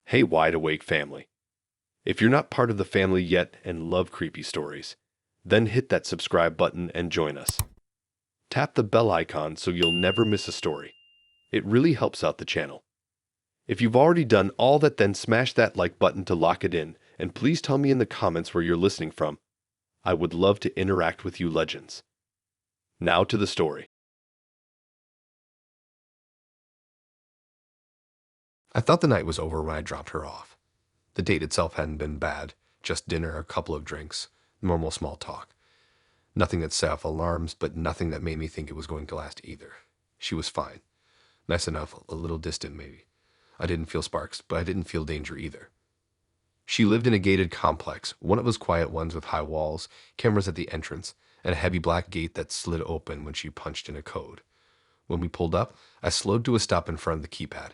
Hey, Wide Awake family. If you're not part of the family yet and love creepy stories, then hit that subscribe button and join us. Tap the bell icon so you'll never miss a story. It really helps out the channel. If you've already done all that, then smash that like button to lock it in, and please tell me in the comments where you're listening from. I would love to interact with you legends. Now to the story. I thought the night was over when I dropped her off. The date itself hadn't been bad, just dinner, a couple of drinks, normal small talk. Nothing that set off alarms, but nothing that made me think it was going to last either. She was fine. Nice enough, a little distant maybe. I didn't feel sparks, but I didn't feel danger either. She lived in a gated complex, one of those quiet ones with high walls, cameras at the entrance, and a heavy black gate that slid open when she punched in a code. When we pulled up, I slowed to a stop in front of the keypad.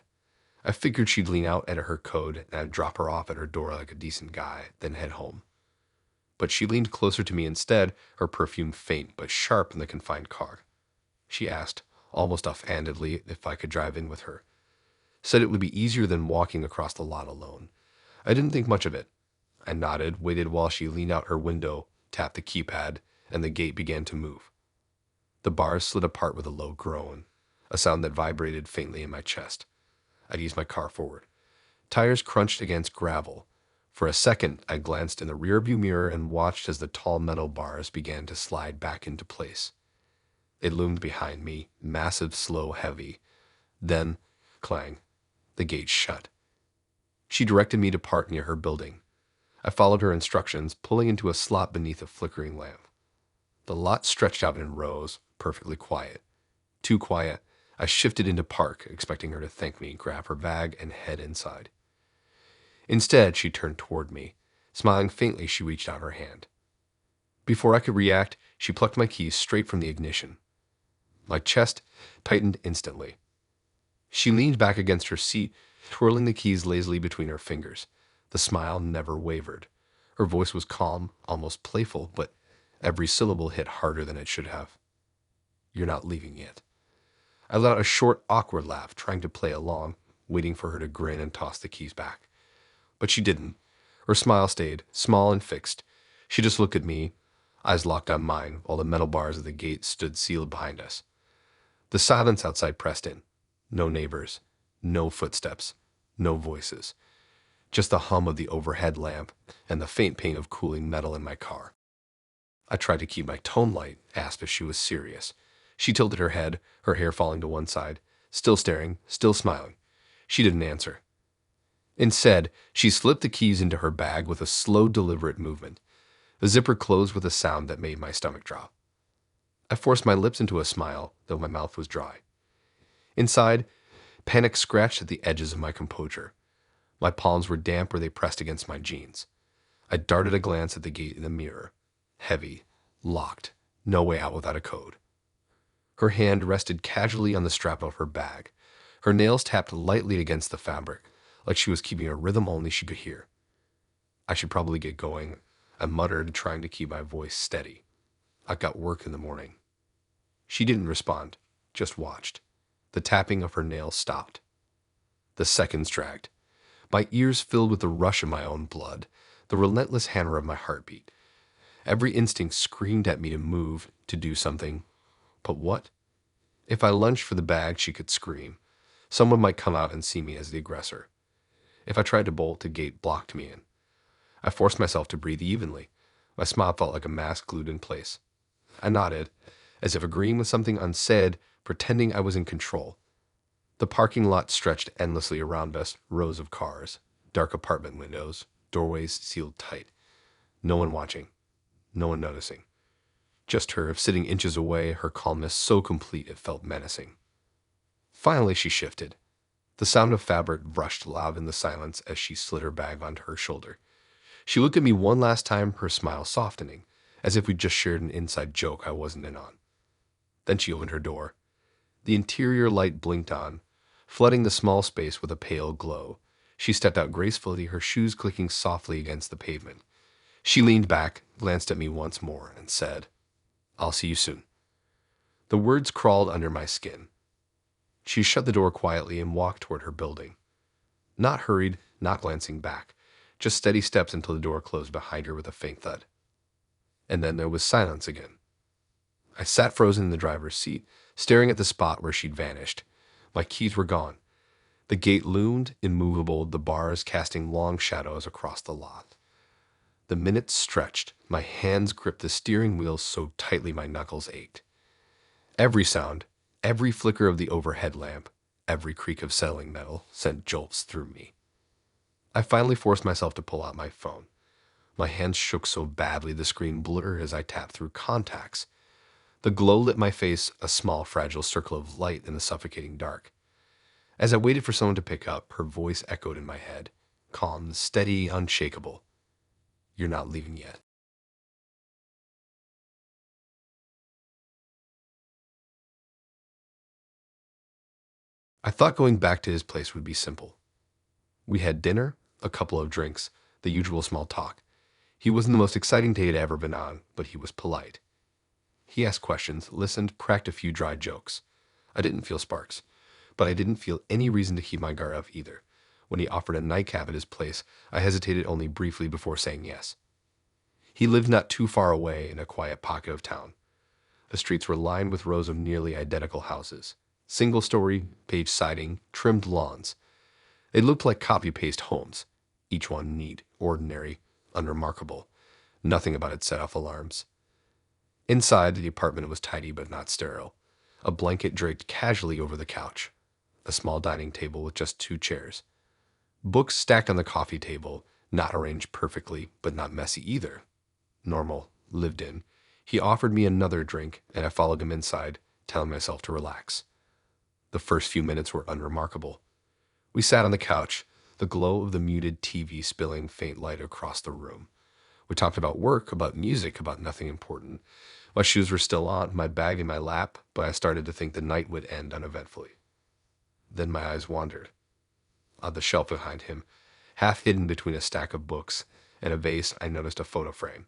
I figured she'd lean out at her code and I'd drop her off at her door like a decent guy, then head home. But she leaned closer to me instead, her perfume faint but sharp in the confined car. She asked, almost offhandedly, if I could drive in with her. Said it would be easier than walking across the lot alone. I didn't think much of it. I nodded, waited while she leaned out her window, tapped the keypad, and the gate began to move. The bars slid apart with a low groan, a sound that vibrated faintly in my chest. I'd eased my car forward. Tires crunched against gravel. For a second, I glanced in the rearview mirror and watched as the tall metal bars began to slide back into place. It loomed behind me, massive, slow, heavy. Then, clang, the gate shut. She directed me to park near her building. I followed her instructions, pulling into a slot beneath a flickering lamp. The lot stretched out in rows, perfectly quiet. Too quiet. I shifted into park, expecting her to thank me, grab her bag, and head inside. Instead, she turned toward me. Smiling faintly, she reached out her hand. Before I could react, she plucked my keys straight from the ignition. My chest tightened instantly. She leaned back against her seat, twirling the keys lazily between her fingers. The smile never wavered. Her voice was calm, almost playful, but every syllable hit harder than it should have. "You're not leaving yet." I let out a short, awkward laugh, trying to play along, waiting for her to grin and toss the keys back. But she didn't. Her smile stayed, small and fixed. She just looked at me, eyes locked on mine, while the metal bars of the gate stood sealed behind us. The silence outside pressed in. No neighbors, no footsteps, no voices. Just the hum of the overhead lamp and the faint pain of cooling metal in my car. I tried to keep my tone light, asked if she was serious. She tilted her head, her hair falling to one side, still staring, still smiling. She didn't answer. Instead, she slipped the keys into her bag with a slow, deliberate movement. The zipper closed with a sound that made my stomach drop. I forced my lips into a smile, though my mouth was dry. Inside, panic scratched at the edges of my composure. My palms were damp where they pressed against my jeans. I darted a glance at the gate in the mirror. Heavy, locked, no way out without a code. Her hand rested casually on the strap of her bag. Her nails tapped lightly against the fabric, like she was keeping a rhythm only she could hear. "I should probably get going," I muttered, trying to keep my voice steady. "I've got work in the morning." She didn't respond, just watched. The tapping of her nails stopped. The seconds dragged. My ears filled with the rush of my own blood, the relentless hammer of my heartbeat. Every instinct screamed at me to move, to do something. But what? If I lunged for the bag, she could scream. Someone might come out and see me as the aggressor. If I tried to bolt, the gate blocked me in. I forced myself to breathe evenly. My smile felt like a mask glued in place. I nodded, as if agreeing with something unsaid, pretending I was in control. The parking lot stretched endlessly around us, rows of cars, dark apartment windows, doorways sealed tight. No one watching, no one noticing. Just her, sitting inches away, her calmness so complete it felt menacing. Finally, she shifted. The sound of fabric rushed loud in the silence as she slid her bag onto her shoulder. She looked at me one last time, her smile softening, as if we'd just shared an inside joke I wasn't in on. Then she opened her door. The interior light blinked on, flooding the small space with a pale glow. She stepped out gracefully, her shoes clicking softly against the pavement. She leaned back, glanced at me once more, and said, "I'll see you soon." The words crawled under my skin. She shut the door quietly and walked toward her building. Not hurried, not glancing back, just steady steps until the door closed behind her with a faint thud. And then there was silence again. I sat frozen in the driver's seat, staring at the spot where she'd vanished. My keys were gone. The gate loomed, immovable, the bars casting long shadows across the lot. The minutes stretched. My hands gripped the steering wheel so tightly my knuckles ached. Every sound, every flicker of the overhead lamp, every creak of settling metal sent jolts through me. I finally forced myself to pull out my phone. My hands shook so badly the screen blurred as I tapped through contacts. The glow lit my face, a small, fragile circle of light in the suffocating dark. As I waited for someone to pick up, her voice echoed in my head, calm, steady, unshakable. "You're not leaving yet." I thought going back to his place would be simple. We had dinner, a couple of drinks, the usual small talk. He wasn't the most exciting date I'd ever been on, but he was polite. He asked questions, listened, cracked a few dry jokes. I didn't feel sparks, but I didn't feel any reason to keep my guard up either. When he offered a nightcap at his place, I hesitated only briefly before saying yes. He lived not too far away in a quiet pocket of town. The streets were lined with rows of nearly identical houses. Single-story, beige siding, trimmed lawns. They looked like copy-paste homes, each one neat, ordinary, unremarkable. Nothing about it set off alarms. Inside, the apartment was tidy but not sterile. A blanket draped casually over the couch. A small dining table with just 2 chairs. Books stacked on the coffee table, not arranged perfectly, but not messy either. Normal, lived in. He offered me another drink, and I followed him inside, telling myself to relax. The first few minutes were unremarkable. We sat on the couch, the glow of the muted TV spilling faint light across the room. We talked about work, about music, about nothing important. My shoes were still on, my bag in my lap, but I started to think the night would end uneventfully. Then my eyes wandered. On the shelf behind him, half hidden between a stack of books and a vase, I noticed a photo frame.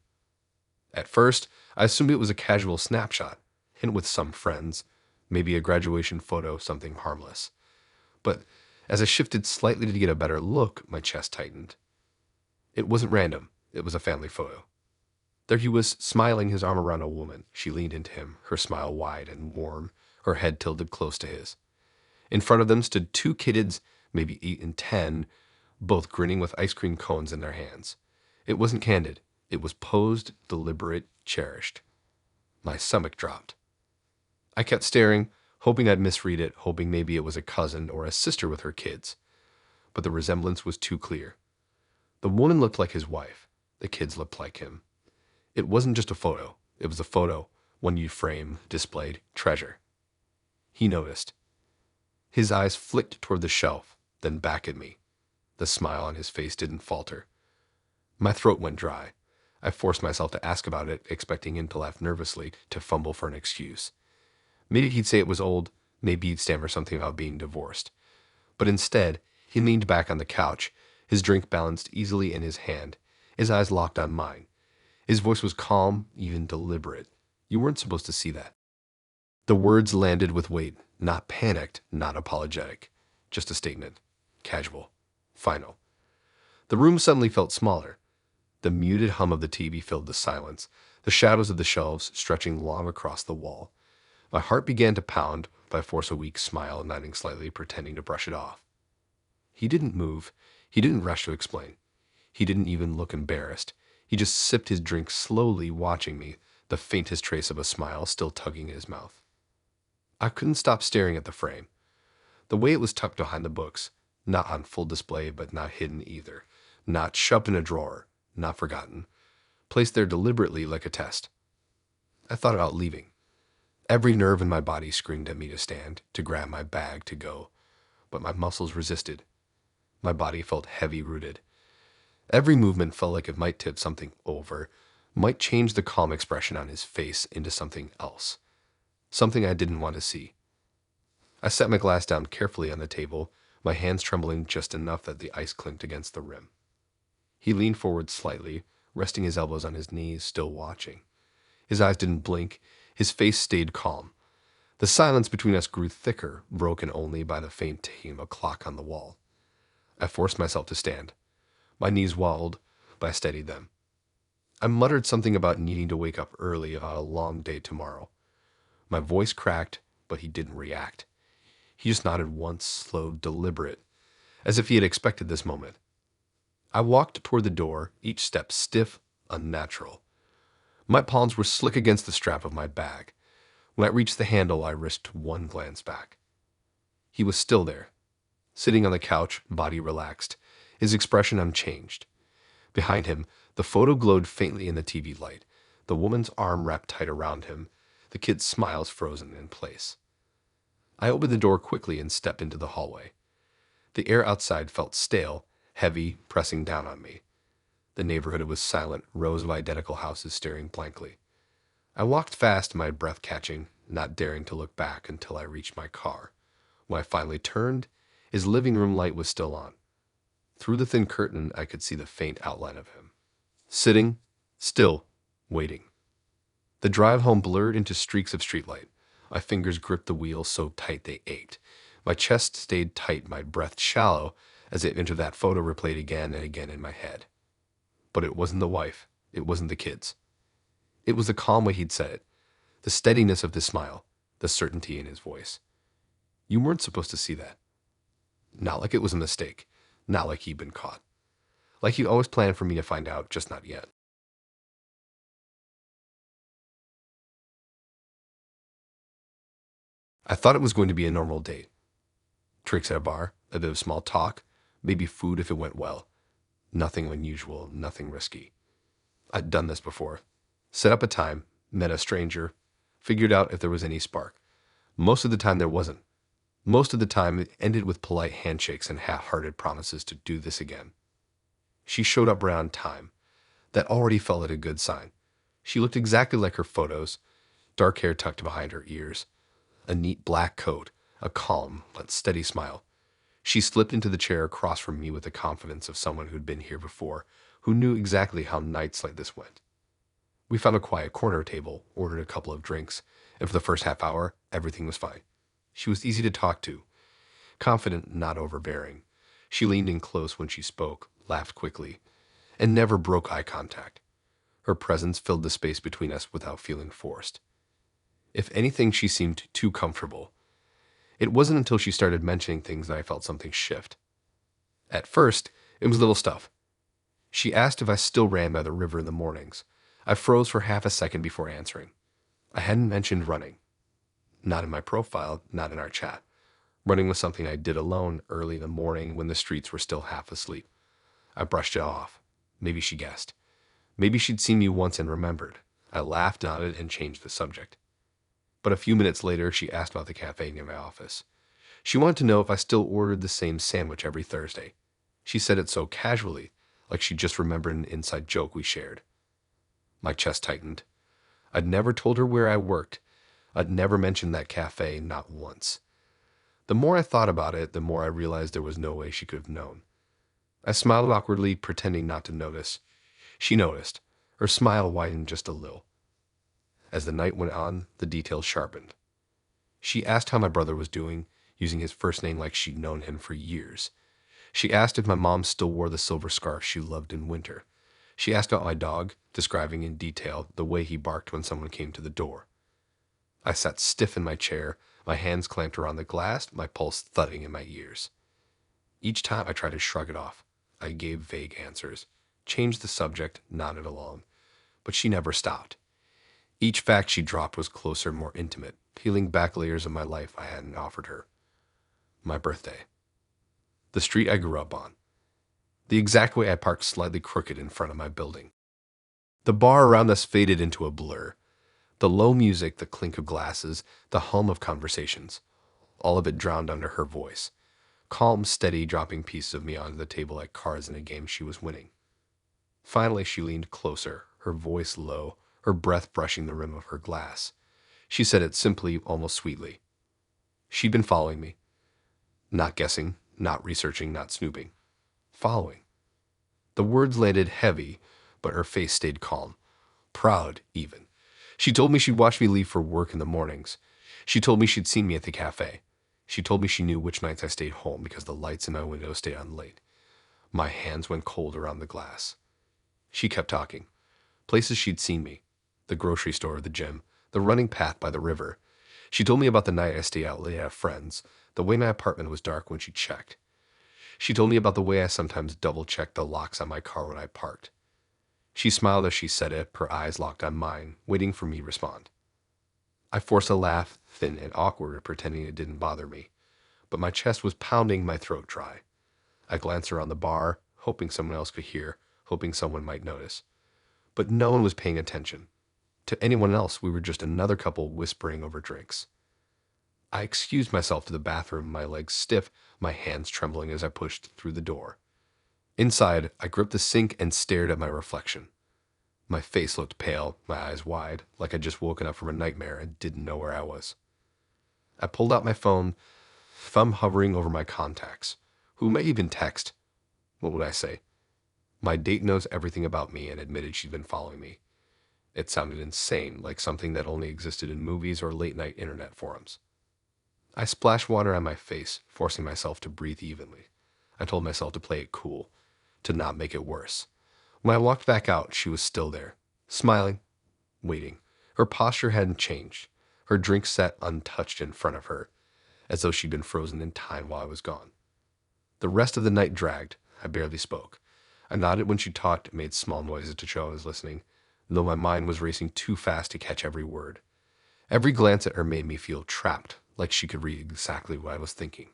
At first, I assumed it was a casual snapshot, hidden with some friends, maybe a graduation photo, something harmless. But as I shifted slightly to get a better look, my chest tightened. It wasn't random. It was a family photo. There he was, smiling, his arm around a woman. She leaned into him, her smile wide and warm, her head tilted close to his. In front of them stood 2 kids, maybe 8 and 10, both grinning with ice cream cones in their hands. It wasn't candid. It was posed, deliberate, cherished. My stomach dropped. I kept staring, hoping I'd misread it, hoping maybe it was a cousin or a sister with her kids. But the resemblance was too clear. The woman looked like his wife. The kids looked like him. It wasn't just a photo. It was a photo, one you'd frame, displayed, treasure. He noticed. His eyes flicked toward the shelf, then back at me. The smile on his face didn't falter. My throat went dry. I forced myself to ask about it, expecting him to laugh nervously, to fumble for an excuse. Maybe he'd say it was old, maybe he'd stammer something about being divorced. But instead, he leaned back on the couch, his drink balanced easily in his hand, his eyes locked on mine. His voice was calm, even deliberate. You weren't supposed to see that. The words landed with weight, not panicked, not apologetic. Just a statement. Casual. Final. The room suddenly felt smaller. The muted hum of the TV filled the silence, the shadows of the shelves stretching long across the wall. My heart began to pound, but I forced a weak smile, nodding slightly, pretending to brush it off. He didn't move. He didn't rush to explain. He didn't even look embarrassed. He just sipped his drink slowly, watching me, the faintest trace of a smile still tugging at his mouth. I couldn't stop staring at the frame. The way it was tucked behind the books, not on full display, but not hidden either, not shoved in a drawer, not forgotten, placed there deliberately like a test. I thought about leaving. Every nerve in my body screamed at me to stand, to grab my bag, to go, but my muscles resisted. My body felt heavy-rooted. Every movement felt like it might tip something over, might change the calm expression on his face into something else, something I didn't want to see. I set my glass down carefully on the table, my hands trembling just enough that the ice clinked against the rim. He leaned forward slightly, resting his elbows on his knees, still watching. His eyes didn't blink, his face stayed calm. The silence between us grew thicker, broken only by the faint ticking of a clock on the wall. I forced myself to stand. My knees wobbled, but I steadied them. I muttered something about needing to wake up early on a long day tomorrow. My voice cracked, but he didn't react. He just nodded once, slow, deliberate, as if he had expected this moment. I walked toward the door, each step stiff, unnatural. My palms were slick against the strap of my bag. When I reached the handle, I risked one glance back. He was still there, sitting on the couch, body relaxed, his expression unchanged. Behind him, the photo glowed faintly in the TV light, the woman's arm wrapped tight around him, the kid's smiles frozen in place. I opened the door quickly and stepped into the hallway. The air outside felt stale, heavy, pressing down on me. The neighborhood was silent, rows of identical houses staring blankly. I walked fast, my breath catching, not daring to look back until I reached my car. When I finally turned, his living room light was still on. Through the thin curtain, I could see the faint outline of him. Sitting, still, waiting. The drive home blurred into streaks of streetlight. My fingers gripped the wheel so tight they ached. My chest stayed tight, my breath shallow, as it entered that photo replayed again and again in my head. But it wasn't the wife. It wasn't the kids. It was the calm way he'd said it, the steadiness of the smile, the certainty in his voice. You weren't supposed to see that. Not like it was a mistake. Not like he'd been caught. Like he always planned for me to find out, just not yet. I thought it was going to be a normal date. Drinks at a bar, a bit of small talk, maybe food if it went well. Nothing unusual, nothing risky. I'd done this before. Set up a time, met a stranger, figured out if there was any spark. Most of the time there wasn't. Most of the time it ended with polite handshakes and half-hearted promises to do this again. She showed up around time. That already felt like a good sign. She looked exactly like her photos, dark hair tucked behind her ears, a neat black coat, a calm but steady smile. She slipped into the chair across from me with the confidence of someone who'd been here before, who knew exactly how nights like this went. We found a quiet corner table, ordered a couple of drinks, and for the first half hour, everything was fine. She was easy to talk to, confident, not overbearing. She leaned in close when she spoke, laughed quickly, and never broke eye contact. Her presence filled the space between us without feeling forced. If anything, she seemed too comfortable. It wasn't until she started mentioning things that I felt something shift. At first, it was little stuff. She asked if I still ran by the river in the mornings. I froze for half a second before answering. I hadn't mentioned running. Not in my profile, not in our chat. Running was something I did alone early in the morning when the streets were still half asleep. I brushed it off. Maybe she guessed. Maybe she'd seen me once and remembered. I laughed, nodded, and changed the subject. But a few minutes later, she asked about the cafe near my office. She wanted to know if I still ordered the same sandwich every Thursday. She said it so casually, like she just remembered an inside joke we shared. My chest tightened. I'd never told her where I worked. I'd never mentioned that cafe, not once. The more I thought about it, the more I realized there was no way she could have known. I smiled awkwardly, pretending not to notice. She noticed. Her smile widened just a little. As the night went on, the details sharpened. She asked how my brother was doing, using his first name like she'd known him for years. She asked if my mom still wore the silver scarf she loved in winter. She asked about my dog, describing in detail the way he barked when someone came to the door. I sat stiff in my chair, my hands clamped around the glass, my pulse thudding in my ears. Each time I tried to shrug it off. I gave vague answers, changed the subject, nodded along. But she never stopped. Each fact she dropped was closer, more intimate, peeling back layers of my life I hadn't offered her. My birthday. The street I grew up on. The exact way I parked slightly crooked in front of my building. The bar around us faded into a blur. The low music, the clink of glasses, the hum of conversations. All of it drowned under her voice. Calm, steady, dropping pieces of me onto the table like cards in a game she was winning. Finally, she leaned closer, her voice low, her breath brushing the rim of her glass. She said it simply, almost sweetly. She'd been following me. Not guessing, not researching, not snooping. Following. The words landed heavy, but her face stayed calm. Proud, even. She told me she'd watch me leave for work in the mornings. She told me she'd seen me at the cafe. She told me she knew which nights I stayed home because the lights in my window stayed on late. My hands went cold around the glass. She kept talking. Places she'd seen me. The grocery store, the gym, the running path by the river. She told me about the night I stayed out late at friends, the way my apartment was dark when she checked. She told me about the way I sometimes double-checked the locks on my car when I parked. She smiled as she said it, her eyes locked on mine, waiting for me to respond. I forced a laugh, thin and awkward, pretending it didn't bother me, but my chest was pounding, my throat dry. I glanced around the bar, hoping someone else could hear, hoping someone might notice. But no one was paying attention. To anyone else, we were just another couple whispering over drinks. I excused myself to the bathroom, my legs stiff, my hands trembling as I pushed through the door. Inside, I gripped the sink and stared at my reflection. My face looked pale, my eyes wide, like I'd just woken up from a nightmare and didn't know where I was. I pulled out my phone, thumb hovering over my contacts. Who may even text? What would I say? My date knows everything about me and admitted she'd been following me. It sounded insane, like something that only existed in movies or late-night internet forums. I splashed water on my face, forcing myself to breathe evenly. I told myself to play it cool, to not make it worse. When I walked back out, she was still there, smiling, waiting. Her posture hadn't changed. Her drink sat untouched in front of her, as though she'd been frozen in time while I was gone. The rest of the night dragged. I barely spoke. I nodded when she talked and made small noises to show I was listening, though my mind was racing too fast to catch every word. Every glance at her made me feel trapped, like she could read exactly what I was thinking,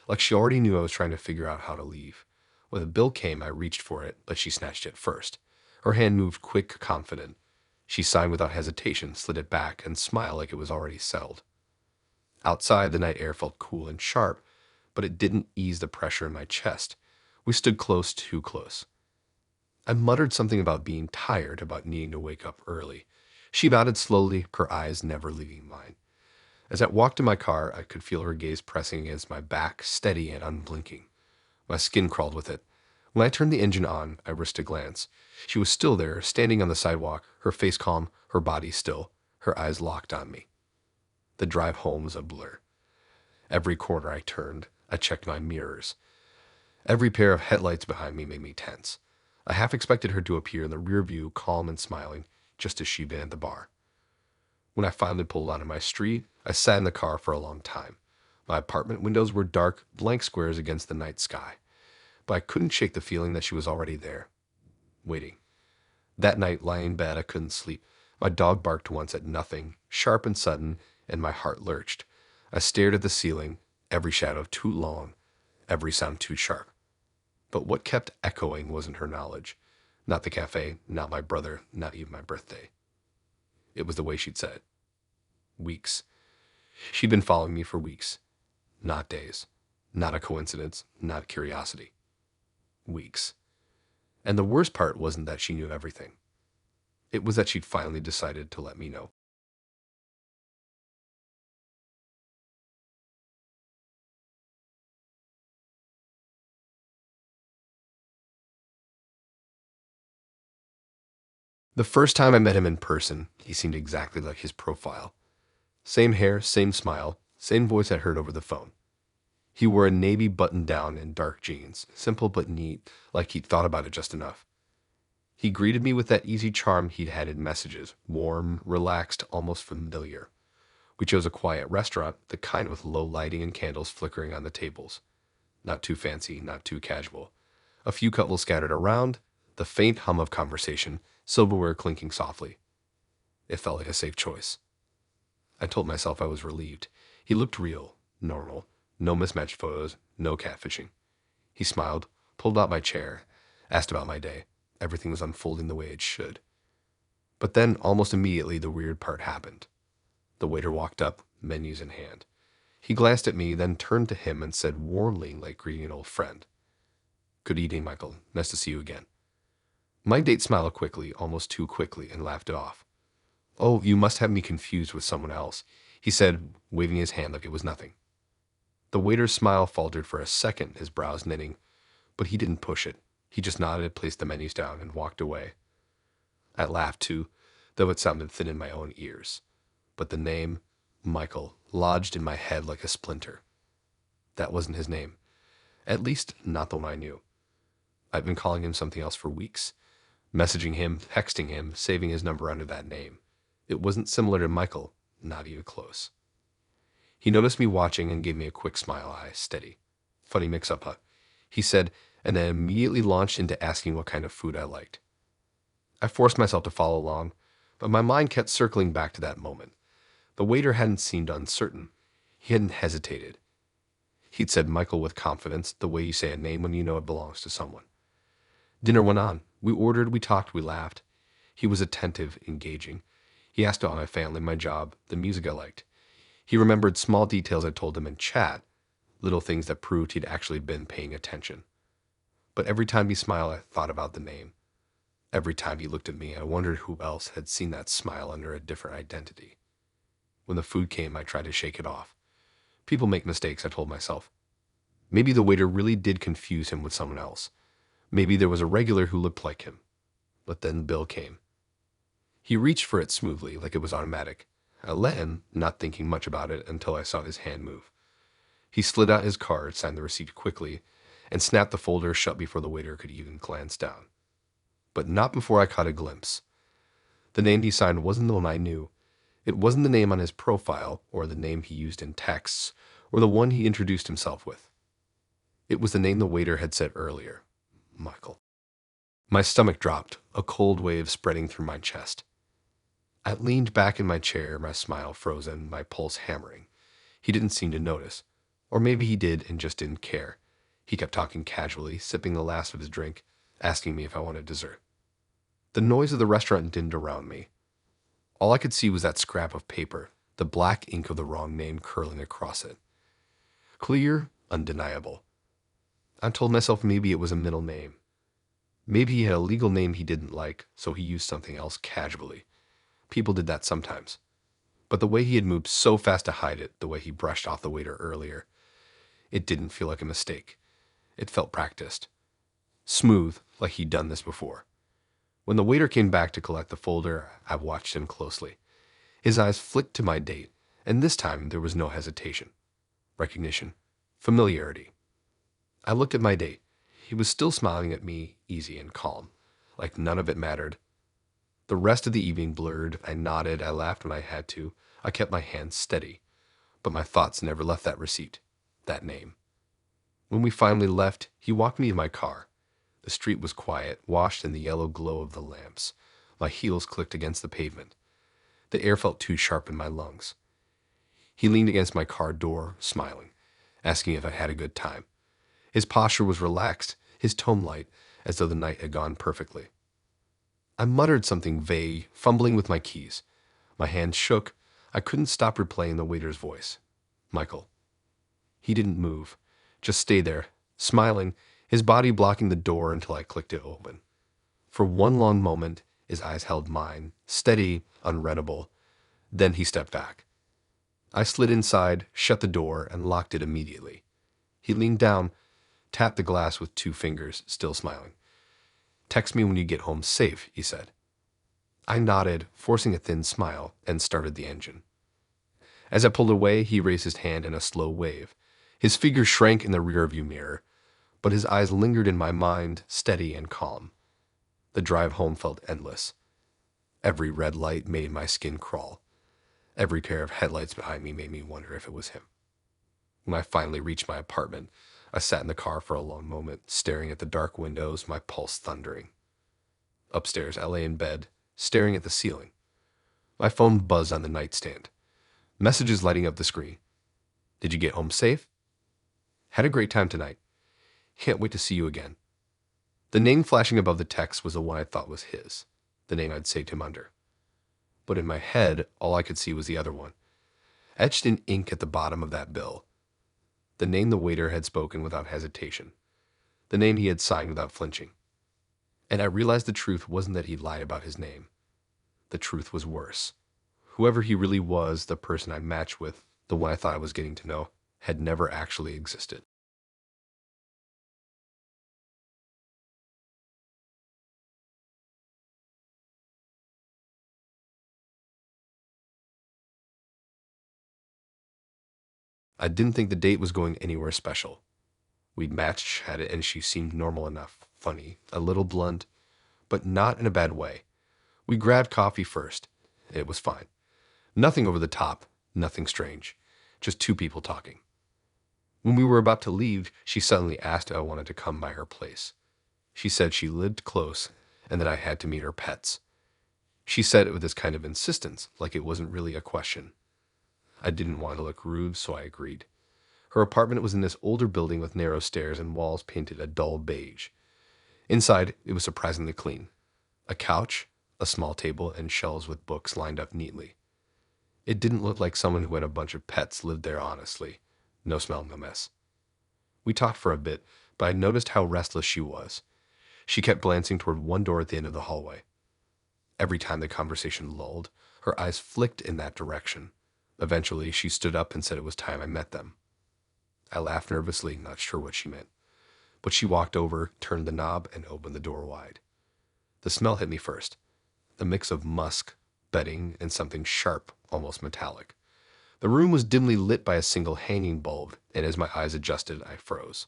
like she already knew I was trying to figure out how to leave. When the bill came, I reached for it, but she snatched it first. Her hand moved quick, confident. She signed without hesitation, slid it back, and smiled like it was already settled. Outside, the night air felt cool and sharp, but it didn't ease the pressure in my chest. We stood close, too close. I muttered something about being tired, about needing to wake up early. She nodded slowly, her eyes never leaving mine. As I walked to my car, I could feel her gaze pressing against my back, steady and unblinking. My skin crawled with it. When I turned the engine on, I risked a glance. She was still there, standing on the sidewalk, her face calm, her body still, her eyes locked on me. The drive home was a blur. Every corner I turned, I checked my mirrors. Every pair of headlights behind me made me tense. I half expected her to appear in the rear view, calm and smiling, just as she'd been at the bar. When I finally pulled onto my street, I sat in the car for a long time. My apartment windows were dark, blank squares against the night sky. But I couldn't shake the feeling that she was already there, waiting. That night, lying in bed, I couldn't sleep. My dog barked once at nothing, sharp and sudden, and my heart lurched. I stared at the ceiling, every shadow too long, every sound too sharp. But what kept echoing wasn't her knowledge. Not the cafe, not my brother, not even my birthday. It was the way she'd said it. Weeks. She'd been following me for weeks, not days. Not a coincidence, not curiosity. Weeks. And the worst part wasn't that she knew everything. It was that she'd finally decided to let me know. The first time I met him in person, he seemed exactly like his profile. Same hair, same smile, same voice I heard over the phone. He wore a navy button-down and dark jeans, simple but neat, like he'd thought about it just enough. He greeted me with that easy charm he'd had in messages, warm, relaxed, almost familiar. We chose a quiet restaurant, the kind with low lighting and candles flickering on the tables. Not too fancy, not too casual. A few couples scattered around, the faint hum of conversation, silverware clinking softly. It felt like a safe choice. I told myself I was relieved. He looked real, normal. No mismatched photos, no catfishing. He smiled, pulled out my chair, asked about my day. Everything was unfolding the way it should. But then, almost immediately, the weird part happened. The waiter walked up, menus in hand. He glanced at me, then turned to him and said warmly, like greeting an old friend, "Good evening, Michael. Nice to see you again." My date smiled quickly, almost too quickly, and laughed it off. "Oh, you must have me confused with someone else," he said, waving his hand like it was nothing. The waiter's smile faltered for a second, his brows knitting, but he didn't push it. He just nodded, placed the menus down, and walked away. I laughed too, though it sounded thin in my own ears. But the name, Michael, lodged in my head like a splinter. That wasn't his name. At least, not the one I knew. I'd been calling him something else for weeks, messaging him, texting him, saving his number under that name. It wasn't similar to Michael, not even close. He noticed me watching and gave me a quick smile, eyes steady. Funny mix-up, huh? He said, and then immediately launched into asking what kind of food I liked. I forced myself to follow along, but my mind kept circling back to that moment. The waiter hadn't seemed uncertain. He hadn't hesitated. He'd said Michael with confidence, the way you say a name when you know it belongs to someone. Dinner went on. We ordered, we talked, we laughed. He was attentive, engaging. He asked about my family, my job, the music I liked. He remembered small details I told him in chat, little things that proved he'd actually been paying attention. But every time he smiled, I thought about the name. Every time he looked at me, I wondered who else had seen that smile under a different identity. When the food came, I tried to shake it off. People make mistakes, I told myself. Maybe the waiter really did confuse him with someone else. Maybe there was a regular who looked like him. But then the bill came. He reached for it smoothly, like it was automatic. I let him, not thinking much about it until I saw his hand move. He slid out his card, signed the receipt quickly, and snapped the folder shut before the waiter could even glance down. But not before I caught a glimpse. The name he signed wasn't the one I knew. It wasn't the name on his profile, or the name he used in texts, or the one he introduced himself with. It was the name the waiter had said earlier, Michael. My stomach dropped, a cold wave spreading through my chest. I leaned back in my chair, my smile frozen, my pulse hammering. He didn't seem to notice. Or maybe he did and just didn't care. He kept talking casually, sipping the last of his drink, asking me if I wanted dessert. The noise of the restaurant dinned around me. All I could see was that scrap of paper, the black ink of the wrong name curling across it. Clear, undeniable. I told myself maybe it was a middle name. Maybe he had a legal name he didn't like, so he used something else casually. People did that sometimes. But the way he had moved so fast to hide it, the way he brushed off the waiter earlier, it didn't feel like a mistake. It felt practiced. Smooth, like he'd done this before. When the waiter came back to collect the folder, I watched him closely. His eyes flicked to my date, and this time there was no hesitation. Recognition. Familiarity. I looked at my date. He was still smiling at me, easy and calm, like none of it mattered. The rest of the evening blurred. I nodded, I laughed when I had to. I kept my hands steady. But my thoughts never left that receipt, that name. When we finally left, he walked me to my car. The street was quiet, washed in the yellow glow of the lamps. My heels clicked against the pavement. The air felt too sharp in my lungs. He leaned against my car door, smiling, asking if I had a good time. His posture was relaxed, his tone light, as though the night had gone perfectly. I muttered something vague, fumbling with my keys. My hands shook. I couldn't stop replaying the waiter's voice. Michael. He didn't move, just stayed there, smiling, his body blocking the door until I clicked it open. For one long moment, his eyes held mine, steady, unreadable. Then he stepped back. I slid inside, shut the door, and locked it immediately. He leaned down, tapped the glass with 2 fingers, still smiling. Text me when you get home safe, he said. I nodded, forcing a thin smile, and started the engine. As I pulled away, he raised his hand in a slow wave. His figure shrank in the rearview mirror, but his eyes lingered in my mind, steady and calm. The drive home felt endless. Every red light made my skin crawl. Every pair of headlights behind me made me wonder if it was him. When I finally reached my apartment, I sat in the car for a long moment, staring at the dark windows, my pulse thundering. Upstairs, I lay in bed, staring at the ceiling. My phone buzzed on the nightstand. Messages lighting up the screen. Did you get home safe? Had a great time tonight. Can't wait to see you again. The name flashing above the text was the one I thought was his, the name I'd saved him under. But in my head, all I could see was the other one, etched in ink at the bottom of that bill. The name the waiter had spoken without hesitation. The name he had signed without flinching. And I realized the truth wasn't that he lied about his name. The truth was worse. Whoever he really was, the person I matched with, the one I thought I was getting to know, had never actually existed. I didn't think the date was going anywhere special. We'd matched, had it, and she seemed normal enough, funny, a little blunt, but not in a bad way. We grabbed coffee first. It was fine. Nothing over the top, nothing strange. Just two people talking. When we were about to leave, she suddenly asked if I wanted to come by her place. She said she lived close and that I had to meet her pets. She said it with this kind of insistence, like it wasn't really a question. I didn't want to look rude, so I agreed. Her apartment was in this older building with narrow stairs and walls painted a dull beige. Inside, it was surprisingly clean. A couch, a small table, and shelves with books lined up neatly. It didn't look like someone who had a bunch of pets lived there honestly. No smell, no mess. We talked for a bit, but I noticed how restless she was. She kept glancing toward one door at the end of the hallway. Every time the conversation lulled, her eyes flicked in that direction. Eventually, she stood up and said it was time I met them. I laughed nervously, not sure what she meant. But she walked over, turned the knob, and opened the door wide. The smell hit me first. A mix of musk, bedding, and something sharp, almost metallic. The room was dimly lit by a single hanging bulb, and as my eyes adjusted, I froze.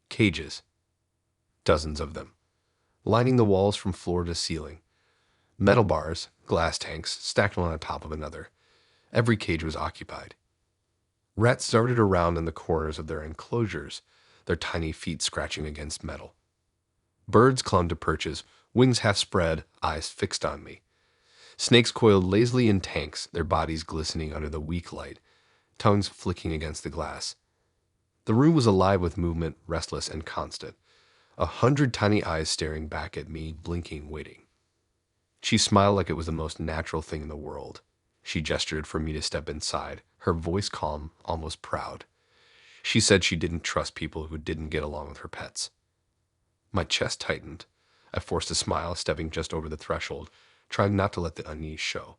Cages. Dozens of them. Lining the walls from floor to ceiling. Metal bars, glass tanks, stacked one on top of another. Every cage was occupied. Rats darted around in the corners of their enclosures, their tiny feet scratching against metal. Birds clung to perches, wings half spread, eyes fixed on me. Snakes coiled lazily in tanks, their bodies glistening under the weak light, tongues flicking against the glass. The room was alive with movement, restless and constant. 100 tiny eyes staring back at me, blinking, waiting. She smiled like it was the most natural thing in the world. She gestured for me to step inside, her voice calm, almost proud. She said she didn't trust people who didn't get along with her pets. My chest tightened. I forced a smile, stepping just over the threshold, trying not to let the unease show.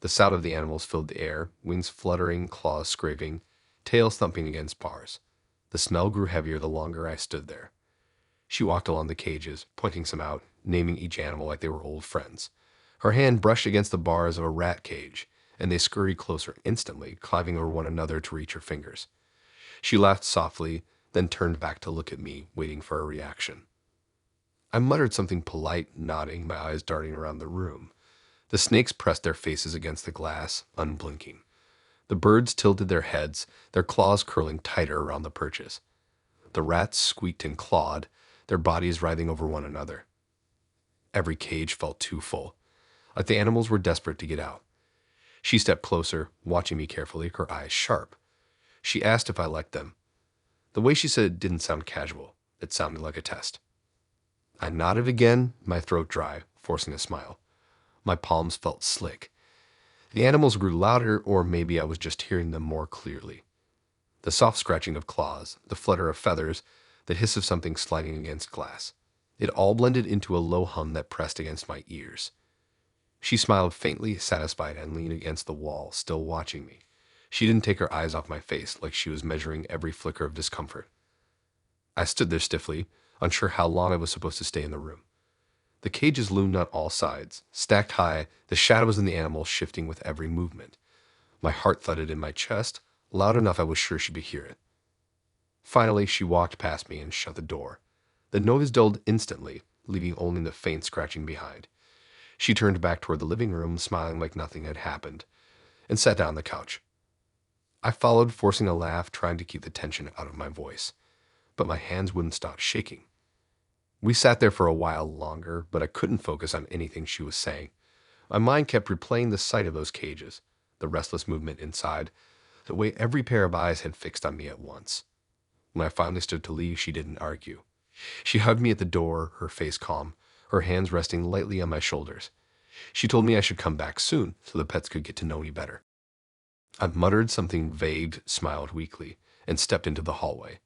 The sound of the animals filled the air, wings fluttering, claws scraping, tails thumping against bars. The smell grew heavier the longer I stood there. She walked along the cages, pointing some out, naming each animal like they were old friends. Her hand brushed against the bars of a rat cage, and they scurried closer instantly, climbing over one another to reach her fingers. She laughed softly, then turned back to look at me, waiting for a reaction. I muttered something polite, nodding, my eyes darting around the room. The snakes pressed their faces against the glass, unblinking. The birds tilted their heads, their claws curling tighter around the perches. The rats squeaked and clawed, their bodies writhing over one another. Every cage felt too full, like the animals were desperate to get out. She stepped closer, watching me carefully, her eyes sharp. She asked if I liked them. The way she said it didn't sound casual. It sounded like a test. I nodded again, my throat dry, forcing a smile. My palms felt slick. The animals grew louder, or maybe I was just hearing them more clearly. The soft scratching of claws, the flutter of feathers, the hiss of something sliding against glass. It all blended into a low hum that pressed against my ears. She smiled faintly, satisfied, and leaned against the wall, still watching me. She didn't take her eyes off my face, like she was measuring every flicker of discomfort. I stood there stiffly, unsure how long I was supposed to stay in the room. The cages loomed on all sides, stacked high, the shadows in the animals shifting with every movement. My heart thudded in my chest, loud enough I was sure she could hear it. Finally, she walked past me and shut the door. The noise dulled instantly, leaving only the faint scratching behind. She turned back toward the living room, smiling like nothing had happened, and sat down on the couch. I followed, forcing a laugh, trying to keep the tension out of my voice, but my hands wouldn't stop shaking. We sat there for a while longer, but I couldn't focus on anything she was saying. My mind kept replaying the sight of those cages, the restless movement inside, the way every pair of eyes had fixed on me at once. When I finally stood to leave, she didn't argue. She hugged me at the door, her face calm, her hands resting lightly on my shoulders. She told me I should come back soon, so the pets could get to know me better. I muttered something vague, smiled weakly, and stepped into the hallway.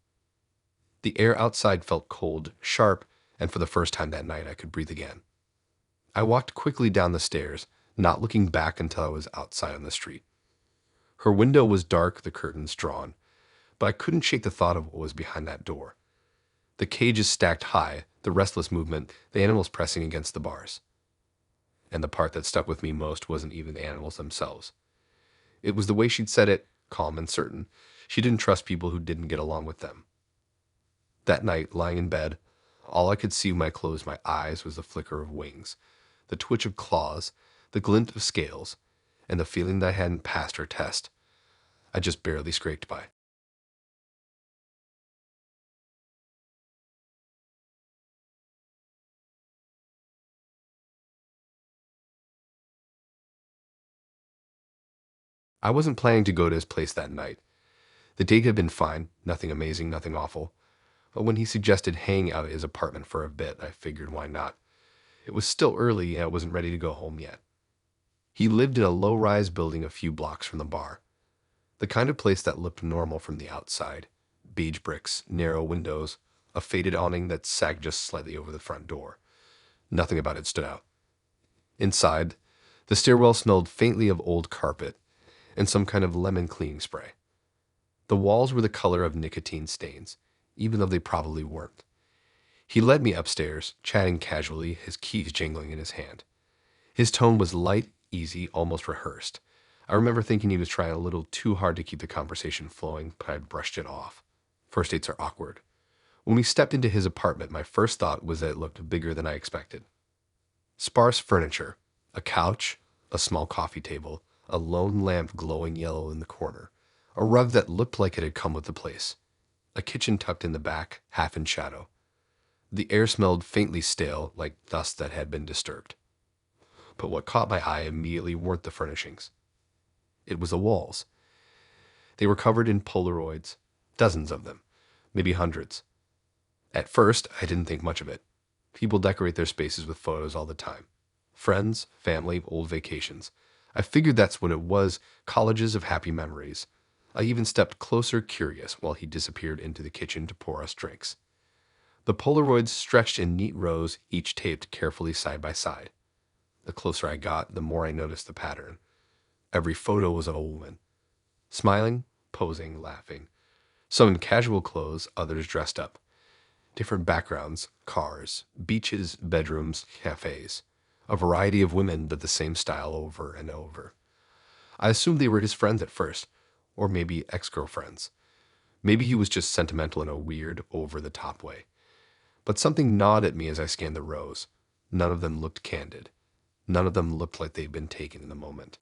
The air outside felt cold, sharp, and for the first time that night I could breathe again. I walked quickly down the stairs, not looking back until I was outside on the street. Her window was dark, the curtains drawn, but I couldn't shake the thought of what was behind that door. The cages stacked high, the restless movement, the animals pressing against the bars. And the part that stuck with me most wasn't even the animals themselves. It was the way she'd said it, calm and certain. She didn't trust people who didn't get along with them. That night, lying in bed, All I could see when I closed my eyes was the flicker of wings, the twitch of claws, the glint of scales, and the feeling that I hadn't passed her test. I just barely scraped by. I wasn't planning to go to his place that night. The date had been fine, nothing amazing, nothing awful. But when he suggested hanging out at his apartment for a bit, I figured why not. It was still early and I wasn't ready to go home yet. He lived in a low-rise building a few blocks from the bar. The kind of place that looked normal from the outside. Beige bricks, narrow windows, a faded awning that sagged just slightly over the front door. Nothing about it stood out. Inside, the stairwell smelled faintly of old carpet and some kind of lemon cleaning spray. The walls were the color of nicotine stains, even though they probably weren't. He led me upstairs, chatting casually, his keys jingling in his hand. His tone was light, easy, almost rehearsed. I remember thinking he was trying a little too hard to keep the conversation flowing, but I brushed it off. First dates are awkward. When we stepped into his apartment, my first thought was that it looked bigger than I expected. Sparse furniture, a couch, a small coffee table, a lone lamp glowing yellow in the corner, a rug that looked like it had come with the place, a kitchen tucked in the back, half in shadow. The air smelled faintly stale, like dust that had been disturbed. But what caught my eye immediately weren't the furnishings. It was the walls. They were covered in Polaroids, dozens of them, maybe hundreds. At first, I didn't think much of it. People decorate their spaces with photos all the time. Friends, family, old vacations. I figured that's what it was, collages of happy memories. I even stepped closer, curious, while he disappeared into the kitchen to pour us drinks. The Polaroids stretched in neat rows, each taped carefully side by side. The closer I got, the more I noticed the pattern. Every photo was of a woman. Smiling, posing, laughing. Some in casual clothes, others dressed up. Different backgrounds, cars, beaches, bedrooms, cafes. A variety of women, but the same style over and over. I assumed they were his friends at first, or maybe ex-girlfriends. Maybe he was just sentimental in a weird, over-the-top way. But something gnawed at me as I scanned the rows. None of them looked candid. None of them looked like they'd been taken in the moment.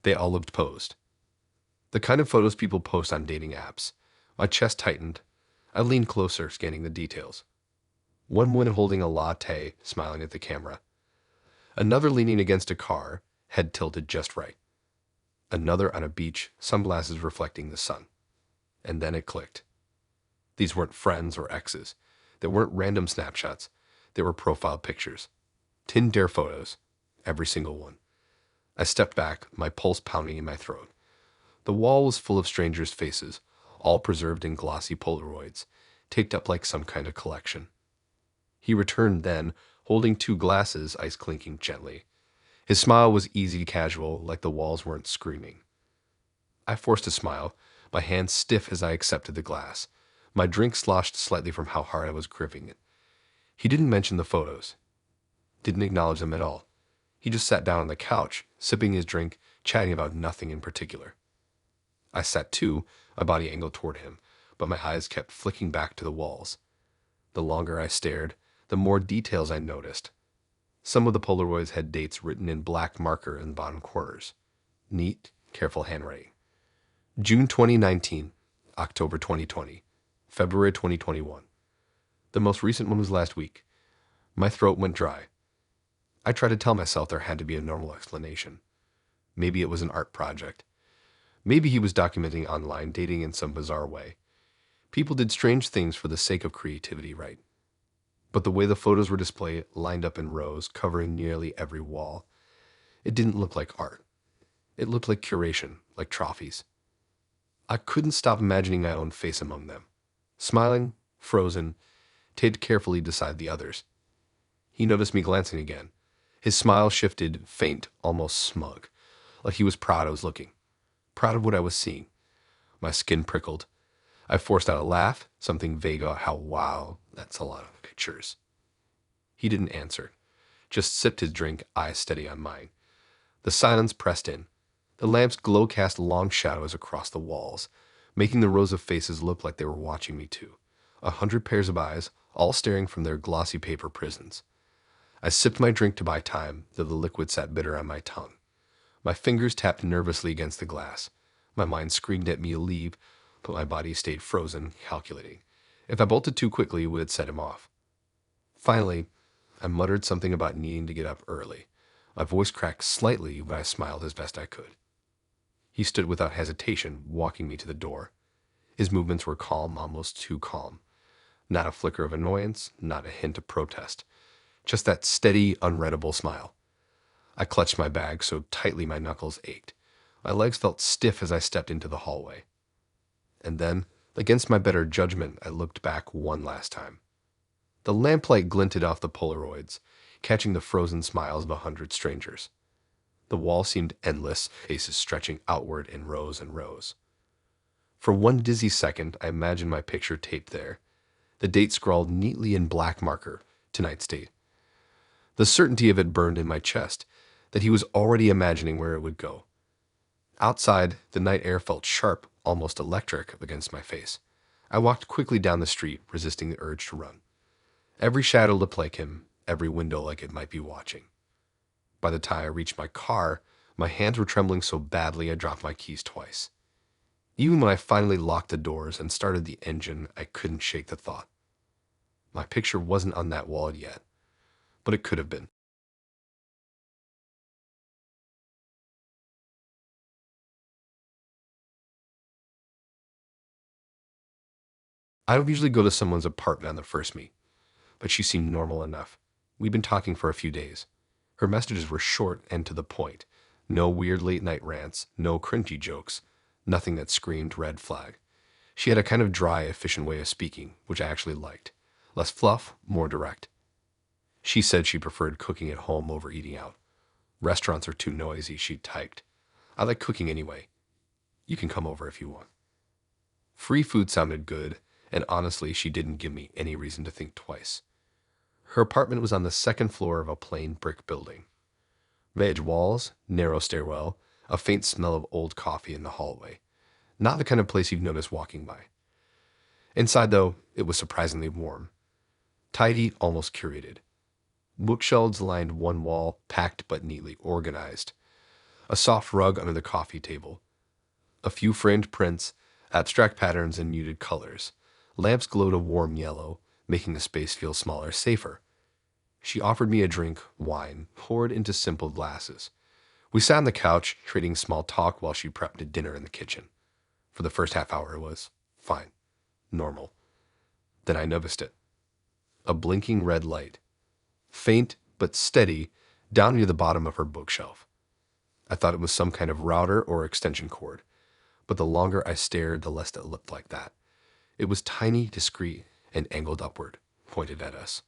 They all looked posed. The kind of photos people post on dating apps. My chest tightened. I leaned closer, scanning the details. One woman holding a latte, smiling at the camera. Another leaning against a car, head tilted just right. Another on a beach, sunglasses reflecting the sun. And then it clicked. These weren't friends or exes. They weren't random snapshots. They were profile pictures. Tinder photos. Every single one. I stepped back, my pulse pounding in my throat. The wall was full of strangers' faces, all preserved in glossy Polaroids, taped up like some kind of collection. He returned then, holding two glasses, ice clinking gently. His smile was easy, casual, like the walls weren't screaming. I forced a smile, my hands stiff as I accepted the glass. My drink sloshed slightly from how hard I was gripping it. He didn't mention the photos. Didn't acknowledge them at all. He just sat down on the couch, sipping his drink, chatting about nothing in particular. I sat too, my body angled toward him, but my eyes kept flicking back to the walls. The longer I stared, the more details I noticed. Some of the Polaroids had dates written in black marker in the bottom corners. Neat, careful handwriting. June 2019, October 2020, February 2021. The most recent one was last week. My throat went dry. I tried to tell myself there had to be a normal explanation. Maybe it was an art project. Maybe he was documenting online dating in some bizarre way. People did strange things for the sake of creativity, right? But the way the photos were displayed, lined up in rows, covering nearly every wall, it didn't look like art. It looked like curation, like trophies. I couldn't stop imagining my own face among them. Smiling, frozen, taped carefully beside the others. He noticed me glancing again. His smile shifted, faint, almost smug, like he was proud I was looking. Proud of what I was seeing. My skin prickled. I forced out a laugh, something vague about how, wow, that's a lot of pictures. He didn't answer, just sipped his drink, eyes steady on mine. The silence pressed in. The lamp's glow cast long shadows across the walls, making the rows of faces look like they were watching me too. 100 pairs of eyes, all staring from their glossy paper prisons. I sipped my drink to buy time, though the liquid sat bitter on my tongue. My fingers tapped nervously against the glass. My mind screamed at me to leave, but my body stayed frozen, calculating. If I bolted too quickly, it would set him off. Finally, I muttered something about needing to get up early. My voice cracked slightly, but I smiled as best I could. He stood without hesitation, walking me to the door. His movements were calm, almost too calm. Not a flicker of annoyance, not a hint of protest. Just that steady, unreadable smile. I clutched my bag so tightly my knuckles ached. My legs felt stiff as I stepped into the hallway. And then, against my better judgment, I looked back one last time. The lamplight glinted off the Polaroids, catching the frozen smiles of 100 strangers. The wall seemed endless, faces stretching outward in rows and rows. For one dizzy second, I imagined my picture taped there, the date scrawled neatly in black marker, tonight's date. The certainty of it burned in my chest, that he was already imagining where it would go. Outside, the night air felt sharp, almost electric, against my face. I walked quickly down the street, resisting the urge to run. Every shadow looked like him, every window like it might be watching. By the time I reached my car, my hands were trembling so badly I dropped my keys twice. Even when I finally locked the doors and started the engine, I couldn't shake the thought. My picture wasn't on that wall yet, but it could have been. I would usually go to someone's apartment on the first meet, but she seemed normal enough. We'd been talking for a few days. Her messages were short and to the point. No weird late-night rants, no cringy jokes, nothing that screamed red flag. She had a kind of dry, efficient way of speaking, which I actually liked. Less fluff, more direct. She said she preferred cooking at home over eating out. Restaurants are too noisy, she typed. I like cooking anyway. You can come over if you want. Free food sounded good, and honestly, she didn't give me any reason to think twice. Her apartment was on the second floor of a plain brick building. Beige walls, narrow stairwell, a faint smell of old coffee in the hallway. Not the kind of place you'd notice walking by. Inside, though, it was surprisingly warm. Tidy, almost curated. Bookshelves lined one wall, packed but neatly organized. A soft rug under the coffee table. A few framed prints, abstract patterns, and muted colors. Lamps glowed a warm yellow, making the space feel smaller, safer. She offered me a drink, wine, poured into simple glasses. We sat on the couch, trading small talk while she prepped dinner in the kitchen. For the first half hour, it was fine, normal. Then I noticed it. A blinking red light. Faint but steady, down near the bottom of her bookshelf. I thought it was some kind of router or extension cord, but the longer I stared, the less it looked like that. It was tiny, discreet, and angled upward, pointed at us.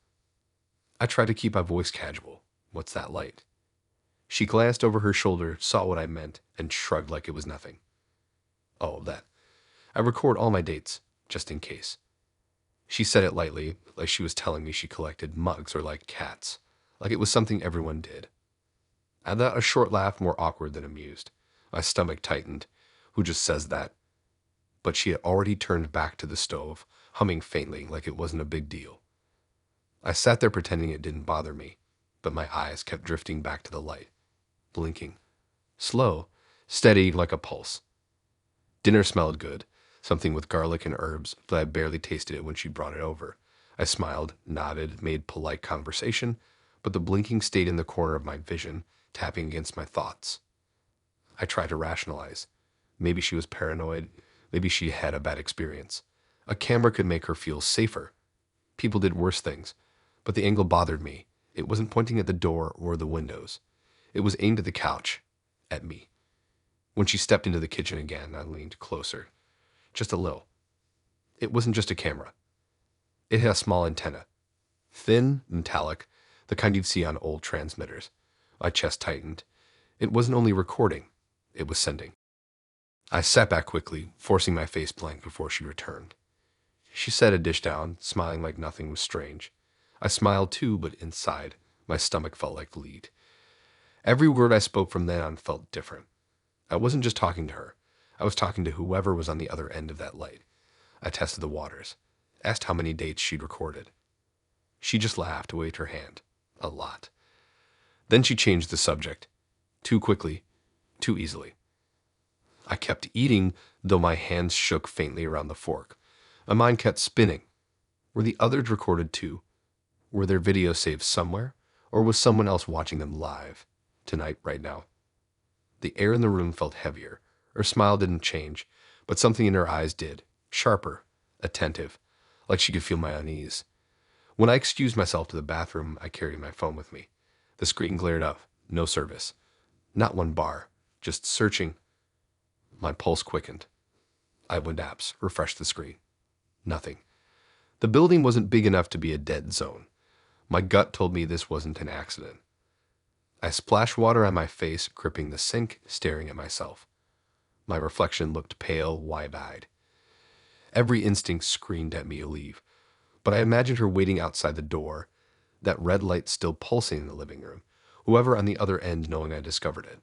I tried to keep my voice casual. What's that light? She glanced over her shoulder, saw what I meant, and shrugged like it was nothing. Oh, that. I record all my dates, just in case. She said it lightly, like she was telling me she collected mugs or liked cats, like it was something everyone did. I let a short laugh, more awkward than amused. My stomach tightened. Who just says that? But she had already turned back to the stove, humming faintly like it wasn't a big deal. I sat there pretending it didn't bother me, but my eyes kept drifting back to the light, blinking. Slow, steady like a pulse. Dinner smelled good, something with garlic and herbs, but I barely tasted it when she brought it over. I smiled, nodded, made polite conversation, but the blinking stayed in the corner of my vision, tapping against my thoughts. I tried to rationalize. Maybe she was paranoid. Maybe she had a bad experience. A camera could make her feel safer. People did worse things, but the angle bothered me. It wasn't pointing at the door or the windows. It was aimed at the couch, at me. When she stepped into the kitchen again, I leaned closer. Just a little. It wasn't just a camera. It had a small antenna. Thin, metallic, the kind you'd see on old transmitters. My chest tightened. It wasn't only recording, it was sending. I sat back quickly, forcing my face blank before she returned. She set a dish down, smiling like nothing was strange. I smiled too, but inside, my stomach felt like lead. Every word I spoke from then on felt different. I wasn't just talking to her. I was talking to whoever was on the other end of that light. I tested the waters, asked how many dates she'd recorded. She just laughed, waved her hand. A lot. Then she changed the subject. Too quickly, too easily. I kept eating, though my hands shook faintly around the fork. My mind kept spinning. Were the others recorded too? Were their videos saved somewhere? Or was someone else watching them live? Tonight, right now. The air in the room felt heavier. Her smile didn't change, but something in her eyes did. Sharper, attentive, like she could feel my unease. When I excused myself to the bathroom, I carried my phone with me. The screen glared up. No service. Not one bar. Just searching. My pulse quickened. I opened apps, refreshed the screen. Nothing. The building wasn't big enough to be a dead zone. My gut told me this wasn't an accident. I splashed water on my face, gripping the sink, staring at myself. My reflection looked pale, wide-eyed. Every instinct screamed at me to leave, but I imagined her waiting outside the door, that red light still pulsing in the living room, whoever on the other end knowing I discovered it.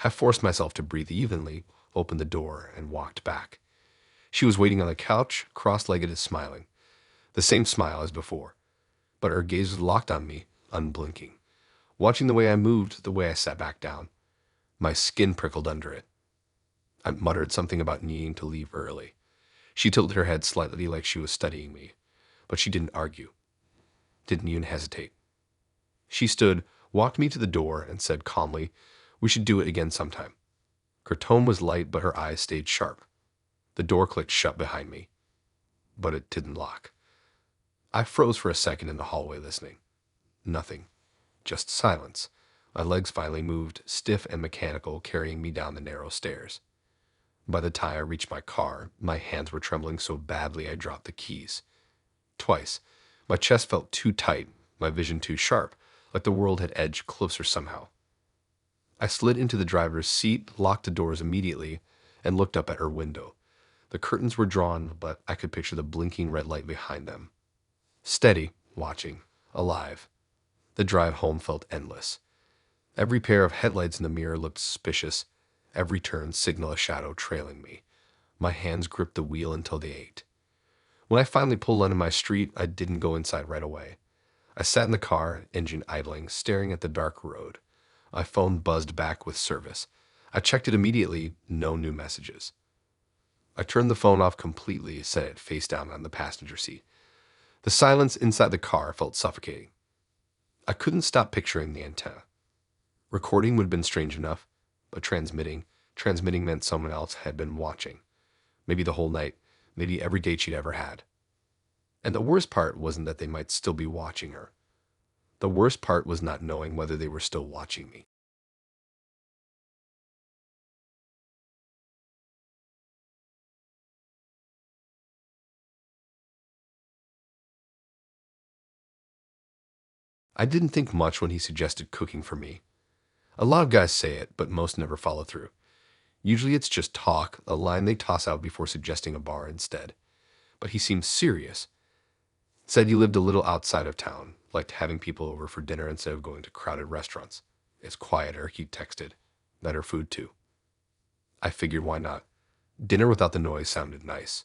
I forced myself to breathe evenly, opened the door, and walked back. She was waiting on the couch, cross-legged and smiling. The same smile as before, but her gaze was locked on me, unblinking. Watching the way I moved, the way I sat back down. My skin prickled under it. I muttered something about needing to leave early. She tilted her head slightly like she was studying me, but she didn't argue. Didn't even hesitate. She stood, walked me to the door, and said calmly, "We should do it again sometime." Her tone was light, but her eyes stayed sharp. The door clicked shut behind me, but it didn't lock. I froze for a second in the hallway listening. Nothing. Just silence. My legs finally moved, stiff and mechanical, carrying me down the narrow stairs. By the time I reached my car, my hands were trembling so badly I dropped the keys. Twice. My chest felt too tight, my vision too sharp, like the world had edged closer somehow. I slid into the driver's seat, locked the doors immediately, and looked up at her window. The curtains were drawn, but I could picture the blinking red light behind them. Steady, watching, alive. The drive home felt endless. Every pair of headlights in the mirror looked suspicious. Every turn signaled a shadow trailing me. My hands gripped the wheel until they ached. When I finally pulled onto my street, I didn't go inside right away. I sat in the car, engine idling, staring at the dark road. My phone buzzed back with service. I checked it immediately, no new messages. I turned the phone off completely, set it face down on the passenger seat. The silence inside the car felt suffocating. I couldn't stop picturing the antenna. Recording would have been strange enough, but transmitting meant someone else had been watching. Maybe the whole night, maybe every date she'd ever had. And the worst part wasn't that they might still be watching her. The worst part was not knowing whether they were still watching me. I didn't think much when he suggested cooking for me. A lot of guys say it, but most never follow through. Usually it's just talk, a line they toss out before suggesting a bar instead. But he seemed serious. Said he lived a little outside of town, liked having people over for dinner instead of going to crowded restaurants. It's quieter, he texted. Better food too. I figured why not. Dinner without the noise sounded nice.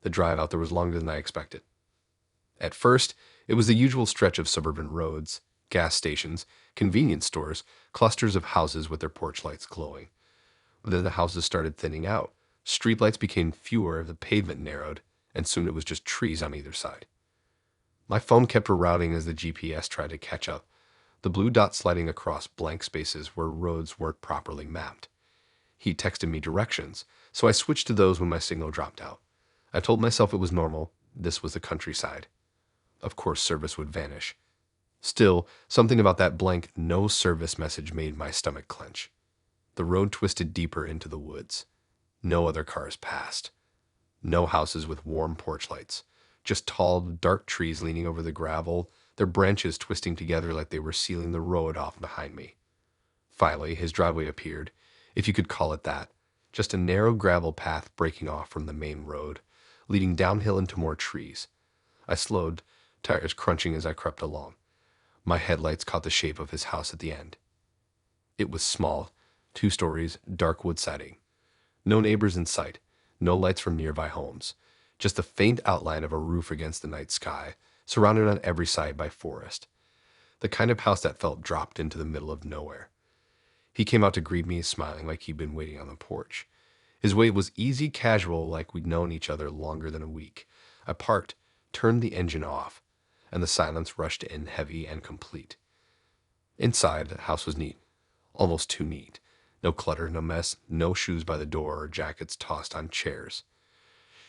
The drive out there was longer than I expected. At first, it was the usual stretch of suburban roads, gas stations, convenience stores, clusters of houses with their porch lights glowing. Then the houses started thinning out. Streetlights became fewer, the pavement narrowed, and soon it was just trees on either side. My phone kept rerouting as the GPS tried to catch up, the blue dot sliding across blank spaces where roads weren't properly mapped. He texted me directions, so I switched to those when my signal dropped out. I told myself it was normal. This was the countryside. Of course, service would vanish. Still, something about that blank no service message made my stomach clench. The road twisted deeper into the woods. No other cars passed. No houses with warm porch lights. Just tall, dark trees leaning over the gravel, their branches twisting together like they were sealing the road off behind me. Finally, his driveway appeared, if you could call it that. Just a narrow gravel path breaking off from the main road, leading downhill into more trees. I slowed, tires crunching as I crept along. My headlights caught the shape of his house at the end. It was small, 2 stories, dark wood siding. No neighbors in sight, no lights from nearby homes, just the faint outline of a roof against the night sky, surrounded on every side by forest. The kind of house that felt dropped into the middle of nowhere. He came out to greet me, smiling like he'd been waiting on the porch. His way was easy, casual, like we'd known each other longer than a week. I parked, turned the engine off, and the silence rushed in heavy and complete. Inside, the house was neat, almost too neat. No clutter, no mess, no shoes by the door or jackets tossed on chairs.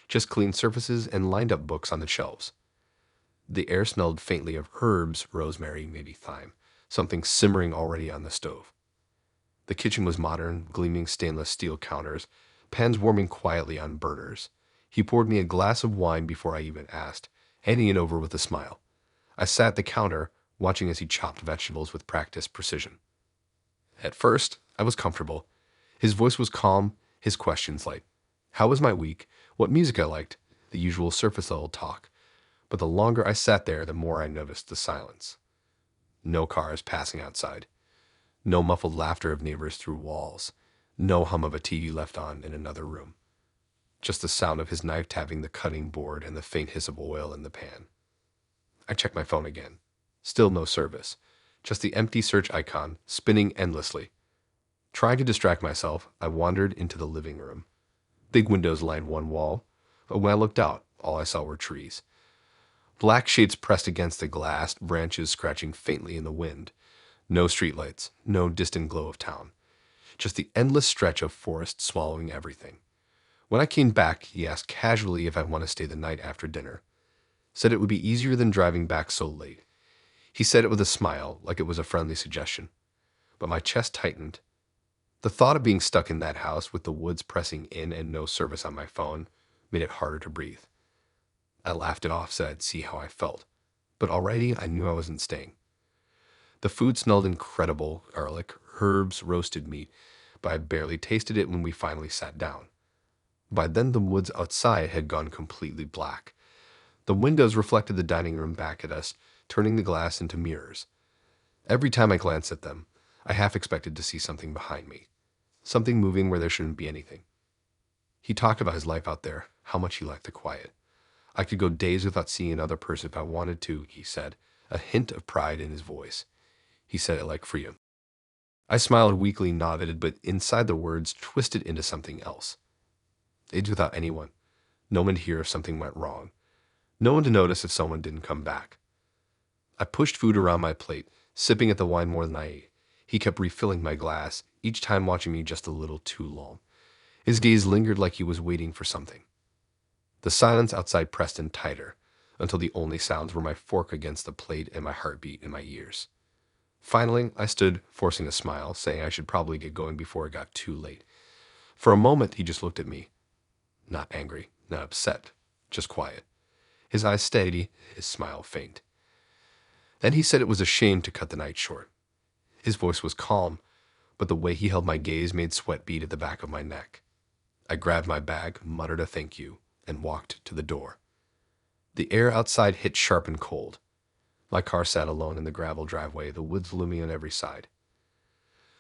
Just clean surfaces and lined up books on the shelves. The air smelled faintly of herbs, rosemary, maybe thyme, something simmering already on the stove. The kitchen was modern, gleaming stainless steel counters, pans warming quietly on burners. He poured me a glass of wine before I even asked, handing it over with a smile. I sat at the counter, watching as he chopped vegetables with practiced precision. At first, I was comfortable. His voice was calm, his questions light. How was my week? What music I liked? The usual surface level talk. But the longer I sat there, the more I noticed the silence. No cars passing outside. No muffled laughter of neighbors through walls. No hum of a TV left on in another room. Just the sound of his knife tapping the cutting board and the faint hiss of oil in the pan. I checked my phone again. Still no service. Just the empty search icon, spinning endlessly. Trying to distract myself, I wandered into the living room. Big windows lined one wall, but when I looked out, all I saw were trees. Black shades pressed against the glass, branches scratching faintly in the wind. No streetlights, no distant glow of town. Just the endless stretch of forest swallowing everything. When I came back, he asked casually if I want to stay the night after dinner. Said it would be easier than driving back so late. He said it with a smile, like it was a friendly suggestion. But my chest tightened. The thought of being stuck in that house with the woods pressing in and no service on my phone made it harder to breathe. I laughed it off, said I'd see how I felt. But already I knew I wasn't staying. The food smelled incredible, garlic, herbs, roasted meat, but I barely tasted it when we finally sat down. By then the woods outside had gone completely black. The windows reflected the dining room back at us, turning the glass into mirrors. Every time I glanced at them, I half expected to see something behind me. Something moving where there shouldn't be anything. He talked about his life out there, how much he liked the quiet. I could go days without seeing another person if I wanted to, he said, a hint of pride in his voice. He said it like freedom. I smiled weakly, nodded, but inside the words twisted into something else. Days without anyone. No one to hear if something went wrong. No one to notice if someone didn't come back. I pushed food around my plate, sipping at the wine more than I ate. He kept refilling my glass, each time watching me just a little too long. His gaze lingered like he was waiting for something. The silence outside pressed in tighter, until the only sounds were my fork against the plate and my heartbeat in my ears. Finally, I stood, forcing a smile, saying I should probably get going before it got too late. For a moment, he just looked at me. Not angry, not upset, just quiet. His eyes steady, his smile faint. Then he said it was a shame to cut the night short. His voice was calm, but the way he held my gaze made sweat bead at the back of my neck. I grabbed my bag, muttered a thank you, and walked to the door. The air outside hit sharp and cold. My car sat alone in the gravel driveway, the woods looming on every side.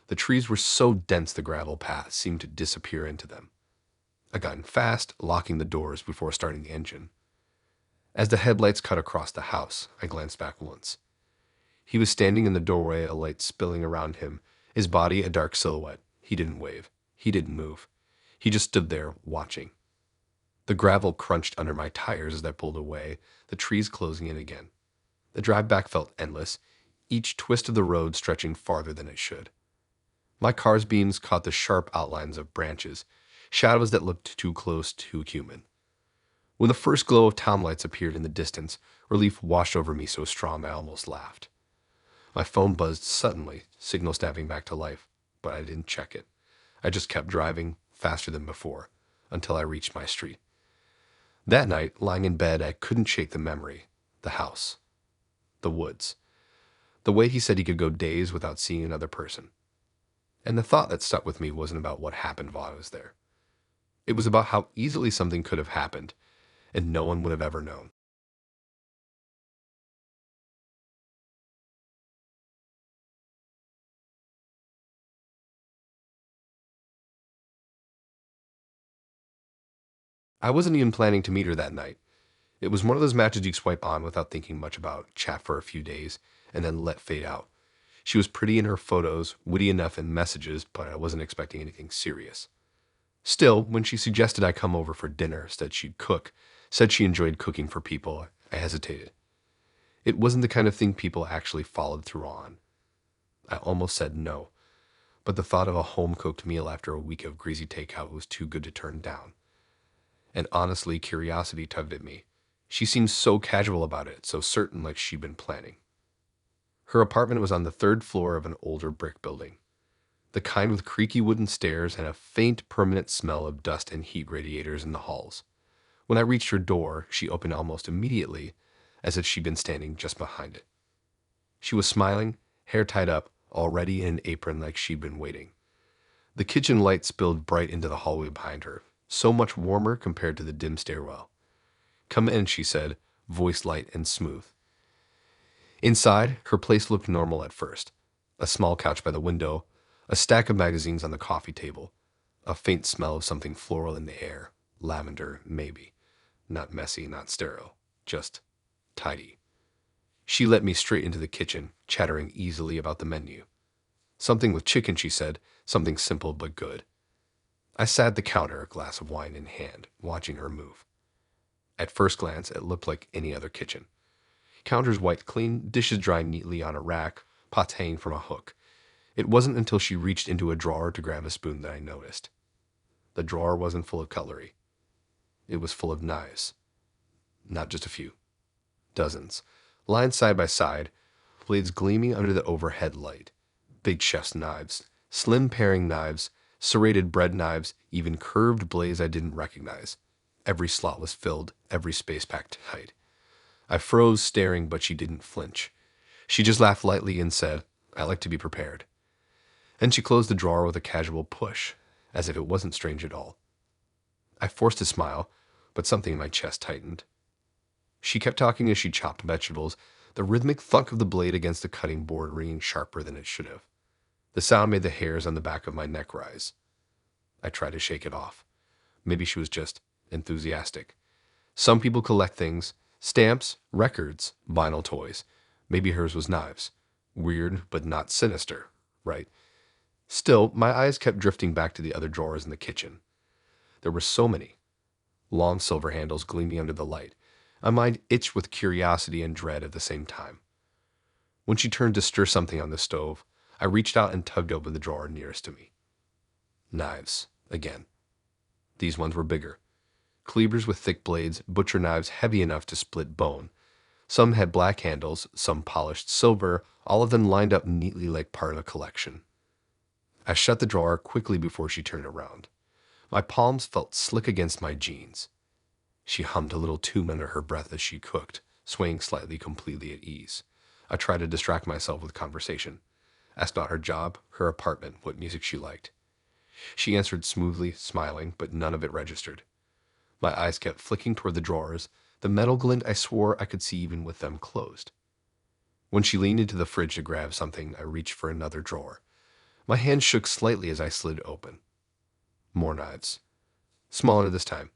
The trees were so dense the gravel path seemed to disappear into them. I got in fast, locking the doors before starting the engine. As the headlights cut across the house, I glanced back once. He was standing in the doorway, a light spilling around him, his body a dark silhouette. He didn't wave. He didn't move. He just stood there, watching. The gravel crunched under my tires as I pulled away, the trees closing in again. The drive back felt endless, each twist of the road stretching farther than it should. My car's beams caught the sharp outlines of branches, shadows that looked too close, too human. When the first glow of town lights appeared in the distance, relief washed over me so strong I almost laughed. My phone buzzed suddenly, signal snapping back to life, but I didn't check it. I just kept driving, faster than before, until I reached my street. That night, lying in bed, I couldn't shake the memory. The house. The woods. The way he said he could go days without seeing another person. And the thought that stuck with me wasn't about what happened while I was there. It was about how easily something could have happened, and no one would have ever known. I wasn't even planning to meet her that night. It was one of those matches you swipe on without thinking much about, chat for a few days, and then let fade out. She was pretty in her photos, witty enough in messages, but I wasn't expecting anything serious. Still, when she suggested I come over for dinner, said she'd cook, said she enjoyed cooking for people, I hesitated. It wasn't the kind of thing people actually followed through on. I almost said no, but the thought of a home-cooked meal after a week of greasy takeout was too good to turn down. And honestly, curiosity tugged at me. She seemed so casual about it, so certain like she'd been planning. Her apartment was on the third floor of an older brick building, the kind with creaky wooden stairs and a faint, permanent smell of dust and heat radiators in the halls. When I reached her door, she opened almost immediately, as if she'd been standing just behind it. She was smiling, hair tied up, already in an apron like she'd been waiting. The kitchen light spilled bright into the hallway behind her, so much warmer compared to the dim stairwell. "Come in," she said, voice light and smooth. Inside, her place looked normal at first. A small couch by the window, a stack of magazines on the coffee table, a faint smell of something floral in the air, lavender, maybe. Not messy, not sterile, just tidy. She let me straight into the kitchen, chattering easily about the menu. Something with chicken, she said, something simple but good. I sat at the counter, a glass of wine in hand, watching her move. At first glance, it looked like any other kitchen. Counters wiped clean, dishes dry neatly on a rack, pots hanging from a hook. It wasn't until she reached into a drawer to grab a spoon that I noticed. The drawer wasn't full of cutlery. It was full of knives. Not just a few. Dozens. Lined side by side, blades gleaming under the overhead light. Big chef's knives, slim paring knives, serrated bread knives, even curved blades I didn't recognize. Every slot was filled, every space packed tight. I froze, staring, but she didn't flinch. She just laughed lightly and said, "I like to be prepared." And she closed the drawer with a casual push, as if it wasn't strange at all. I forced a smile, but something in my chest tightened. She kept talking as she chopped vegetables, the rhythmic thunk of the blade against the cutting board ringing sharper than it should have. The sound made the hairs on the back of my neck rise. I tried to shake it off. Maybe she was just enthusiastic. Some people collect things, stamps, records, vinyl toys. Maybe hers was knives. Weird, but not sinister, right? Still, my eyes kept drifting back to the other drawers in the kitchen. There were so many. Long silver handles gleaming under the light. My mind itched with curiosity and dread at the same time. When she turned to stir something on the stove, I reached out and tugged open the drawer nearest to me. Knives, again. These ones were bigger. Cleavers with thick blades, butcher knives heavy enough to split bone. Some had black handles, some polished silver, all of them lined up neatly like part of a collection. I shut the drawer quickly before she turned around. My palms felt slick against my jeans. She hummed a little tune under her breath as she cooked, swaying slightly, completely at ease. I tried to distract myself with conversation. Asked about her job, her apartment, what music she liked. She answered smoothly, smiling, but none of it registered. My eyes kept flicking toward the drawers, the metal glint I swore I could see even with them closed. When she leaned into the fridge to grab something, I reached for another drawer. My hand shook slightly as I slid it open. More knives. Smaller this time.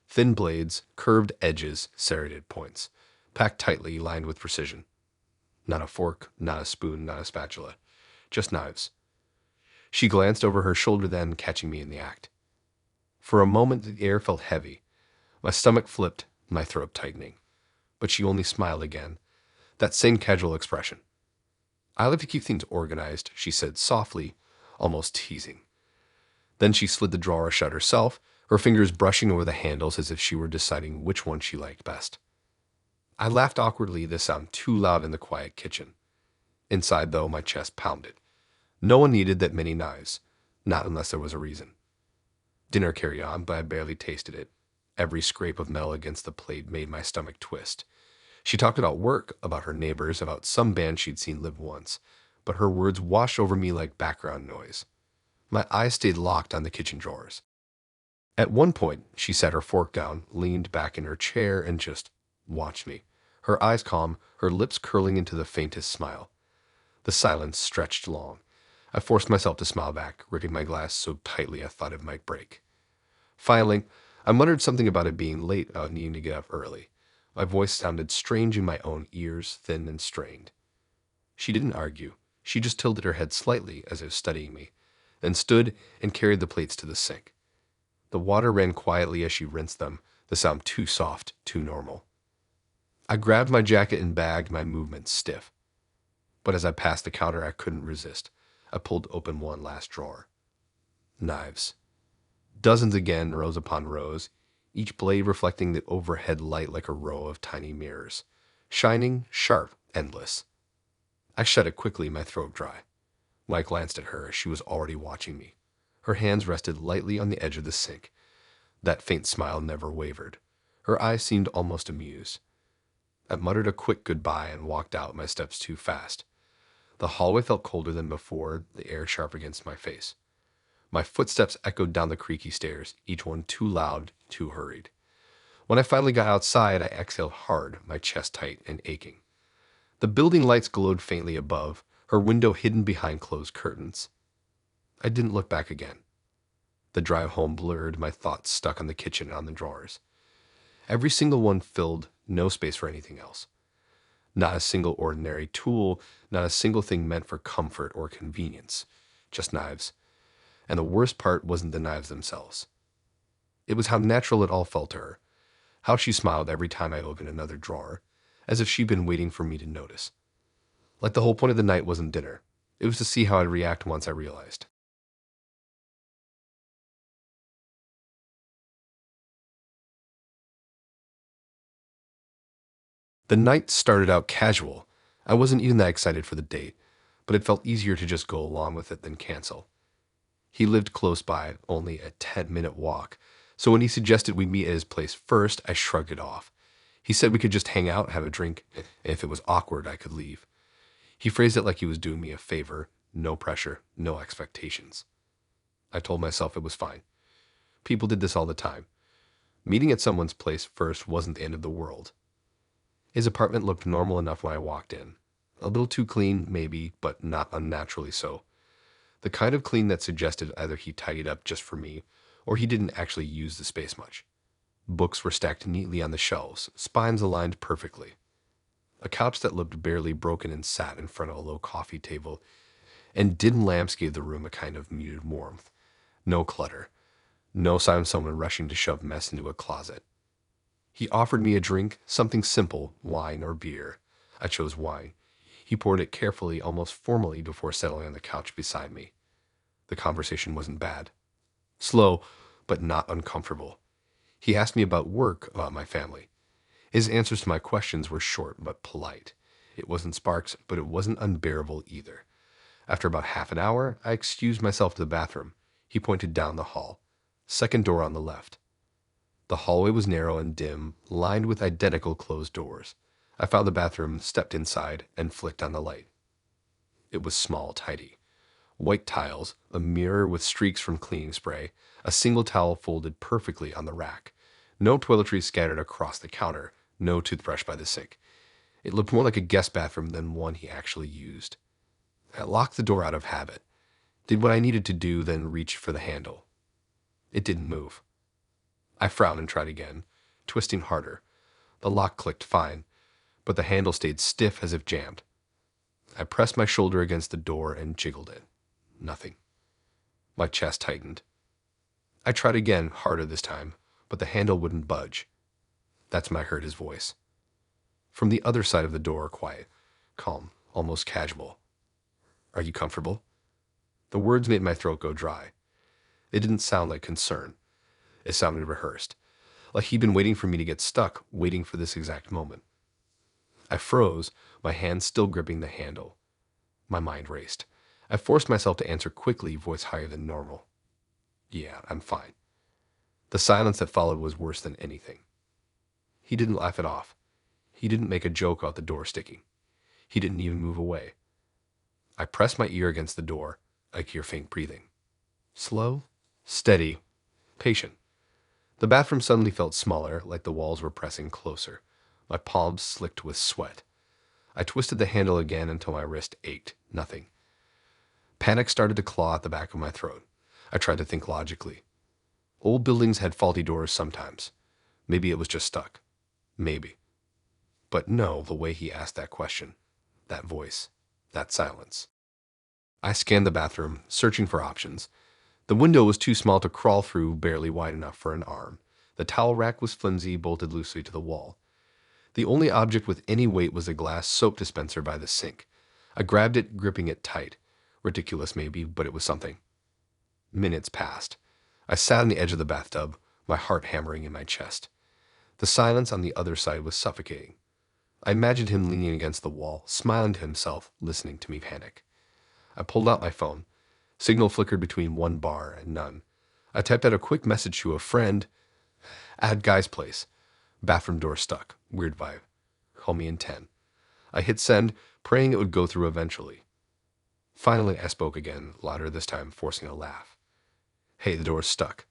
Thin blades, curved edges, serrated points. Packed tightly, lined with precision. Not a fork, not a spoon, not a spatula. Just knives. She glanced over her shoulder then, catching me in the act. For a moment, the air felt heavy. My stomach flipped, my throat tightening. But she only smiled again. That same casual expression. "I like to keep things organized," she said softly, almost teasing. Then she slid the drawer shut herself, her fingers brushing over the handles as if she were deciding which one she liked best. I laughed awkwardly at the sound too loud in the quiet kitchen. Inside, though, my chest pounded. No one needed that many knives, not unless there was a reason. Dinner carried on, but I barely tasted it. Every scrape of metal against the plate made my stomach twist. She talked about work, about her neighbors, about some band she'd seen live once, but her words washed over me like background noise. My eyes stayed locked on the kitchen drawers. At one point, she set her fork down, leaned back in her chair, and just watched me, her eyes calm, her lips curling into the faintest smile. The silence stretched long. I forced myself to smile back, gripping my glass so tightly I thought it might break. Finally, I muttered something about it being late, about needing to get up early. My voice sounded strange in my own ears, thin and strained. She didn't argue. She just tilted her head slightly as if studying me, then stood and carried the plates to the sink. The water ran quietly as she rinsed them, the sound too soft, too normal. I grabbed my jacket and bag, my movements stiff. But as I passed the counter, I couldn't resist. I pulled open one last drawer. Knives. Dozens again, rows upon rows, each blade reflecting the overhead light like a row of tiny mirrors. Shining, sharp, endless. I shut it quickly, my throat dry. When I glanced at her, she was already watching me. Her hands rested lightly on the edge of the sink. That faint smile never wavered. Her eyes seemed almost amused. I muttered a quick goodbye and walked out, my steps too fast. The hallway felt colder than before, the air sharp against my face. My footsteps echoed down the creaky stairs, each one too loud, too hurried. When I finally got outside, I exhaled hard, my chest tight and aching. The building lights glowed faintly above, her window hidden behind closed curtains. I didn't look back again. The drive home blurred, my thoughts stuck on the kitchen and on the drawers. Every single one filled, no space for anything else. Not a single ordinary tool, not a single thing meant for comfort or convenience. Just knives. And the worst part wasn't the knives themselves. It was how natural it all felt to her. How she smiled every time I opened another drawer, as if she'd been waiting for me to notice. Like the whole point of the night wasn't dinner. It was to see how I'd react once I realized. The night started out casual. I wasn't even that excited for the date, but it felt easier to just go along with it than cancel. He lived close by, only a 10-minute walk, so when he suggested we meet at his place first, I shrugged it off. He said we could just hang out, have a drink, and if it was awkward, I could leave. He phrased it like he was doing me a favor, no pressure, no expectations. I told myself it was fine. People did this all the time. Meeting at someone's place first wasn't the end of the world. His apartment looked normal enough when I walked in. A little too clean, maybe, but not unnaturally so. The kind of clean that suggested either he tidied up just for me, or he didn't actually use the space much. Books were stacked neatly on the shelves, spines aligned perfectly. A couch that looked barely broken and sat in front of a low coffee table, and dim lamps gave the room a kind of muted warmth. No clutter. No sign of someone rushing to shove mess into a closet. He offered me a drink, something simple, wine or beer. I chose wine. He poured it carefully, almost formally, before settling on the couch beside me. The conversation wasn't bad. Slow, but not uncomfortable. He asked me about work, about my family. His answers to my questions were short but polite. It wasn't sparks, but it wasn't unbearable either. After about half an hour, I excused myself to the bathroom. He pointed down the hall. Second door on the left. The hallway was narrow and dim, lined with identical closed doors. I found the bathroom, stepped inside, and flicked on the light. It was small, tidy. White tiles, a mirror with streaks from cleaning spray, a single towel folded perfectly on the rack. No toiletries scattered across the counter, no toothbrush by the sink. It looked more like a guest bathroom than one he actually used. I locked the door out of habit, did what I needed to do, then reached for the handle. It didn't move. I frowned and tried again, twisting harder. The lock clicked fine, but the handle stayed stiff as if jammed. I pressed my shoulder against the door and jiggled it. Nothing. My chest tightened. I tried again, harder this time, but the handle wouldn't budge. That's when I heard his voice. From the other side of the door, quiet, calm, almost casual. "Are you comfortable?" The words made my throat go dry. It didn't sound like concern. It sounded rehearsed, like he'd been waiting for me to get stuck, waiting for this exact moment. I froze, my hand still gripping the handle. My mind raced. I forced myself to answer quickly, voice higher than normal. "Yeah, I'm fine." The silence that followed was worse than anything. He didn't laugh it off. He didn't make a joke about the door sticking. He didn't even move away. I pressed my ear against the door. I could hear faint breathing. Slow, steady, patient. The bathroom suddenly felt smaller, like the walls were pressing closer. My palms slicked with sweat. I twisted the handle again until my wrist ached. Nothing. Panic started to claw at the back of my throat. I tried to think logically. Old buildings had faulty doors sometimes. Maybe it was just stuck. Maybe. But no, the way he asked that question, that voice, that silence. I scanned the bathroom, searching for options. The window was too small to crawl through, barely wide enough for an arm. The towel rack was flimsy, bolted loosely to the wall. The only object with any weight was a glass soap dispenser by the sink. I grabbed it, gripping it tight. Ridiculous maybe, but it was something. Minutes passed. I sat on the edge of the bathtub, my heart hammering in my chest. The silence on the other side was suffocating. I imagined him leaning against the wall, smiling to himself, listening to me panic. I pulled out my phone. Signal flickered between one bar and none. I typed out a quick message to a friend. Add guy's place. Bathroom door stuck. Weird vibe. Call me in 10. I hit send, praying it would go through eventually. Finally, I spoke again, louder this time, forcing a laugh. Hey, the door's stuck.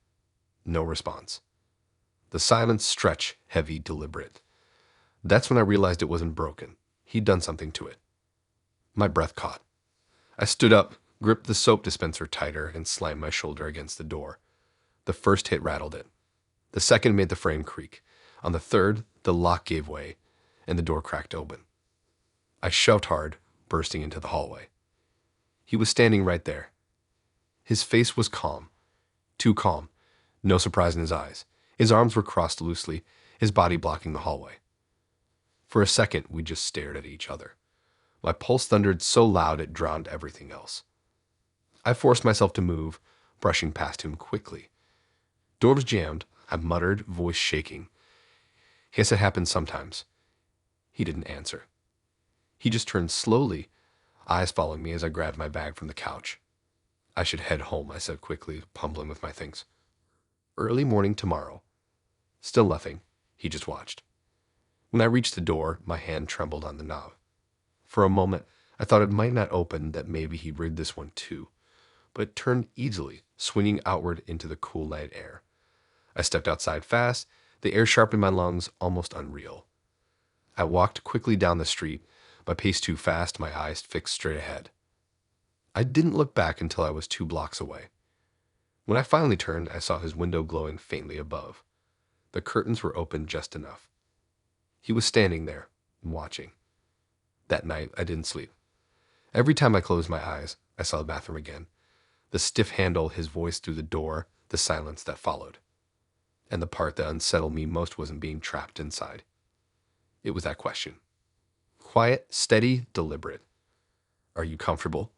No response. The silence stretched, heavy, deliberate. That's when I realized it wasn't broken. He'd done something to it. My breath caught. I stood up, gripped the soap dispenser tighter, and slammed my shoulder against the door. The first hit rattled it. The second made the frame creak. On the third, the lock gave way, and the door cracked open. I shoved hard, bursting into the hallway. He was standing right there. His face was calm. Too calm. No surprise in his eyes. His arms were crossed loosely, his body blocking the hallway. For a second, we just stared at each other. My pulse thundered so loud it drowned everything else. I forced myself to move, brushing past him quickly. Door was jammed, I muttered, voice shaking. Guess it happens sometimes. He didn't answer. He just turned slowly, eyes following me as I grabbed my bag from the couch. I should head home, I said quickly, fumbling with my things. Early morning tomorrow. Still nothing. He just watched. When I reached the door, my hand trembled on the knob. For a moment, I thought it might not open, that maybe he'd rigged this one too. But it turned easily, swinging outward into the cool night air. I stepped outside fast, the air sharp in my lungs, almost unreal. I walked quickly down the street, my pace too fast, my eyes fixed straight ahead. I didn't look back until I was 2 blocks away. When I finally turned, I saw his window glowing faintly above. The curtains were open just enough. He was standing there, watching. That night, I didn't sleep. Every time I closed my eyes, I saw the bathroom again. The stiff handle, his voice through the door, the silence that followed. And the part that unsettled me most wasn't being trapped inside. It was that question. Quiet, steady, deliberate. Are you comfortable?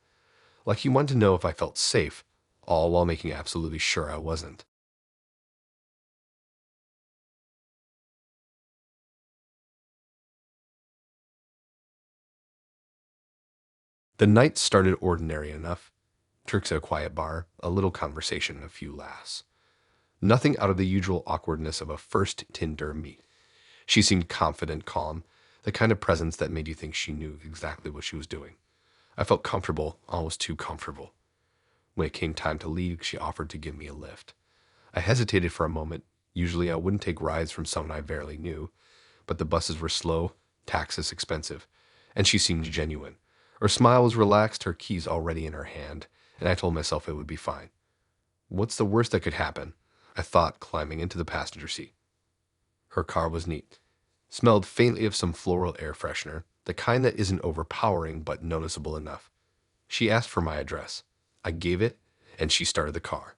Like he wanted to know if I felt safe, all while making absolutely sure I wasn't. The night started ordinary enough. Drinks at a quiet bar, a little conversation, and a few laughs. Nothing out of the usual awkwardness of a first Tinder meet. She seemed confident, calm, the kind of presence that made you think she knew exactly what she was doing. I felt comfortable, almost too comfortable. When it came time to leave, she offered to give me a lift. I hesitated for a moment. Usually I wouldn't take rides from someone I barely knew, but the buses were slow, taxes expensive, and she seemed genuine. Her smile was relaxed, her keys already in her hand, and I told myself it would be fine. What's the worst that could happen? I thought, climbing into the passenger seat. Her car was neat. Smelled faintly of some floral air freshener, the kind that isn't overpowering but noticeable enough. She asked for my address. I gave it, and she started the car.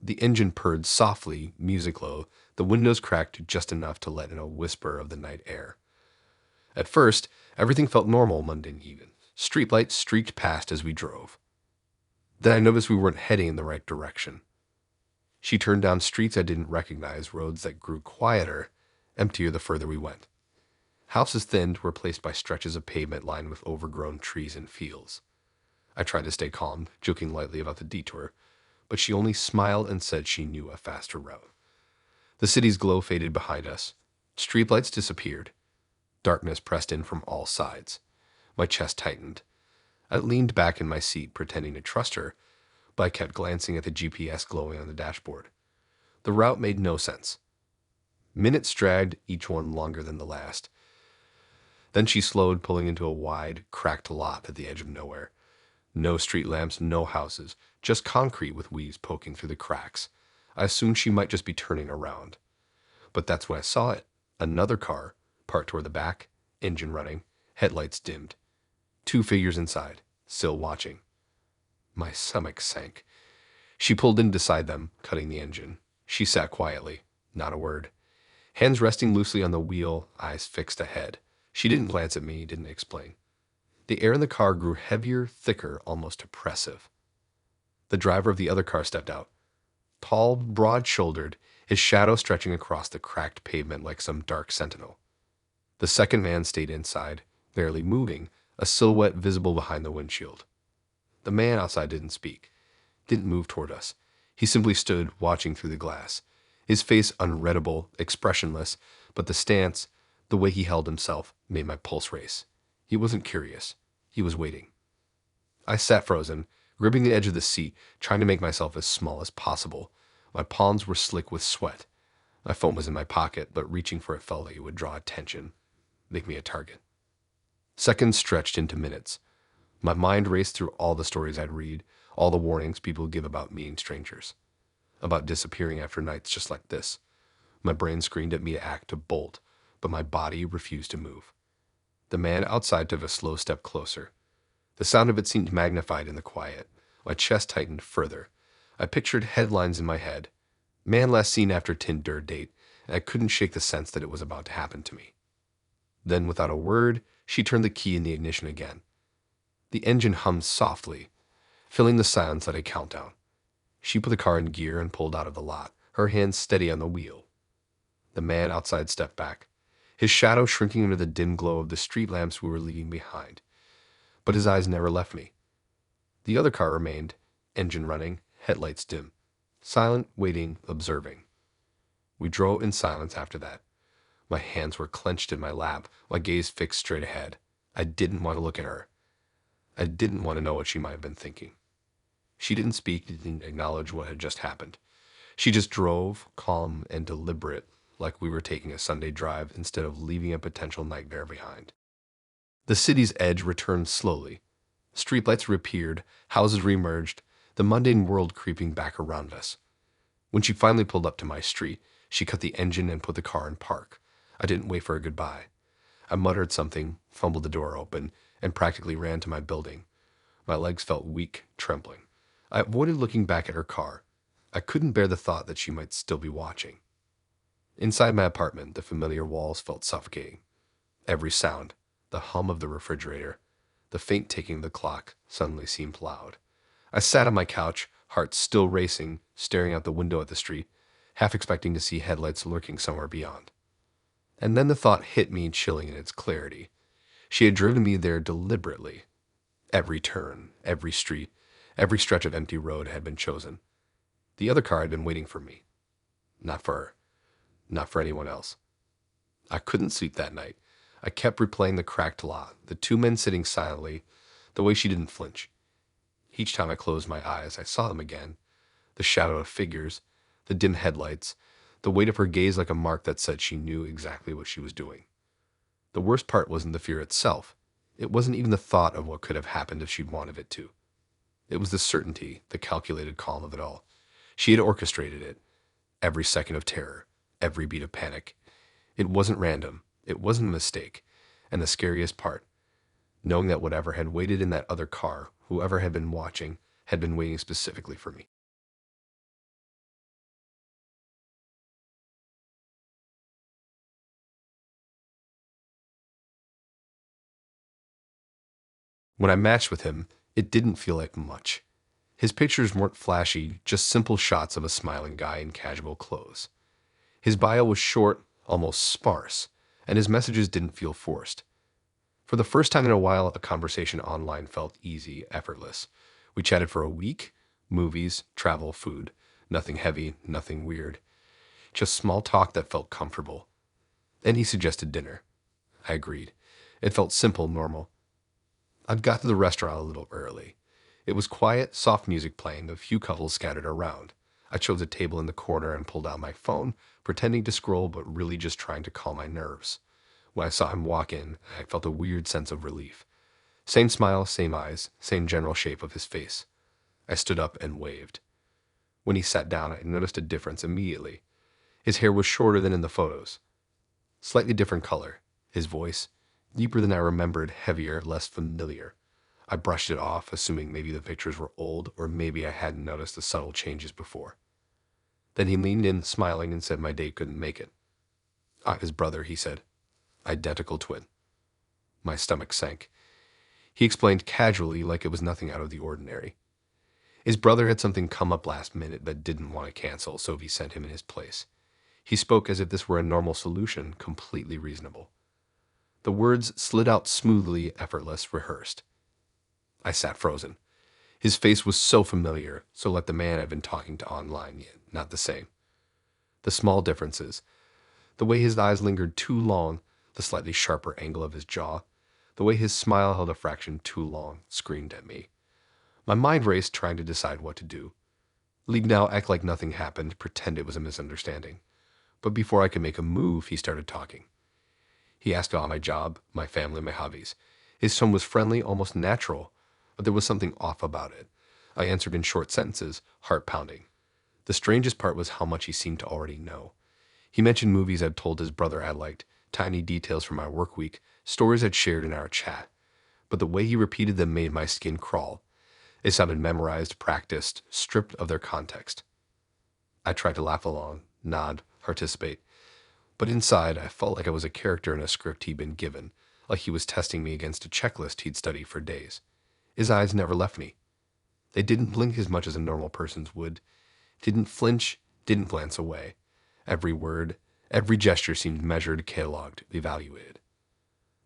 The engine purred softly, music low, the windows cracked just enough to let in a whisper of the night air. At first, everything felt normal, mundane even. Streetlights streaked past as we drove. Then I noticed we weren't heading in the right direction. She turned down streets I didn't recognize, roads that grew quieter, emptier the further we went. Houses thinned, replaced by stretches of pavement lined with overgrown trees and fields. I tried to stay calm, joking lightly about the detour, but she only smiled and said she knew a faster route. The city's glow faded behind us. Streetlights disappeared. Darkness pressed in from all sides. My chest tightened. I leaned back in my seat, pretending to trust her, but I kept glancing at the GPS glowing on the dashboard. The route made no sense. Minutes dragged, each one longer than the last. Then she slowed, pulling into a wide, cracked lot at the edge of nowhere. No street lamps, no houses, just concrete with weeds poking through the cracks. I assumed she might just be turning around. But that's when I saw it. Another car, parked toward the back, Engine running, headlights dimmed. 2 figures inside, still watching. My stomach sank. She pulled in beside them, cutting the engine. She sat quietly, not a word. Hands resting loosely on the wheel, eyes fixed ahead. She didn't glance at me, didn't explain. The air in the car grew heavier, thicker, almost oppressive. The driver of the other car stepped out. Tall, broad-shouldered, his shadow stretching across the cracked pavement like some dark sentinel. The second man stayed inside, barely moving, a silhouette visible behind the windshield. The man outside didn't speak, didn't move toward us. He simply stood, watching through the glass, his face unreadable, expressionless, but the stance, the way he held himself, made my pulse race. He wasn't curious. He was waiting. I sat frozen, gripping the edge of the seat, trying to make myself as small as possible. My palms were slick with sweat. My phone was in my pocket, but reaching for it felt like it would draw attention, make me a target. Seconds stretched into minutes. My mind raced through all the stories I'd read, all the warnings people give about meeting strangers, about disappearing after nights just like this. My brain screamed at me to act, to bolt, but my body refused to move. The man outside took a slow step closer. The sound of it seemed magnified in the quiet. My chest tightened further. I pictured headlines in my head. Man last seen after Tinder date, and I couldn't shake the sense that it was about to happen to me. Then, without a word, she turned the key in the ignition again. The engine hummed softly, filling the silence like a countdown. She put the car in gear and pulled out of the lot, her hands steady on the wheel. The man outside stepped back, his shadow shrinking into the dim glow of the street lamps we were leaving behind. But his eyes never left me. The other car remained, engine running, headlights dim, silent, waiting, observing. We drove in silence after that. My hands were clenched in my lap, my gaze fixed straight ahead. I didn't want to look at her. I didn't want to know what she might have been thinking. She didn't speak, didn't acknowledge what had just happened. She just drove, calm and deliberate, like we were taking a Sunday drive instead of leaving a potential nightmare behind. The city's edge returned slowly. Streetlights reappeared, houses reemerged, the mundane world creeping back around us. When she finally pulled up to my street, she cut the engine and put the car in park. I didn't wait for a goodbye. I muttered something, fumbled the door open, and practically ran to my building. My legs felt weak, trembling. I avoided looking back at her car. I couldn't bear the thought that she might still be watching. Inside my apartment, the familiar walls felt suffocating. Every sound, the hum of the refrigerator, the faint ticking of the clock, suddenly seemed loud. I sat on my couch, heart still racing, staring out the window at the street, half expecting to see headlights lurking somewhere beyond. And then the thought hit me, chilling in its clarity. She had driven me there deliberately. Every turn, every street, every stretch of empty road had been chosen. The other car had been waiting for me. Not for her. Not for anyone else. I couldn't sleep that night. I kept replaying the cracked lot, the 2 men sitting silently, the way she didn't flinch. Each time I closed my eyes, I saw them again. The shadow of figures, the dim headlights, the weight of her gaze like a mark that said she knew exactly what she was doing. The worst part wasn't the fear itself. It wasn't even the thought of what could have happened if she'd wanted it to. It was the certainty, the calculated calm of it all. She had orchestrated it. Every second of terror, every beat of panic. It wasn't random. It wasn't a mistake. And the scariest part, knowing that whatever had waited in that other car, whoever had been watching, had been waiting specifically for me. When I matched with him, it didn't feel like much. His pictures weren't flashy, just simple shots of a smiling guy in casual clothes. His bio was short, almost sparse, and his messages didn't feel forced. For the first time in a while, a conversation online felt easy, effortless. We chatted for a week, movies, travel, food. Nothing heavy, nothing weird. Just small talk that felt comfortable. Then he suggested dinner. I agreed. It felt simple, normal. I'd got to the restaurant a little early. It was quiet, soft music playing, a few couples scattered around. I chose a table in the corner and pulled out my phone, pretending to scroll but really just trying to calm my nerves. When I saw him walk in, I felt a weird sense of relief. Same smile, same eyes, same general shape of his face. I stood up and waved. When he sat down, I noticed a difference immediately. His hair was shorter than in the photos. Slightly different color. His voice, Deeper than I remembered, heavier, less familiar. I brushed it off, assuming maybe the pictures were old, or maybe I hadn't noticed the subtle changes before. Then he leaned in, smiling, and said my date couldn't make it. I'm his brother, he said. Identical twin. My stomach sank. He explained casually, like it was nothing out of the ordinary. His brother had something come up last minute but didn't want to cancel, so he sent him in his place. He spoke as if this were a normal solution, completely reasonable. The words slid out smoothly, effortless, rehearsed. I sat frozen. His face was so familiar, so like the man I'd been talking to online, yet not the same. The small differences. The way his eyes lingered too long, the slightly sharper angle of his jaw, the way his smile held a fraction too long, screamed at me. My mind raced, trying to decide what to do. Leave now, act like nothing happened, pretend it was a misunderstanding. But before I could make a move, he started talking. He asked about my job, my family, my hobbies. His tone was friendly, almost natural, but there was something off about it. I answered in short sentences, heart pounding. The strangest part was how much he seemed to already know. He mentioned movies I'd told his brother I liked, tiny details from my work week, stories I'd shared in our chat. But the way he repeated them made my skin crawl. They sounded memorized, practiced, stripped of their context. I tried to laugh along, nod, participate. But inside, I felt like I was a character in a script he'd been given, like he was testing me against a checklist he'd studied for days. His eyes never left me. They didn't blink as much as a normal person's would, didn't flinch, didn't glance away. Every word, every gesture seemed measured, cataloged, evaluated.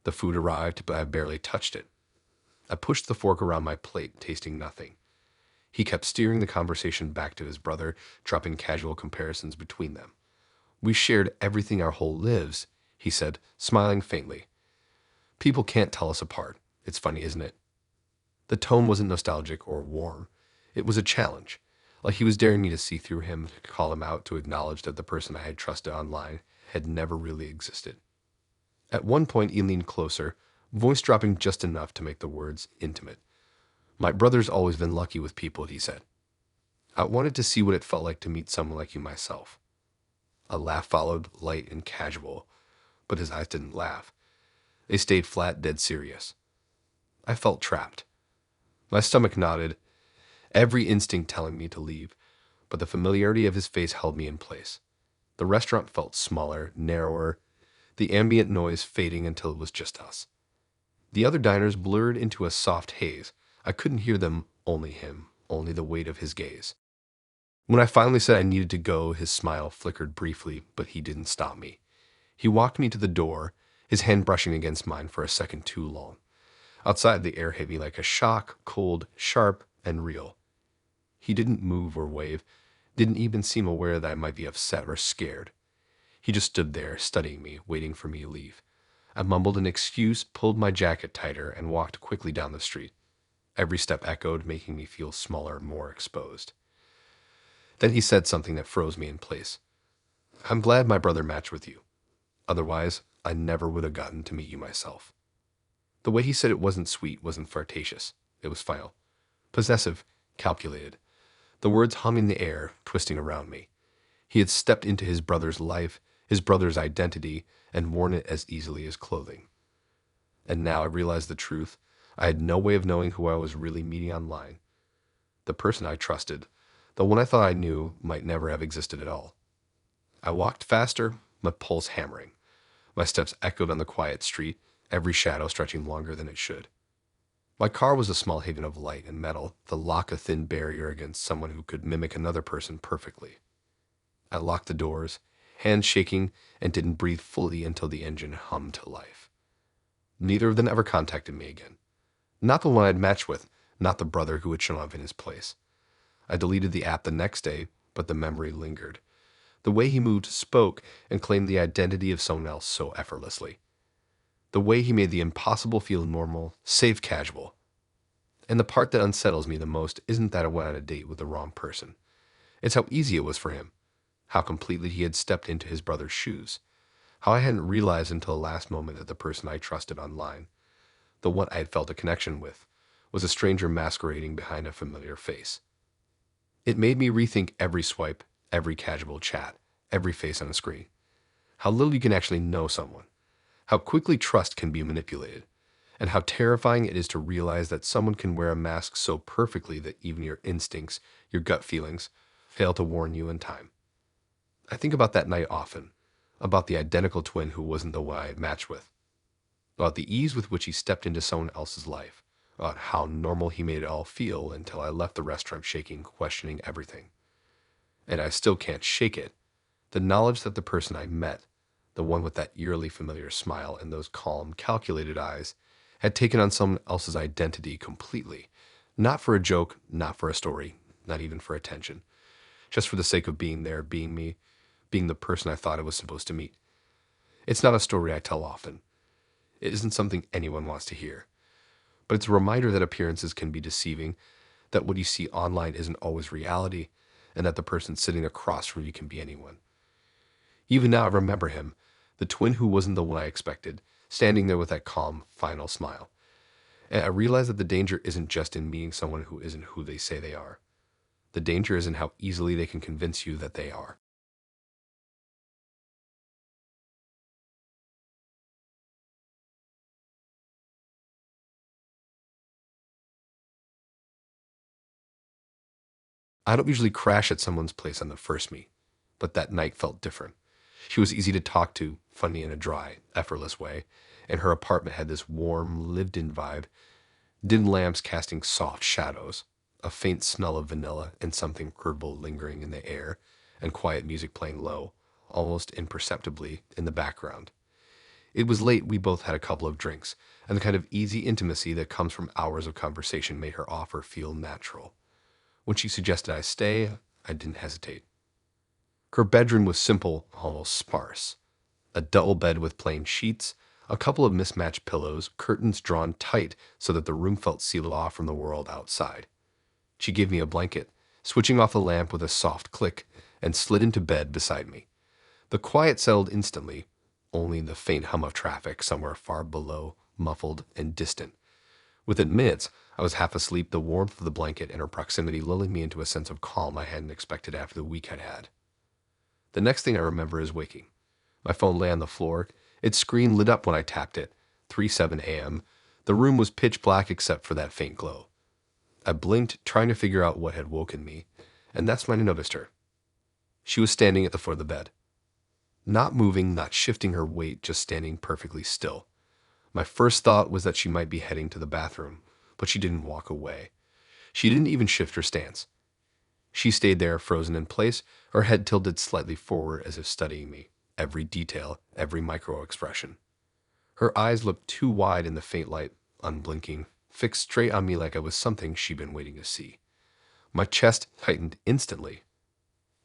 The food arrived, but I barely touched it. I pushed the fork around my plate, tasting nothing. He kept steering the conversation back to his brother, dropping casual comparisons between them. We shared everything our whole lives, he said, smiling faintly. People can't tell us apart. It's funny, isn't it? The tone wasn't nostalgic or warm. It was a challenge, like he was daring me to see through him, to call him out, to acknowledge that the person I had trusted online had never really existed. At one point, he leaned closer, voice dropping just enough to make the words intimate. My brother's always been lucky with people, he said. I wanted to see what it felt like to meet someone like you myself. A laugh followed, light and casual, but his eyes didn't laugh. They stayed flat, dead serious. I felt trapped. My stomach nodded, every instinct telling me to leave, but the familiarity of his face held me in place. The restaurant felt smaller, narrower, the ambient noise fading until it was just us. The other diners blurred into a soft haze. I couldn't hear them, only him, only the weight of his gaze. When I finally said I needed to go, his smile flickered briefly, but he didn't stop me. He walked me to the door, his hand brushing against mine for a second too long. Outside, the air hit me like a shock, cold, sharp, and real. He didn't move or wave, didn't even seem aware that I might be upset or scared. He just stood there, studying me, waiting for me to leave. I mumbled an excuse, pulled my jacket tighter, and walked quickly down the street. Every step echoed, making me feel smaller, more exposed. Then he said something that froze me in place. I'm glad my brother matched with you. Otherwise, I never would have gotten to meet you myself. The way he said it wasn't sweet, wasn't flirtatious. It was final. Possessive, calculated. The words humming the air, twisting around me. He had stepped into his brother's life, his brother's identity, and worn it as easily as clothing. And now I realized the truth. I had no way of knowing who I was really meeting online. The person I trusted, the one I thought I knew, might never have existed at all. I walked faster, my pulse hammering. My steps echoed on the quiet street, every shadow stretching longer than it should. My car was a small haven of light and metal, the lock a thin barrier against someone who could mimic another person perfectly. I locked the doors, hands shaking, and didn't breathe fully until the engine hummed to life. Neither of them ever contacted me again. Not the one I'd matched with, not the brother who had shown up in his place. I deleted the app the next day, but the memory lingered. The way he moved, spoke, and claimed the identity of someone else so effortlessly. The way he made the impossible feel normal, safe, casual. And the part that unsettles me the most isn't that I went on a date with the wrong person. It's how easy it was for him. How completely he had stepped into his brother's shoes. How I hadn't realized until the last moment that the person I trusted online, the one I had felt a connection with, was a stranger masquerading behind a familiar face. It made me rethink every swipe, every casual chat, every face on a screen. How little you can actually know someone. how quickly trust can be manipulated, and how terrifying it is to realize that someone can wear a mask so perfectly that even your instincts, your gut feelings, fail to warn you in time. I think about that night often, about the identical twin who wasn't the one I had matched with, about the ease with which he stepped into someone else's life, about how normal he made it all feel until I left the restaurant shaking, questioning everything. And I still can't shake it. The knowledge that the person I met, the one with that eerily familiar smile and those calm, calculated eyes, had taken on someone else's identity completely. Not for a joke, not for a story, not even for attention. Just for the sake of being there, being me, being the person I thought I was supposed to meet. It's not a story I tell often. It isn't something anyone wants to hear. But it's a reminder that appearances can be deceiving, that what you see online isn't always reality, and that the person sitting across from you can be anyone. Even now I remember him, the twin who wasn't the one I expected, standing there with that calm, final smile. And I realized that the danger isn't just in meeting someone who isn't who they say they are. The danger is in how easily they can convince you that they are. I don't usually crash at someone's place on the first meet, but that night felt different. She was easy to talk to, funny in a dry, effortless way, and her apartment had this warm, lived-in vibe, dim lamps casting soft shadows, a faint smell of vanilla and something herbal lingering in the air, and quiet music playing low, almost imperceptibly, in the background. It was late, we both had a couple of drinks, and the kind of easy intimacy that comes from hours of conversation made her offer feel natural. When she suggested I stay, I didn't hesitate. Her bedroom was simple, almost sparse. A double bed with plain sheets, a couple of mismatched pillows, curtains drawn tight so that the room felt sealed off from the world outside. She gave me a blanket, switching off the lamp with a soft click, and slid into bed beside me. The quiet settled instantly, only the faint hum of traffic somewhere far below, muffled and distant. Within minutes, I was half asleep, the warmth of the blanket and her proximity lulling me into a sense of calm I hadn't expected after the week I'd had. The next thing I remember is waking. My phone lay on the floor. Its screen lit up when I tapped it. 3:07 a.m. The room was pitch black except for that faint glow. I blinked, trying to figure out what had woken me, and that's when I noticed her. She was standing at the foot of the bed. Not moving, not shifting her weight, just standing perfectly still. My first thought was that she might be heading to the bathroom, but she didn't walk away. She didn't even shift her stance. She stayed there, frozen in place, her head tilted slightly forward as if studying me, every detail, every micro-expression. Her eyes looked too wide in the faint light, unblinking, fixed straight on me like I was something she'd been waiting to see. My chest tightened instantly.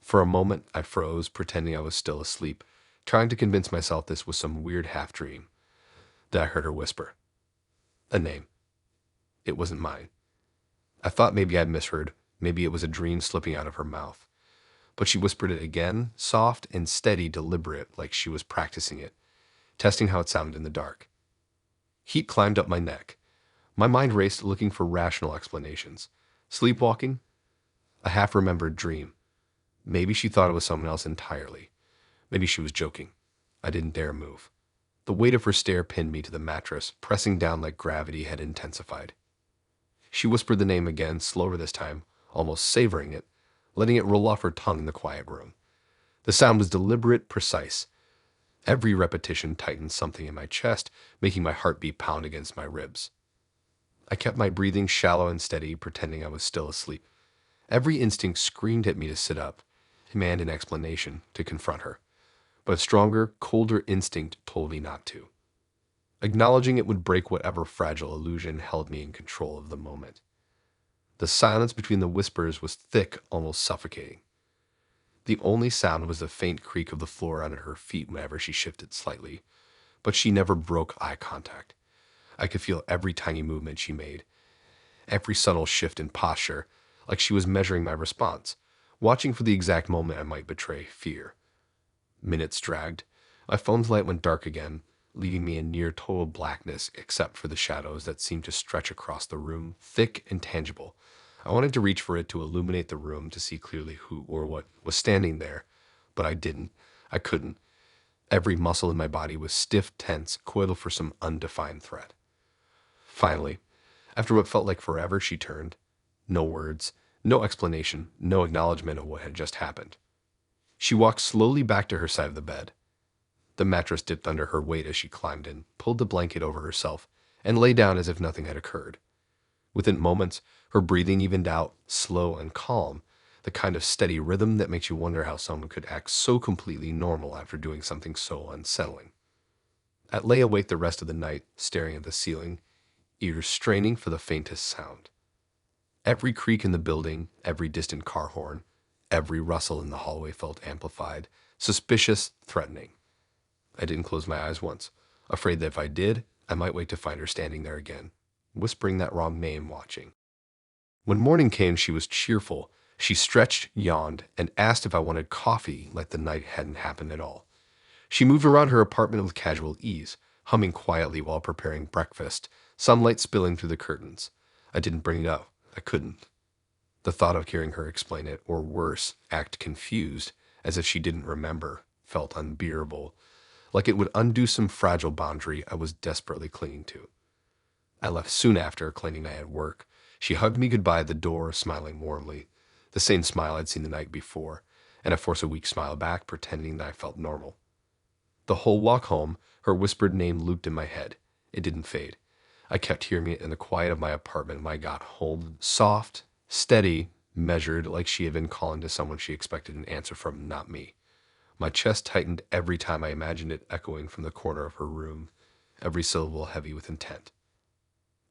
For a moment, I froze, pretending I was still asleep, trying to convince myself this was some weird half-dream. Then I heard her whisper. A name. It wasn't mine. I thought maybe I'd misheard. Maybe it was a dream slipping out of her mouth. But she whispered it again, soft and steady, deliberate, like she was practicing it, testing how it sounded in the dark. Heat climbed up my neck. My mind raced, looking for rational explanations. Sleepwalking? A half-remembered dream. Maybe she thought it was someone else entirely. Maybe she was joking. I didn't dare move. The weight of her stare pinned me to the mattress, pressing down like gravity had intensified. She whispered the name again, slower this time, almost savoring it, letting it roll off her tongue in the quiet room. The sound was deliberate, precise. Every repetition tightened something in my chest, making my heartbeat pound against my ribs. I kept my breathing shallow and steady, pretending I was still asleep. Every instinct screamed at me to sit up, demand an explanation, to confront her. But a stronger, colder instinct told me not to. Acknowledging it would break whatever fragile illusion held me in control of the moment. The silence between the whispers was thick, almost suffocating. The only sound was the faint creak of the floor under her feet whenever she shifted slightly, but she never broke eye contact. I could feel every tiny movement she made, every subtle shift in posture, like she was measuring my response, watching for the exact moment I might betray fear. Minutes dragged. My phone's light went dark again, leaving me in near total blackness except for the shadows that seemed to stretch across the room, thick and tangible. I wanted to reach for it to illuminate the room to see clearly who or what was standing there, but I didn't. I couldn't. Every muscle in my body was stiff, tense, coiled for some undefined threat. Finally, after what felt like forever, she turned. No words, no explanation, no acknowledgement of what had just happened. She walked slowly back to her side of the bed. The mattress dipped under her weight as she climbed in, pulled the blanket over herself, and lay down as if nothing had occurred. Within moments, her breathing evened out, slow and calm, the kind of steady rhythm that makes you wonder how someone could act so completely normal after doing something so unsettling. I lay awake the rest of the night, staring at the ceiling, ears straining for the faintest sound. Every creak in the building, every distant car horn, every rustle in the hallway felt amplified, suspicious, threatening. I didn't close my eyes once, afraid that if I did, I might wake to find her standing there again, whispering that wrong name, watching. When morning came, she was cheerful. She stretched, yawned, and asked if I wanted coffee, like the night hadn't happened at all. She moved around her apartment with casual ease, humming quietly while preparing breakfast, sunlight spilling through the curtains. I didn't bring it up. I couldn't. The thought of hearing her explain it, or worse, act confused, as if she didn't remember, felt unbearable, like it would undo some fragile boundary I was desperately clinging to. I left soon after, claiming I had work. She hugged me goodbye at the door, smiling warmly, the same smile I'd seen the night before, and I forced a weak smile back, pretending that I felt normal. The whole walk home, her whispered name looped in my head. It didn't fade. I kept hearing it in the quiet of my apartment when I got home, soft, steady, measured, like she had been calling to someone she expected an answer from, not me. My chest tightened every time I imagined it echoing from the corner of her room, every syllable heavy with intent.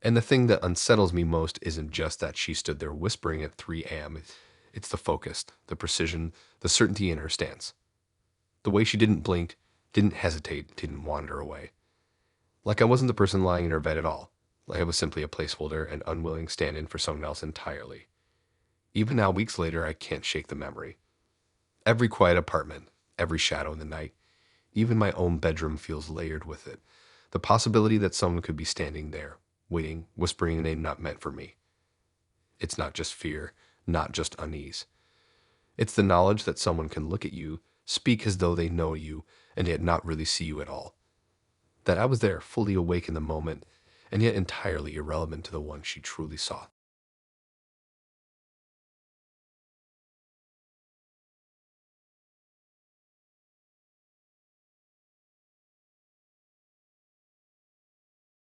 And the thing that unsettles me most isn't just that she stood there whispering at 3 a.m. It's the focus, the precision, the certainty in her stance. The way she didn't blink, didn't hesitate, didn't wander away. Like I wasn't the person lying in her bed at all. Like I was simply a placeholder, an unwilling stand-in for someone else entirely. Even now, weeks later, I can't shake the memory. Every quiet apartment, every shadow in the night, even my own bedroom feels layered with it. The possibility that someone could be standing there, waiting, whispering a name not meant for me. It's not just fear, not just unease. It's the knowledge that someone can look at you, speak as though they know you, and yet not really see you at all. That I was there, fully awake in the moment, and yet entirely irrelevant to the one she truly saw.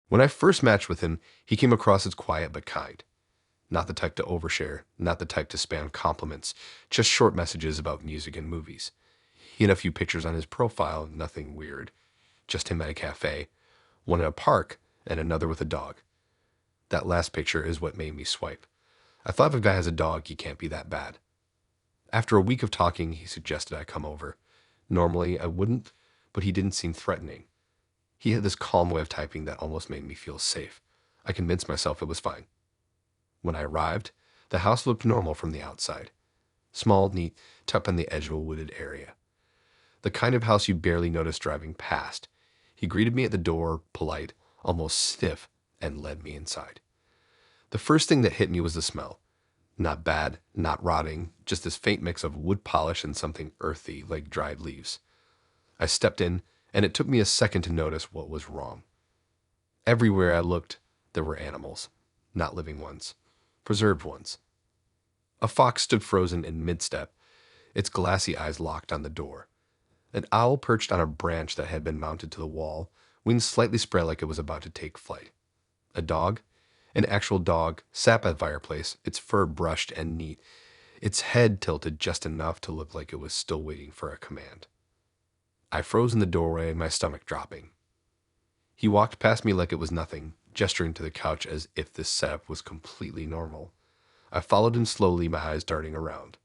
When I first matched with him, he came across as quiet but kind. Not the type to overshare, not the type to spam compliments, just short messages about music and movies. He had a few pictures on his profile, nothing weird. Just him at a cafe, one in a park, and another with a dog. That last picture is what made me swipe. I thought if a guy has a dog, he can't be that bad. After a week of talking, he suggested I come over. Normally, I wouldn't, but he didn't seem threatening. He had this calm way of typing that almost made me feel safe. I convinced myself it was fine. When I arrived, the house looked normal from the outside. Small, neat, tucked on the edge of a wooded area. The kind of house you barely notice driving past. He greeted me at the door, polite, almost stiff, and led me inside. The first thing that hit me was the smell. Not bad, not rotting, just this faint mix of wood polish and something earthy, like dried leaves. I stepped in, and it took me a second to notice what was wrong. Everywhere I looked, there were animals. Not living ones. Preserved ones. A fox stood frozen in mid-step, its glassy eyes locked on the door. An owl perched on a branch that had been mounted to the wall, wings slightly spread like it was about to take flight. A dog, an actual dog, sat by the fireplace, its fur brushed and neat, its head tilted just enough to look like it was still waiting for a command. I froze in the doorway, my stomach dropping. He walked past me like it was nothing, gesturing to the couch as if this setup was completely normal. I followed him slowly, my eyes darting around.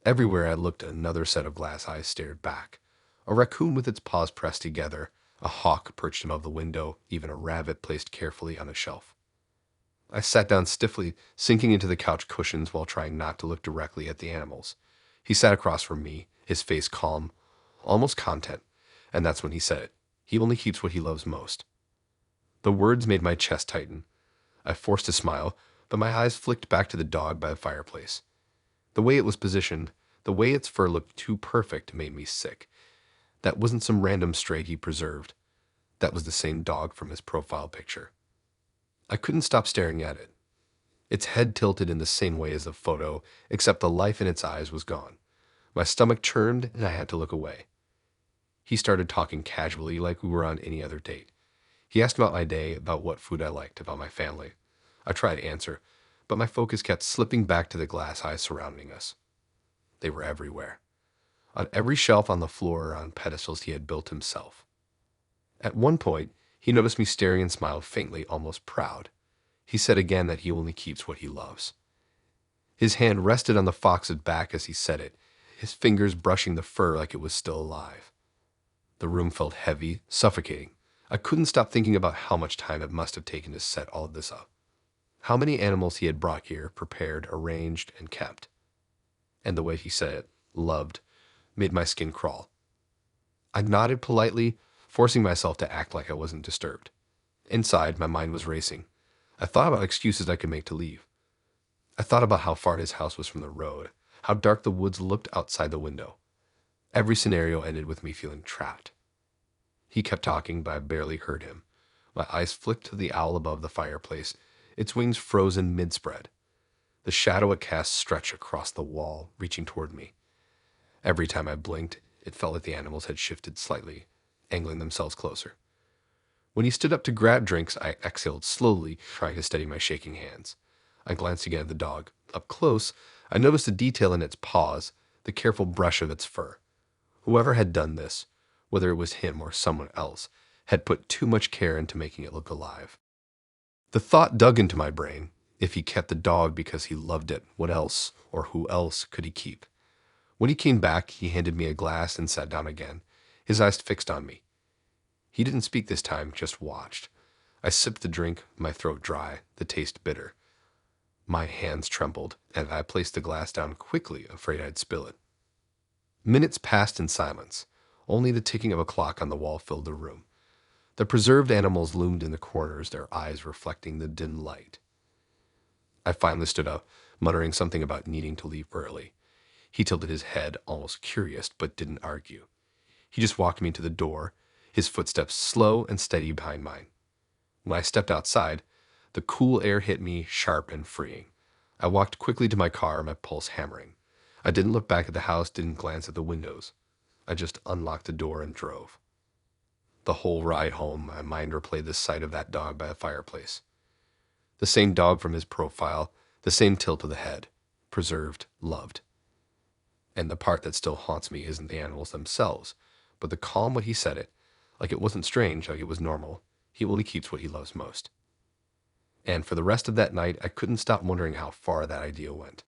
Everywhere I looked, another set of glass eyes stared back. A raccoon with its paws pressed together, a hawk perched above the window, even a rabbit placed carefully on a shelf. I sat down stiffly, sinking into the couch cushions while trying not to look directly at the animals. He sat across from me, his face calm, almost content, and that's when he said it. He only keeps what he loves most. The words made my chest tighten. I forced a smile, but my eyes flicked back to the dog by the fireplace. The way it was positioned, the way its fur looked too perfect, made me sick. That wasn't some random stray he preserved. That was the same dog from his profile picture. I couldn't stop staring at it. Its head tilted in the same way as the photo, except the life in its eyes was gone. My stomach churned and I had to look away. He started talking casually like we were on any other date. He asked about my day, about what food I liked, about my family. I tried to answer, but my focus kept slipping back to the glass eyes surrounding us. They were everywhere. On every shelf on the floor or on pedestals he had built himself. At one point, he noticed me staring and smiled faintly, almost proud. He said again that he only keeps what he loves. His hand rested on the fox's back as he said it, his fingers brushing the fur like it was still alive. The room felt heavy, suffocating. I couldn't stop thinking about how much time it must have taken to set all of this up. How many animals he had brought here, prepared, arranged, and kept. And the way he said it, loved, made my skin crawl. I nodded politely, forcing myself to act like I wasn't disturbed. Inside, my mind was racing. I thought about excuses I could make to leave. I thought about how far his house was from the road, how dark the woods looked outside the window. Every scenario ended with me feeling trapped. He kept talking, but I barely heard him. My eyes flicked to the owl above the fireplace, its wings frozen mid-spread. The shadow it cast stretched across the wall, reaching toward me. Every time I blinked, it felt like the animals had shifted slightly, angling themselves closer. When he stood up to grab drinks, I exhaled slowly, trying to steady my shaking hands. I glanced again at the dog. Up close, I noticed the detail in its paws, the careful brush of its fur. Whoever had done this, whether it was him or someone else, had put too much care into making it look alive. The thought dug into my brain. If he kept the dog because he loved it, what else, or who else, could he keep? When he came back, he handed me a glass and sat down again, his eyes fixed on me. He didn't speak this time, just watched. I sipped the drink, my throat dry, the taste bitter. My hands trembled, and I placed the glass down quickly, afraid I'd spill it. Minutes passed in silence. Only the ticking of a clock on the wall filled the room. The preserved animals loomed in the corners, their eyes reflecting the dim light. I finally stood up, muttering something about needing to leave early. He tilted his head, almost curious, but didn't argue. He just walked me to the door, his footsteps slow and steady behind mine. When I stepped outside, the cool air hit me, sharp and freeing. I walked quickly to my car, my pulse hammering. I didn't look back at the house, didn't glance at the windows. I just unlocked the door and drove. The whole ride home, my mind replayed the sight of that dog by the fireplace. The same dog from his profile, the same tilt of the head, preserved, loved. And the part that still haunts me isn't the animals themselves, but the calm way he said it, like it wasn't strange, like it was normal. He only keeps what he loves most. And for the rest of that night, I couldn't stop wondering how far that idea went.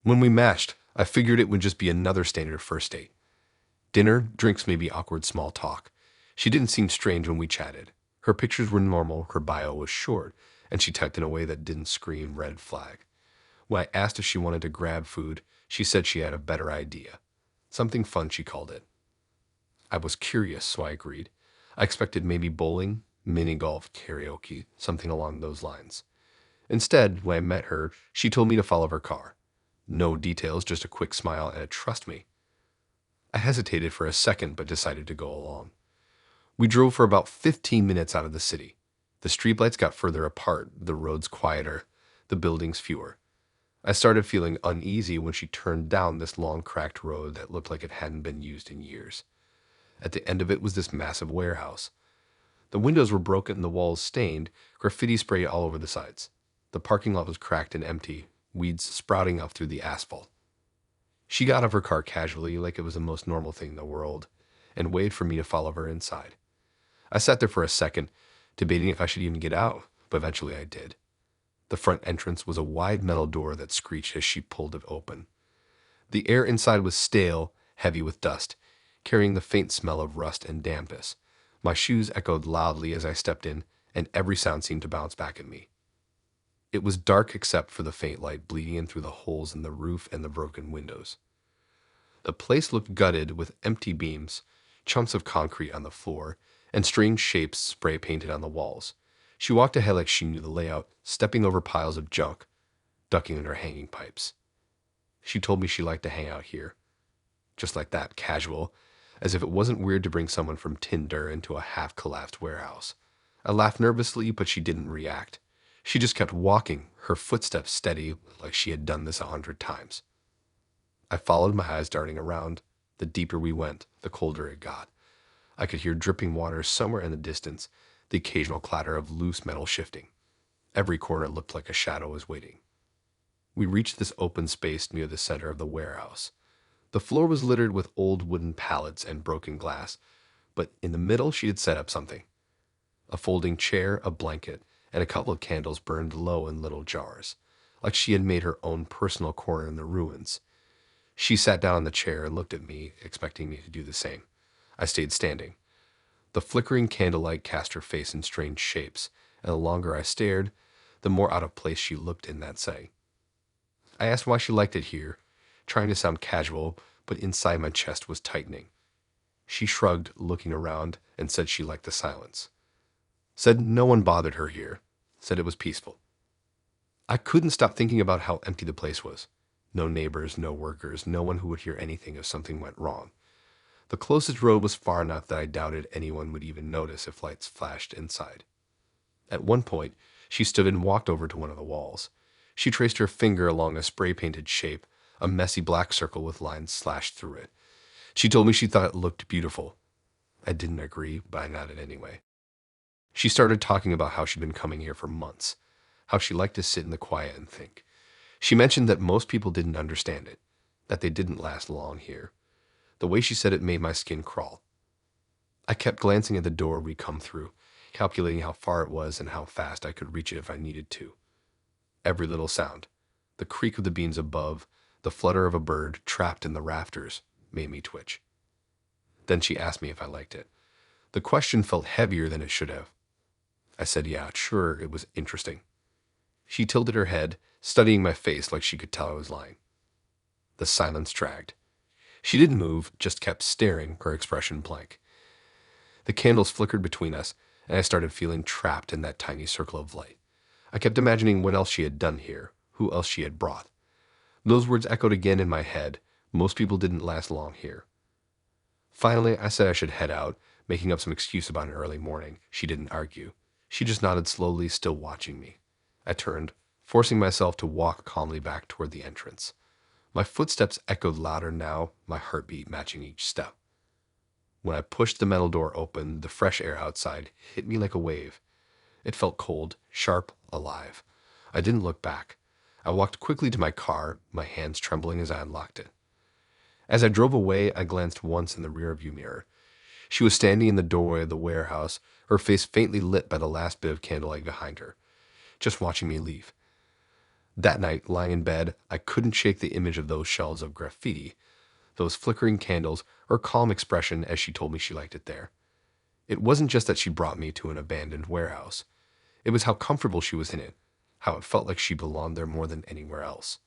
When we matched, I figured it would just be another standard first date. Dinner, drinks, maybe awkward small talk. She didn't seem strange when we chatted. Her pictures were normal, her bio was short, and she typed in a way that didn't scream red flag. When I asked if she wanted to grab food, she said she had a better idea. Something fun, she called it. I was curious, so I agreed. I expected maybe bowling, mini golf, karaoke, something along those lines. Instead, when I met her, she told me to follow her car. No details, just a quick smile and a trust me. I hesitated for a second, but decided to go along. We drove for about 15 minutes out of the city. The streetlights got further apart, the roads quieter, the buildings fewer. I started feeling uneasy when she turned down this long cracked road that looked like it hadn't been used in years. At the end of it was this massive warehouse. The windows were broken and the walls stained, graffiti sprayed all over the sides. The parking lot was cracked and empty, weeds sprouting up through the asphalt. She got out of her car casually, like it was the most normal thing in the world, and waited for me to follow her inside. I sat there for a second, debating if I should even get out, but eventually I did. The front entrance was a wide metal door that screeched as she pulled it open. The air inside was stale, heavy with dust, carrying the faint smell of rust and dampness. My shoes echoed loudly as I stepped in, and every sound seemed to bounce back at me. It was dark except for the faint light bleeding in through the holes in the roof and the broken windows. The place looked gutted with empty beams, chunks of concrete on the floor, and strange shapes spray painted on the walls. She walked ahead like she knew the layout, stepping over piles of junk, ducking under hanging pipes. She told me she liked to hang out here. Just like that, casual, as if it wasn't weird to bring someone from Tinder into a half-collapsed warehouse. I laughed nervously, but she didn't react. She just kept walking, her footsteps steady, like she had done this 100 times. I followed, my eyes darting around. The deeper we went, the colder it got. I could hear dripping water somewhere in the distance, the occasional clatter of loose metal shifting. Every corner looked like a shadow was waiting. We reached this open space near the center of the warehouse. The floor was littered with old wooden pallets and broken glass, but in the middle she had set up something. A folding chair, a blanket, and a couple of candles burned low in little jars, like she had made her own personal corner in the ruins. She sat down in the chair and looked at me, expecting me to do the same. I stayed standing. The flickering candlelight cast her face in strange shapes, and the longer I stared, the more out of place she looked in that setting. I asked why she liked it here, trying to sound casual, but inside my chest was tightening. She shrugged, looking around, and said she liked the silence. Said no one bothered her here. Said it was peaceful. I couldn't stop thinking about how empty the place was. No neighbors, no workers, no one who would hear anything if something went wrong. The closest road was far enough that I doubted anyone would even notice if lights flashed inside. At one point, she stood and walked over to one of the walls. She traced her finger along a spray-painted shape, a messy black circle with lines slashed through it. She told me she thought it looked beautiful. I didn't agree, but I nodded anyway. She started talking about how she'd been coming here for months, how she liked to sit in the quiet and think. She mentioned that most people didn't understand it, that they didn't last long here. The way she said it made my skin crawl. I kept glancing at the door we'd come through, calculating how far it was and how fast I could reach it if I needed to. Every little sound, the creak of the beams above, the flutter of a bird trapped in the rafters, made me twitch. Then she asked me if I liked it. The question felt heavier than it should have. I said, yeah, sure, it was interesting. She tilted her head, studying my face like she could tell I was lying. The silence dragged. She didn't move, just kept staring, her expression blank. The candles flickered between us, and I started feeling trapped in that tiny circle of light. I kept imagining what else she had done here, who else she had brought. Those words echoed again in my head. Most people didn't last long here. Finally, I said I should head out, making up some excuse about an early morning. She didn't argue. She just nodded slowly, still watching me. I turned, forcing myself to walk calmly back toward the entrance. My footsteps echoed louder now, my heartbeat matching each step. When I pushed the metal door open, the fresh air outside hit me like a wave. It felt cold, sharp, alive. I didn't look back. I walked quickly to my car, my hands trembling as I unlocked it. As I drove away, I glanced once in the rearview mirror. She was standing in the doorway of the warehouse, her face faintly lit by the last bit of candlelight behind her, just watching me leave. That night, lying in bed, I couldn't shake the image of those shelves of graffiti, those flickering candles, her calm expression as she told me she liked it there. It wasn't just that she brought me to an abandoned warehouse. It was how comfortable she was in it, how it felt like she belonged there more than anywhere else.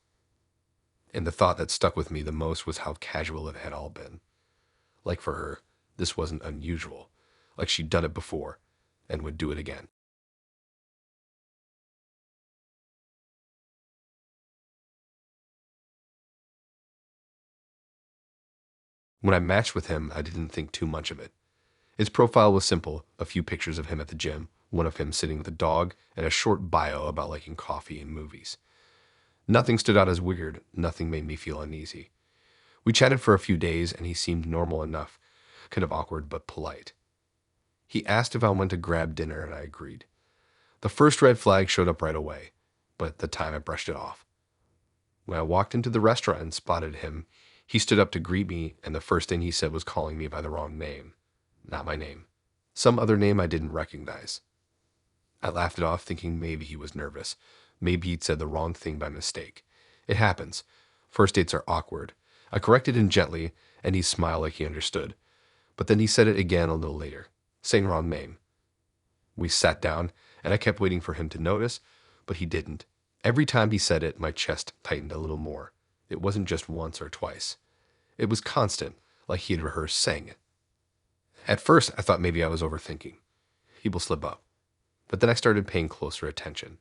And the thought that stuck with me the most was how casual it had all been. Like for her, this wasn't unusual, like she'd done it before and would do it again. When I matched with him, I didn't think too much of it. His profile was simple, a few pictures of him at the gym, one of him sitting with a dog, and a short bio about liking coffee and movies. Nothing stood out as weird, nothing made me feel uneasy. We chatted for a few days, and he seemed normal enough, kind of awkward but polite. He asked if I went to grab dinner, and I agreed. The first red flag showed up right away, but at the time I brushed it off. When I walked into the restaurant and spotted him, he stood up to greet me, and the first thing he said was calling me by the wrong name. Not my name. Some other name I didn't recognize. I laughed it off, thinking maybe he was nervous. Maybe he'd said the wrong thing by mistake. It happens. First dates are awkward. I corrected him gently, and he smiled like he understood. But then he said it again a little later. Same wrong name. We sat down, and I kept waiting for him to notice, but he didn't. Every time he said it, my chest tightened a little more. It wasn't just once or twice. It was constant, like he had rehearsed saying it. At first, I thought maybe I was overthinking. People slip up. But then I started paying closer attention.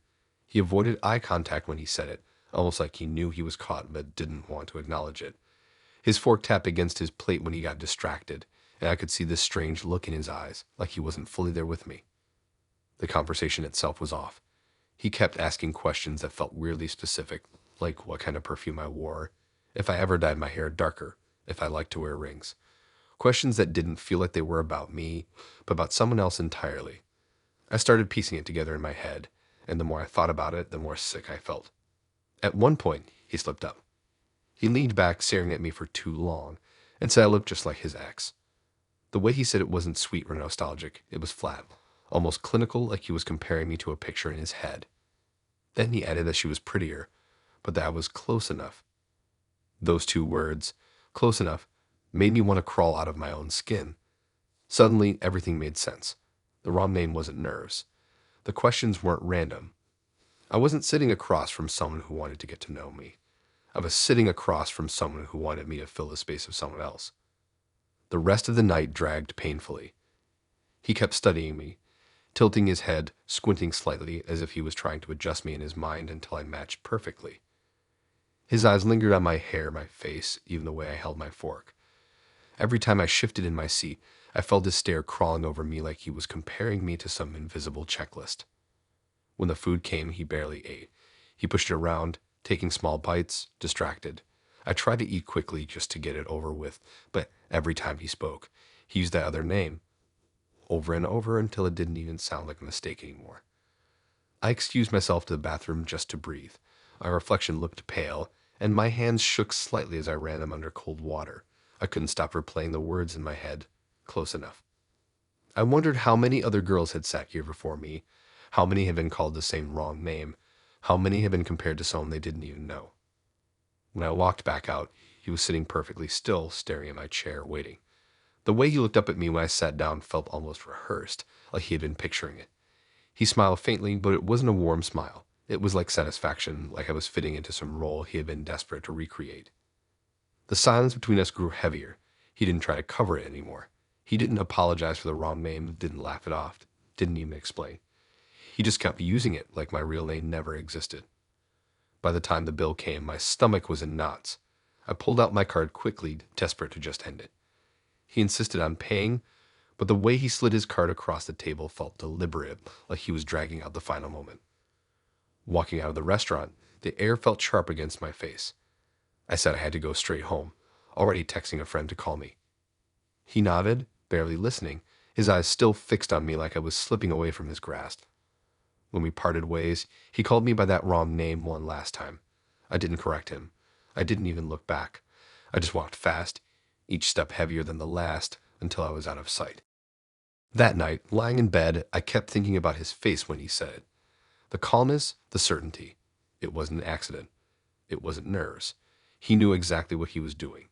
He avoided eye contact when he said it, almost like he knew he was caught but didn't want to acknowledge it. His fork tapped against his plate when he got distracted, and I could see this strange look in his eyes, like he wasn't fully there with me. The conversation itself was off. He kept asking questions that felt weirdly specific, like what kind of perfume I wore, if I ever dyed my hair darker, if I liked to wear rings. Questions that didn't feel like they were about me, but about someone else entirely. I started piecing it together in my head, and the more I thought about it, the more sick I felt. At one point, he slipped up. He leaned back, staring at me for too long, and said I looked just like his ex. The way he said it wasn't sweet or nostalgic, it was flat, almost clinical, like he was comparing me to a picture in his head. Then he added that she was prettier, but that I was close enough. Those two words, close enough, made me want to crawl out of my own skin. Suddenly, everything made sense. The wrong name wasn't nerves. The questions weren't random. I wasn't sitting across from someone who wanted to get to know me. I was sitting across from someone who wanted me to fill the space of someone else. The rest of the night dragged painfully. He kept studying me, tilting his head, squinting slightly as if he was trying to adjust me in his mind until I matched perfectly. His eyes lingered on my hair, my face, even the way I held my fork. Every time I shifted in my seat, I felt his stare crawling over me like he was comparing me to some invisible checklist. When the food came, he barely ate. He pushed it around, taking small bites, distracted. I tried to eat quickly just to get it over with, but every time he spoke, he used that other name, over and over until it didn't even sound like a mistake anymore. I excused myself to the bathroom just to breathe. My reflection looked pale, and my hands shook slightly as I ran them under cold water. I couldn't stop replaying the words in my head. Close enough. I wondered how many other girls had sat here before me, how many had been called the same wrong name, how many had been compared to someone they didn't even know. When I walked back out, he was sitting perfectly still, staring at my chair, waiting. The way he looked up at me when I sat down felt almost rehearsed, like he had been picturing it. He smiled faintly, but it wasn't a warm smile. It was like satisfaction, like I was fitting into some role he had been desperate to recreate. The silence between us grew heavier. He didn't try to cover it anymore. He didn't apologize for the wrong name, didn't laugh it off, didn't even explain. He just kept using it like my real name never existed. By the time the bill came, my stomach was in knots. I pulled out my card quickly, desperate to just end it. He insisted on paying, but the way he slid his card across the table felt deliberate, like he was dragging out the final moment. Walking out of the restaurant, the air felt sharp against my face. I said I had to go straight home, already texting a friend to call me. He nodded, barely listening, his eyes still fixed on me like I was slipping away from his grasp. When we parted ways, he called me by that wrong name one last time. I didn't correct him. I didn't even look back. I just walked fast, each step heavier than the last, until I was out of sight. That night, lying in bed, I kept thinking about his face when he said it. The calmness, the certainty. It wasn't an accident. It wasn't nerves. He knew exactly what he was doing.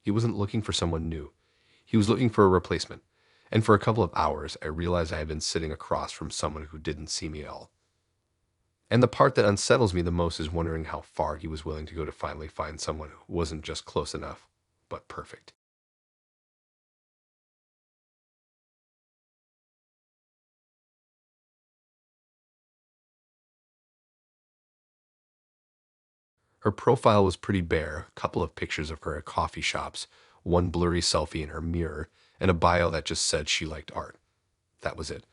He wasn't looking for someone new. He was looking for a replacement. And for a couple of hours, I realized I had been sitting across from someone who didn't see me at all. And the part that unsettles me the most is wondering how far he was willing to go to finally find someone who wasn't just close enough, but perfect. Her profile was pretty bare, a couple of pictures of her at coffee shops, one blurry selfie in her mirror, and a bio that just said she liked art. That was it.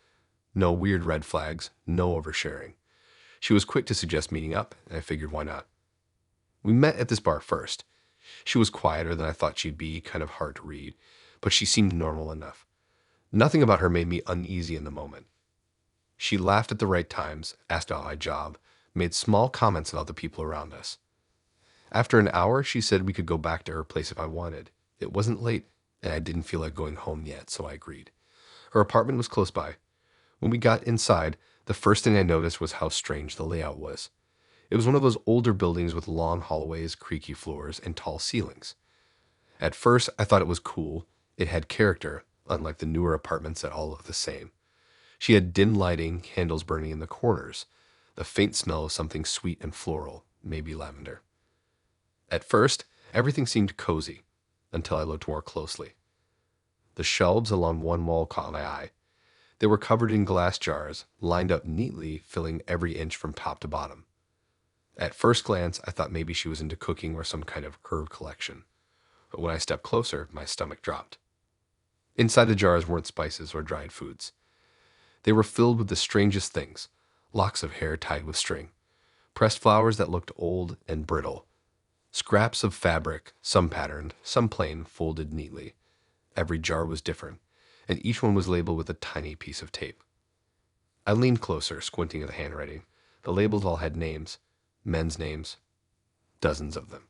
No weird red flags, no oversharing. She was quick to suggest meeting up, and I figured why not. We met at this bar first. She was quieter than I thought she'd be, kind of hard to read, but she seemed normal enough. Nothing about her made me uneasy in the moment. She laughed at the right times, asked about my job, made small comments about the people around us. After an hour, she said we could go back to her place if I wanted. It wasn't late, and I didn't feel like going home yet, so I agreed. Her apartment was close by. When we got inside, the first thing I noticed was how strange the layout was. It was one of those older buildings with long hallways, creaky floors, and tall ceilings. At first, I thought it was cool. It had character, unlike the newer apartments that all look the same. She had dim lighting, candles burning in the corners, the faint smell of something sweet and floral, maybe lavender. At first, everything seemed cozy, until I looked more closely. The shelves along one wall caught my eye. They were covered in glass jars, lined up neatly, filling every inch from top to bottom. At first glance, I thought maybe she was into cooking or some kind of herb collection. But when I stepped closer, my stomach dropped. Inside the jars weren't spices or dried foods. They were filled with the strangest things: locks of hair tied with string, pressed flowers that looked old and brittle, scraps of fabric, some patterned, some plain, folded neatly. Every jar was different, and each one was labeled with a tiny piece of tape. I leaned closer, squinting at the handwriting. The labels all had names, men's names, dozens of them.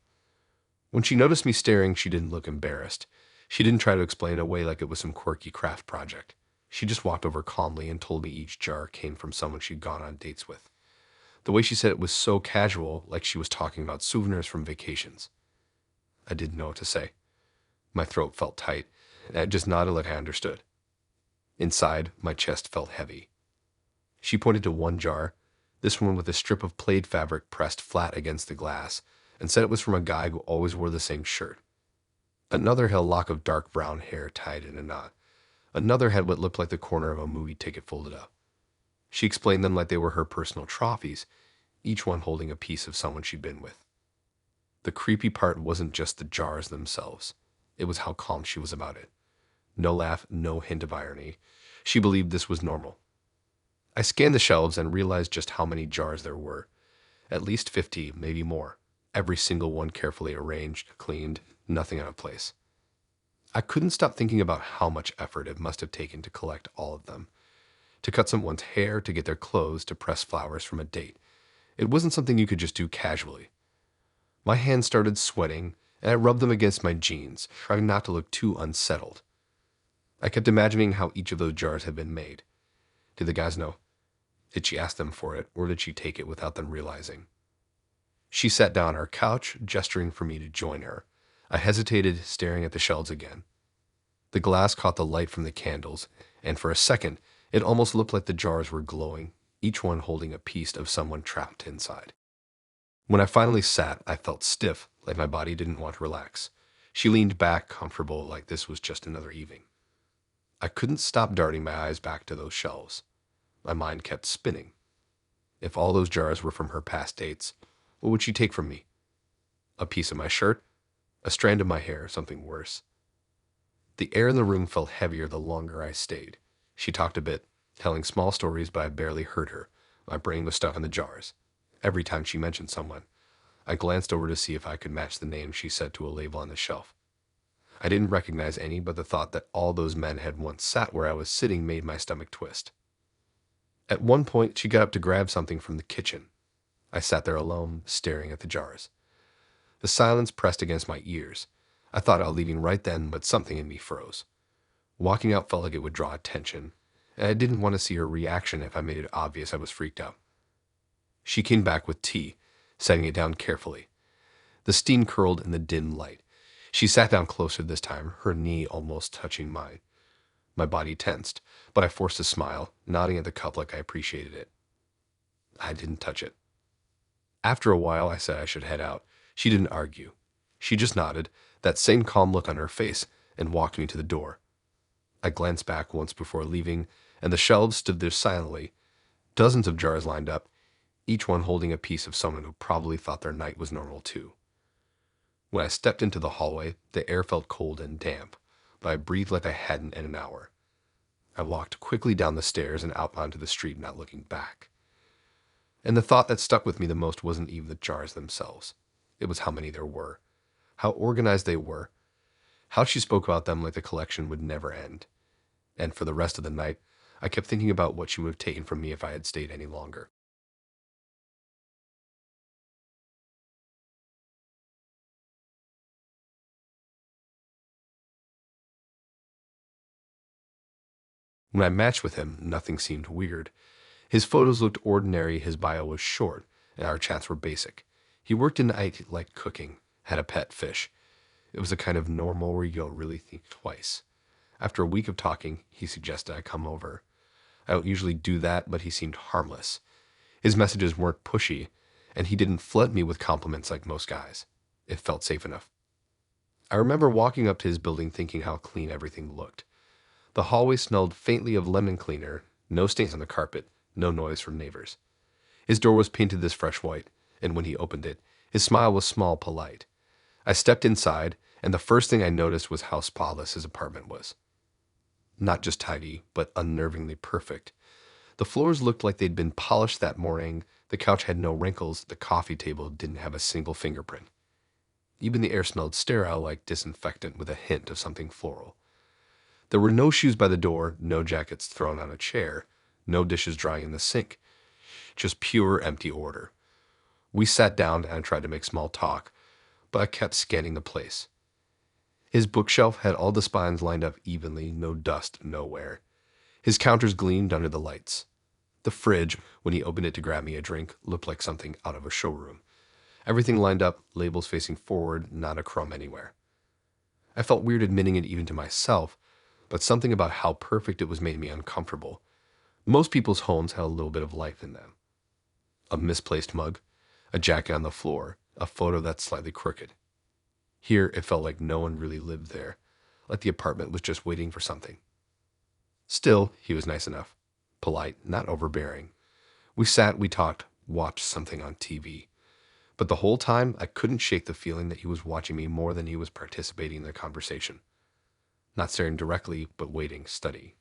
When she noticed me staring, she didn't look embarrassed. She didn't try to explain it away like it was some quirky craft project. She just walked over calmly and told me each jar came from someone she'd gone on dates with. The way she said it was so casual, like she was talking about souvenirs from vacations. I didn't know what to say. My throat felt tight, and I just nodded like I understood. Inside, my chest felt heavy. She pointed to one jar, this one with a strip of plaid fabric pressed flat against the glass, and said it was from a guy who always wore the same shirt. Another held a lock of dark brown hair tied in a knot. Another had what looked like the corner of a movie ticket folded up. She explained them like they were her personal trophies, each one holding a piece of someone she'd been with. The creepy part wasn't just the jars themselves. It was how calm she was about it. No laugh, no hint of irony. She believed this was normal. I scanned the shelves and realized just how many jars there were. At least 50, maybe more. Every single one carefully arranged, cleaned, nothing out of place. I couldn't stop thinking about how much effort it must have taken to collect all of them. To cut someone's hair, to get their clothes, to press flowers from a date. It wasn't something you could just do casually. My hands started sweating, and I rubbed them against my jeans, trying not to look too unsettled. I kept imagining how each of those jars had been made. Did the guys know? Did she ask them for it, or did she take it without them realizing? She sat down on her couch, gesturing for me to join her. I hesitated, staring at the shelves again. The glass caught the light from the candles, and for a second, it almost looked like the jars were glowing, each one holding a piece of someone trapped inside. When I finally sat, I felt stiff, like my body didn't want to relax. She leaned back, comfortable, like this was just another evening. I couldn't stop darting my eyes back to those shelves. My mind kept spinning. If all those jars were from her past dates, what would she take from me? A piece of my shirt? A strand of my hair? Something worse? The air in the room felt heavier the longer I stayed. She talked a bit, telling small stories, but I barely heard her. My brain was stuck in the jars. Every time she mentioned someone, I glanced over to see if I could match the name she said to a label on the shelf. I didn't recognize any, but the thought that all those men had once sat where I was sitting made my stomach twist. At one point, she got up to grab something from the kitchen. I sat there alone, staring at the jars. The silence pressed against my ears. I thought about leaving right then, but something in me froze. Walking out felt like it would draw attention, and I didn't want to see her reaction if I made it obvious I was freaked out. She came back with tea, setting it down carefully. The steam curled in the dim light. She sat down closer this time, her knee almost touching mine. My body tensed, but I forced a smile, nodding at the cup like I appreciated it. I didn't touch it. After a while, I said I should head out. She didn't argue. She just nodded, that same calm look on her face, and walked me to the door. I glanced back once before leaving, and the shelves stood there silently. Dozens of jars lined up, each one holding a piece of someone who probably thought their night was normal too. When I stepped into the hallway, the air felt cold and damp, but I breathed like I hadn't in an hour. I walked quickly down the stairs and out onto the street, not looking back. And the thought that stuck with me the most wasn't even the jars themselves. It was how many there were, how organized they were, how she spoke about them like the collection would never end. And for the rest of the night, I kept thinking about what she would have taken from me if I had stayed any longer. When I matched with him, nothing seemed weird. His photos looked ordinary, his bio was short, and our chats were basic. He worked in IT like cooking, had a pet fish. It was a kind of normal where you don't really think twice. After a week of talking, he suggested I come over. I don't usually do that, but he seemed harmless. His messages weren't pushy, and he didn't flood me with compliments like most guys. It felt safe enough. I remember walking up to his building thinking how clean everything looked. The hallway smelled faintly of lemon cleaner, no stains on the carpet, no noise from neighbors. His door was painted this fresh white, and when he opened it, his smile was small, polite. I stepped inside, and the first thing I noticed was how spotless his apartment was. Not just tidy, but unnervingly perfect. The floors looked like they'd been polished that morning, the couch had no wrinkles, the coffee table didn't have a single fingerprint. Even the air smelled sterile like disinfectant with a hint of something floral. There were no shoes by the door, no jackets thrown on a chair, no dishes drying in the sink. Just pure empty order. We sat down and I tried to make small talk, but I kept scanning the place. His bookshelf had all the spines lined up evenly, no dust nowhere. His counters gleamed under the lights. The fridge, when he opened it to grab me a drink, looked like something out of a showroom. Everything lined up, labels facing forward, not a crumb anywhere. I felt weird admitting it even to myself, but something about how perfect it was made me uncomfortable. Most people's homes had a little bit of life in them. A misplaced mug, a jacket on the floor, a photo that's slightly crooked. Here, it felt like no one really lived there, like the apartment was just waiting for something. Still, he was nice enough. Polite, not overbearing. We sat, we talked, watched something on TV. But the whole time, I couldn't shake the feeling that he was watching me more than he was participating in the conversation. Not staring directly, but waiting, studying.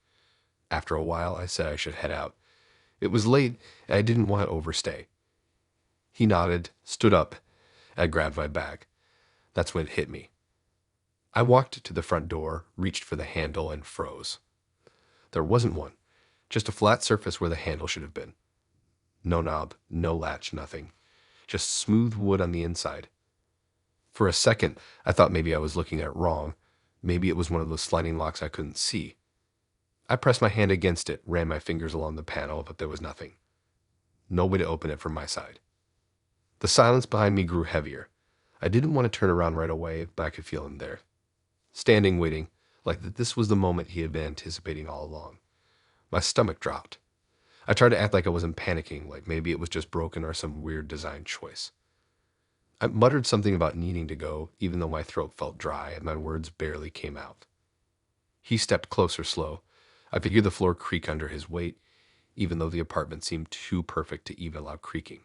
After a while, I said I should head out. It was late, and I didn't want to overstay. He nodded, stood up, and I grabbed my bag. That's when it hit me. I walked to the front door, reached for the handle, and froze. There wasn't one, just a flat surface where the handle should have been. No knob, no latch, nothing. Just smooth wood on the inside. For a second, I thought maybe I was looking at it wrong. Maybe it was one of those sliding locks I couldn't see. I pressed my hand against it, ran my fingers along the panel, but there was nothing. No way to open it from my side. The silence behind me grew heavier. I didn't want to turn around right away, but I could feel him there. Standing, waiting, like that this was the moment he had been anticipating all along. My stomach dropped. I tried to act like I wasn't panicking, like maybe it was just broken or some weird design choice. I muttered something about needing to go, even though my throat felt dry and my words barely came out. He stepped closer, slow. I could hear the floor creak under his weight, even though the apartment seemed too perfect to even allow creaking.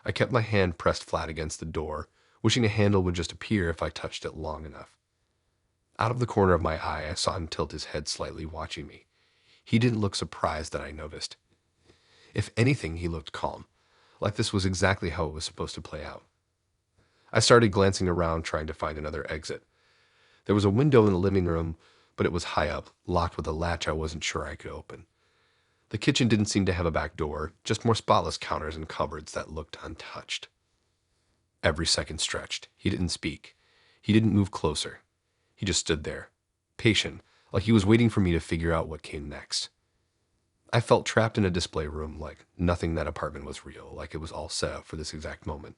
I kept my hand pressed flat against the door, wishing a handle would just appear if I touched it long enough. Out of the corner of my eye, I saw him tilt his head slightly, watching me. He didn't look surprised that I noticed. If anything, he looked calm, like this was exactly how it was supposed to play out. I started glancing around, trying to find another exit. There was a window in the living room, but it was high up, locked with a latch I wasn't sure I could open. The kitchen didn't seem to have a back door, just more spotless counters and cupboards that looked untouched. Every second stretched. He didn't speak. He didn't move closer. He just stood there, patient, like he was waiting for me to figure out what came next. I felt trapped in a display room, like nothing in that apartment was real, like it was all set up for this exact moment.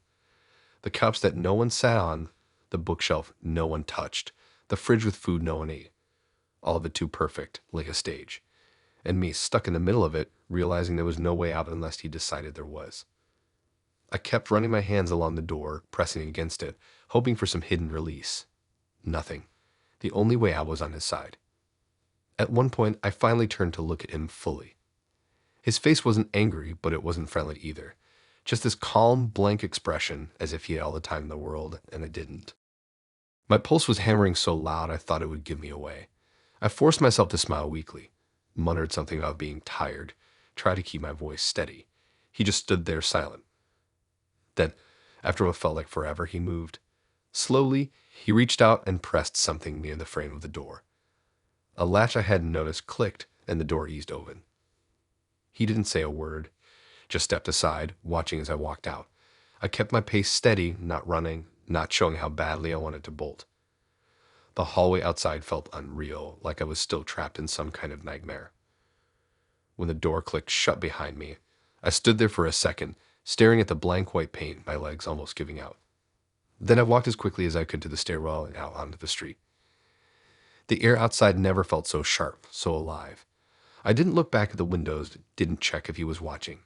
The couch that no one sat on, the bookshelf no one touched, the fridge with food no one ate. All of it too perfect, like a stage. And me stuck in the middle of it, realizing there was no way out unless he decided there was. I kept running my hands along the door, pressing against it, hoping for some hidden release. Nothing. The only way out was on his side. At one point, I finally turned to look at him fully. His face wasn't angry, but it wasn't friendly either. Just this calm, blank expression, as if he had all the time in the world, and I didn't. My pulse was hammering so loud I thought it would give me away. I forced myself to smile weakly, muttered something about being tired, tried to keep my voice steady. He just stood there silent. Then, after what felt like forever, he moved. Slowly, he reached out and pressed something near the frame of the door. A latch I hadn't noticed clicked, and the door eased open. He didn't say a word, just stepped aside, watching as I walked out. I kept my pace steady, not running, not showing how badly I wanted to bolt. The hallway outside felt unreal, like I was still trapped in some kind of nightmare. When the door clicked shut behind me, I stood there for a second, staring at the blank white paint, my legs almost giving out. Then I walked as quickly as I could to the stairwell and out onto the street. The air outside never felt so sharp, so alive. I didn't look back at the windows, didn't check if he was watching.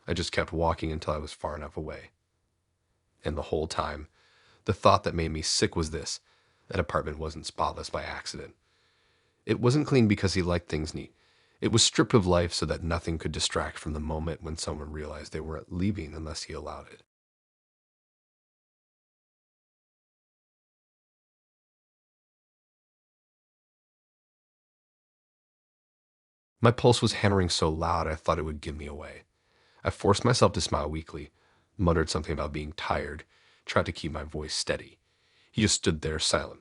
I just kept walking until I was far enough away. And the whole time, the thought that made me sick was this: that apartment wasn't spotless by accident. It wasn't clean because he liked things neat. It was stripped of life so that nothing could distract from the moment when someone realized they weren't leaving unless he allowed it. My pulse was hammering so loud I thought it would give me away. I forced myself to smile weakly, muttered something about being tired, tried to keep my voice steady. He just stood there silent.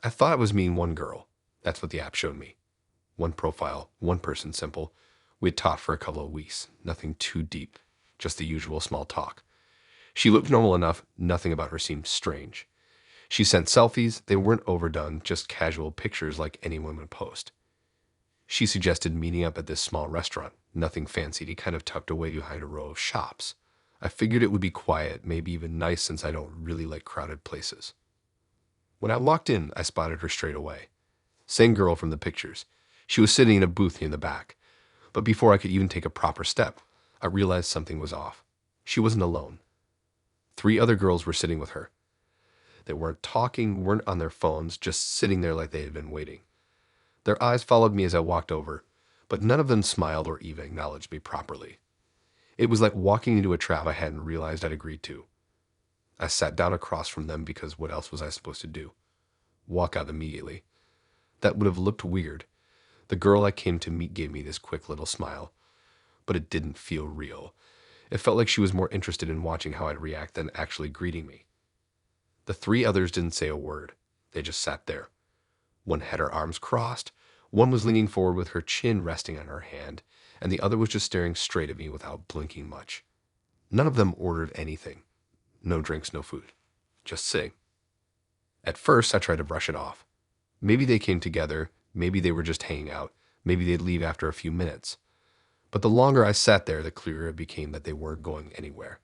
I thought it was me and one girl. That's what the app showed me. One profile, one person simple. We had talked for a couple of weeks, nothing too deep, just the usual small talk. She looked normal enough, nothing about her seemed strange. She sent selfies, they weren't overdone, just casual pictures like anyone would post. She suggested meeting up at this small restaurant, nothing fancy, kind of tucked away behind a row of shops. I figured it would be quiet, maybe even nice since I don't really like crowded places. When I walked in, I spotted her straight away. Same girl from the pictures. She was sitting in a booth near the back. But before I could even take a proper step, I realized something was off. She wasn't alone. 3 other girls were sitting with her. They weren't talking, weren't on their phones, just sitting there like they had been waiting. Their eyes followed me as I walked over, but none of them smiled or even acknowledged me properly. It was like walking into a trap I hadn't realized I'd agreed to. I sat down across from them because what else was I supposed to do? Walk out immediately. That would have looked weird. The girl I came to meet gave me this quick little smile, but it didn't feel real. It felt like she was more interested in watching how I'd react than actually greeting me. The 3 others didn't say a word. They just sat there. One had her arms crossed, one was leaning forward with her chin resting on her hand, and the other was just staring straight at me without blinking much. None of them ordered anything. No drinks, no food. Just sitting. At first, I tried to brush it off. Maybe they came together, maybe they were just hanging out, maybe they'd leave after a few minutes. But the longer I sat there, the clearer it became that they weren't going anywhere.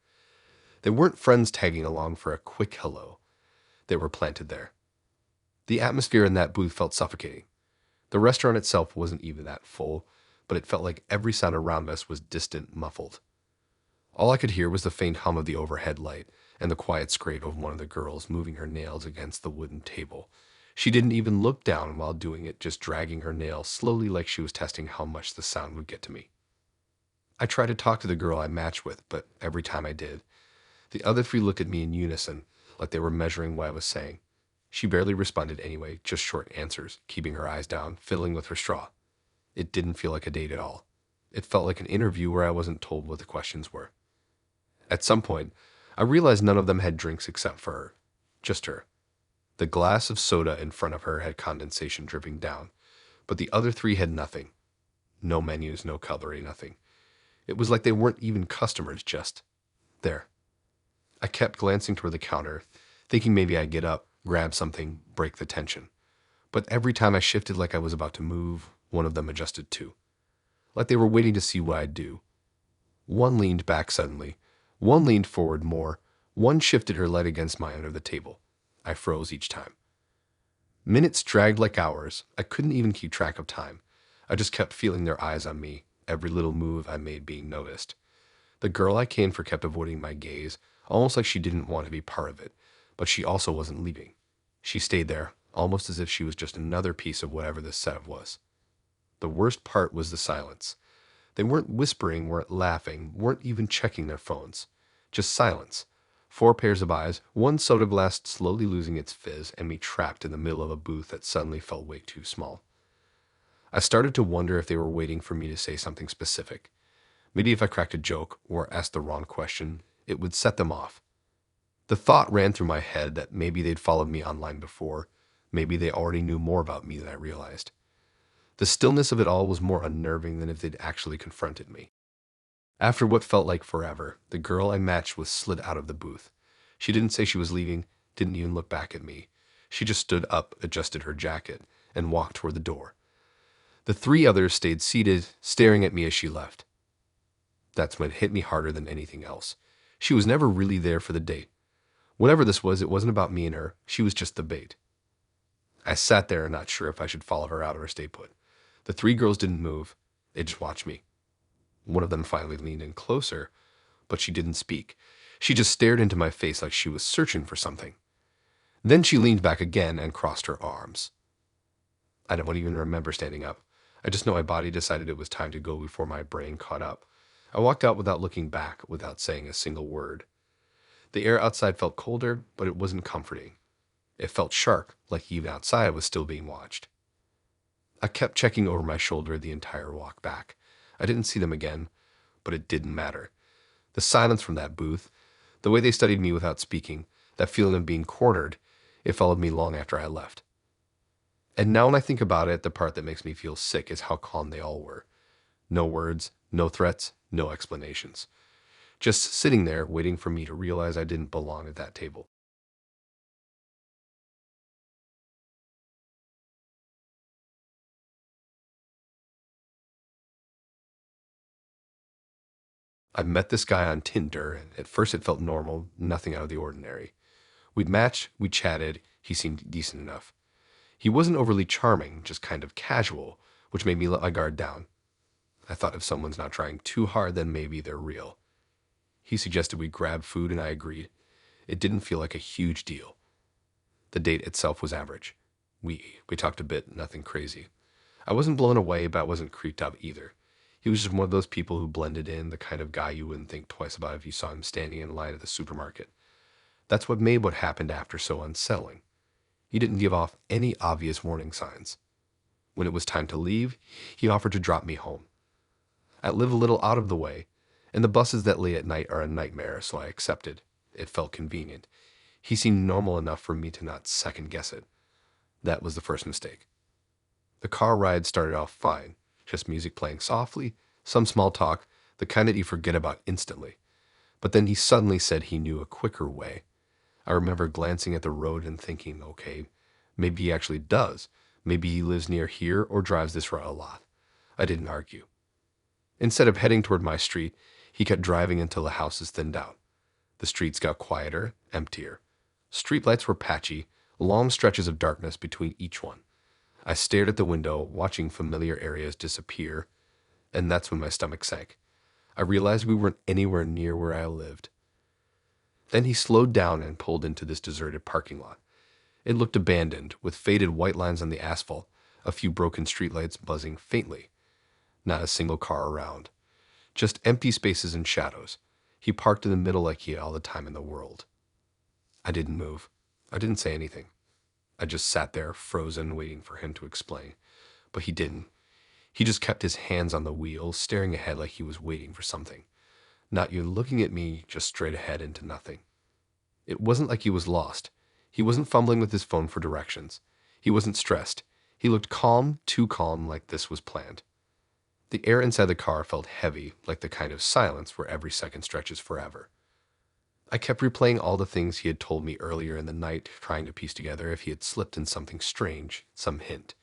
They weren't friends tagging along for a quick hello. They were planted there. The atmosphere in that booth felt suffocating. The restaurant itself wasn't even that full, but it felt like every sound around us was distant, muffled. All I could hear was the faint hum of the overhead light and the quiet scrape of one of the girls moving her nails against the wooden table. She didn't even look down while doing it, just dragging her nail slowly like she was testing how much the sound would get to me. I tried to talk to the girl I matched with, but every time I did, the other 3 looked at me in unison, like they were measuring what I was saying. She barely responded anyway, just short answers, keeping her eyes down, fiddling with her straw. It didn't feel like a date at all. It felt like an interview where I wasn't told what the questions were. At some point, I realized none of them had drinks except for her. Just her. The glass of soda in front of her had condensation dripping down, but the other 3 had nothing. No menus, no cutlery, nothing. It was like they weren't even customers, just there. I kept glancing toward the counter, thinking maybe I'd get up, grab something, break the tension. But every time I shifted like I was about to move, one of them adjusted too. Like they were waiting to see what I'd do. One leaned back suddenly. One leaned forward more. One shifted her leg against mine under the table. I froze each time. Minutes dragged like hours. I couldn't even keep track of time. I just kept feeling their eyes on me, every little move I made being noticed. The girl I came for kept avoiding my gaze, almost like she didn't want to be part of it, but she also wasn't leaving. She stayed there, almost as if she was just another piece of whatever this setup was. The worst part was the silence. They weren't whispering, weren't laughing, weren't even checking their phones. Just silence. 4 pairs of eyes, one soda glass slowly losing its fizz, and me trapped in the middle of a booth that suddenly felt way too small. I started to wonder if they were waiting for me to say something specific. Maybe if I cracked a joke or asked the wrong question, it would set them off. The thought ran through my head that maybe they'd followed me online before. Maybe they already knew more about me than I realized. The stillness of it all was more unnerving than if they'd actually confronted me. After what felt like forever, the girl I matched with slid out of the booth. She didn't say she was leaving, didn't even look back at me. She just stood up, adjusted her jacket, and walked toward the door. The 3 others stayed seated, staring at me as she left. That's when it hit me harder than anything else. She was never really there for the date. Whatever this was, it wasn't about me and her. She was just the bait. I sat there not sure if I should follow her out or stay put. The 3 girls didn't move. They just watched me. One of them finally leaned in closer, but she didn't speak. She just stared into my face like she was searching for something. Then she leaned back again and crossed her arms. I don't even remember standing up. I just know my body decided it was time to go before my brain caught up. I walked out without looking back, without saying a single word. The air outside felt colder, but it wasn't comforting. It felt sharp, like even outside I was still being watched. I kept checking over my shoulder the entire walk back. I didn't see them again, but it didn't matter. The silence from that booth, the way they studied me without speaking, that feeling of being cornered, it followed me long after I left. And now when I think about it, the part that makes me feel sick is how calm they all were. No words, no threats, no explanations. Just sitting there waiting for me to realize I didn't belong at that table. I met this guy on Tinder, and at first it felt normal, nothing out of the ordinary. We'd matched, we chatted, he seemed decent enough. He wasn't overly charming, just kind of casual, which made me let my guard down. I thought if someone's not trying too hard, then maybe they're real. He suggested we grab food, and I agreed. It didn't feel like a huge deal. The date itself was average. We talked a bit, nothing crazy. I wasn't blown away, but I wasn't creeped out either. He was just one of those people who blended in, the kind of guy you wouldn't think twice about if you saw him standing in line at the supermarket. That's what made what happened after so unsettling. He didn't give off any obvious warning signs. When it was time to leave, he offered to drop me home. I live a little out of the way, and the buses that late at night are a nightmare, so I accepted. It felt convenient. He seemed normal enough for me to not second guess it. That was the first mistake. The car ride started off fine, just music playing softly, some small talk, the kind that you forget about instantly. But then he suddenly said he knew a quicker way. I remember glancing at the road and thinking, okay, maybe he actually does. Maybe he lives near here or drives this route a lot. I didn't argue. Instead of heading toward my street, he kept driving until the houses thinned out. The streets got quieter, emptier. Streetlights were patchy, long stretches of darkness between each one. I stared at the window, watching familiar areas disappear, and that's when my stomach sank. I realized we weren't anywhere near where I lived. Then he slowed down and pulled into this deserted parking lot. It looked abandoned, with faded white lines on the asphalt, a few broken streetlights buzzing faintly. Not a single car around. Just empty spaces and shadows. He parked in the middle like he had all the time in the world. I didn't move. I didn't say anything. I just sat there, frozen, waiting for him to explain. But he didn't. He just kept his hands on the wheel, staring ahead like he was waiting for something. Not even looking at me, just straight ahead into nothing. It wasn't like he was lost. He wasn't fumbling with his phone for directions. He wasn't stressed. He looked calm, too calm, like this was planned. The air inside the car felt heavy, like the kind of silence where every second stretches forever. I kept replaying all the things he had told me earlier in the night, trying to piece together if he had slipped in something strange, some hint.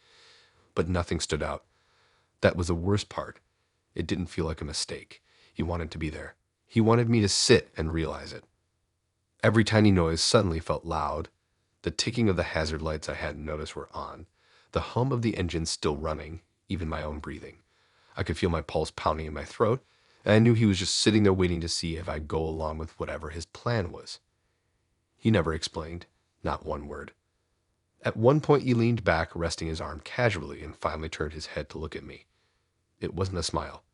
But nothing stood out. That was the worst part. It didn't feel like a mistake. He wanted to be there. He wanted me to sit and realize it. Every tiny noise suddenly felt loud. The ticking of the hazard lights I hadn't noticed were on. The hum of the engine still running, even my own breathing. I could feel my pulse pounding in my throat, and I knew he was just sitting there waiting to see if I'd go along with whatever his plan was. He never explained, not one word. At one point he leaned back, resting his arm casually, and finally turned his head to look at me. It wasn't a smile.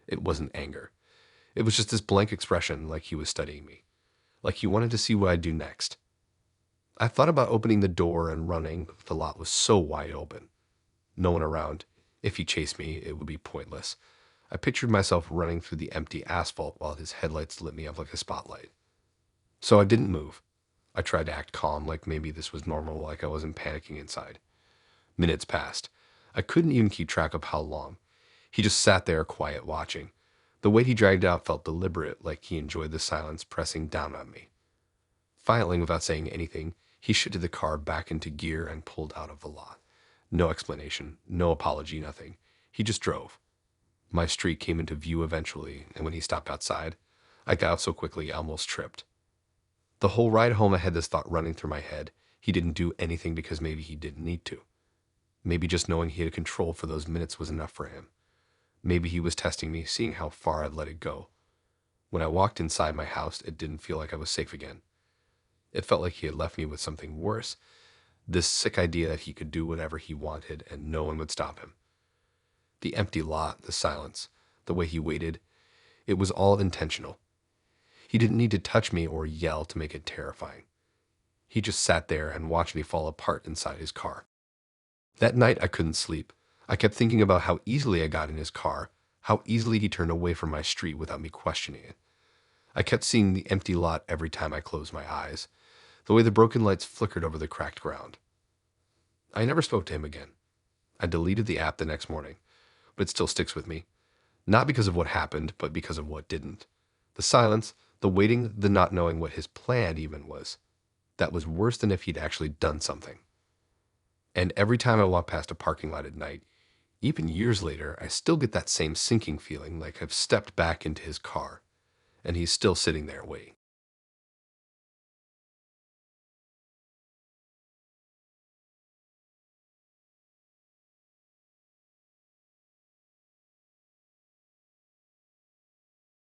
It wasn't anger. It was just this blank expression, like he was studying me. Like he wanted to see what I'd do next. I thought about opening the door and running, but the lot was so wide open. No one around. If he chased me, it would be pointless. I pictured myself running through the empty asphalt while his headlights lit me up like a spotlight. So I didn't move. I tried to act calm, like maybe this was normal, like I wasn't panicking inside. Minutes passed. I couldn't even keep track of how long. He just sat there, quiet, watching. The weight he dragged out felt deliberate, like he enjoyed the silence pressing down on me. Finally, without saying anything, he shifted the car back into gear and pulled out of the lot. No explanation, no apology, nothing. He just drove. My street came into view eventually, and when he stopped outside, I got out so quickly I almost tripped. The whole ride home I had this thought running through my head. He didn't do anything because maybe he didn't need to. Maybe just knowing he had control for those minutes was enough for him. Maybe he was testing me, seeing how far I'd let it go. When I walked inside my house, it didn't feel like I was safe again. It felt like he had left me with something worse. This sick idea that he could do whatever he wanted and no one would stop him. The empty lot, the silence, the way he waited, it was all intentional. He didn't need to touch me or yell to make it terrifying. He just sat there and watched me fall apart inside his car. That night I couldn't sleep. I kept thinking about how easily I got in his car, how easily he turned away from my street without me questioning it. I kept seeing the empty lot every time I closed my eyes, the way the broken lights flickered over the cracked ground. I never spoke to him again. I deleted the app the next morning, but it still sticks with me. Not because of what happened, but because of what didn't. The silence, the waiting, the not knowing what his plan even was. That was worse than if he'd actually done something. And every time I walk past a parking lot at night, even years later, I still get that same sinking feeling like I've stepped back into his car, and he's still sitting there waiting.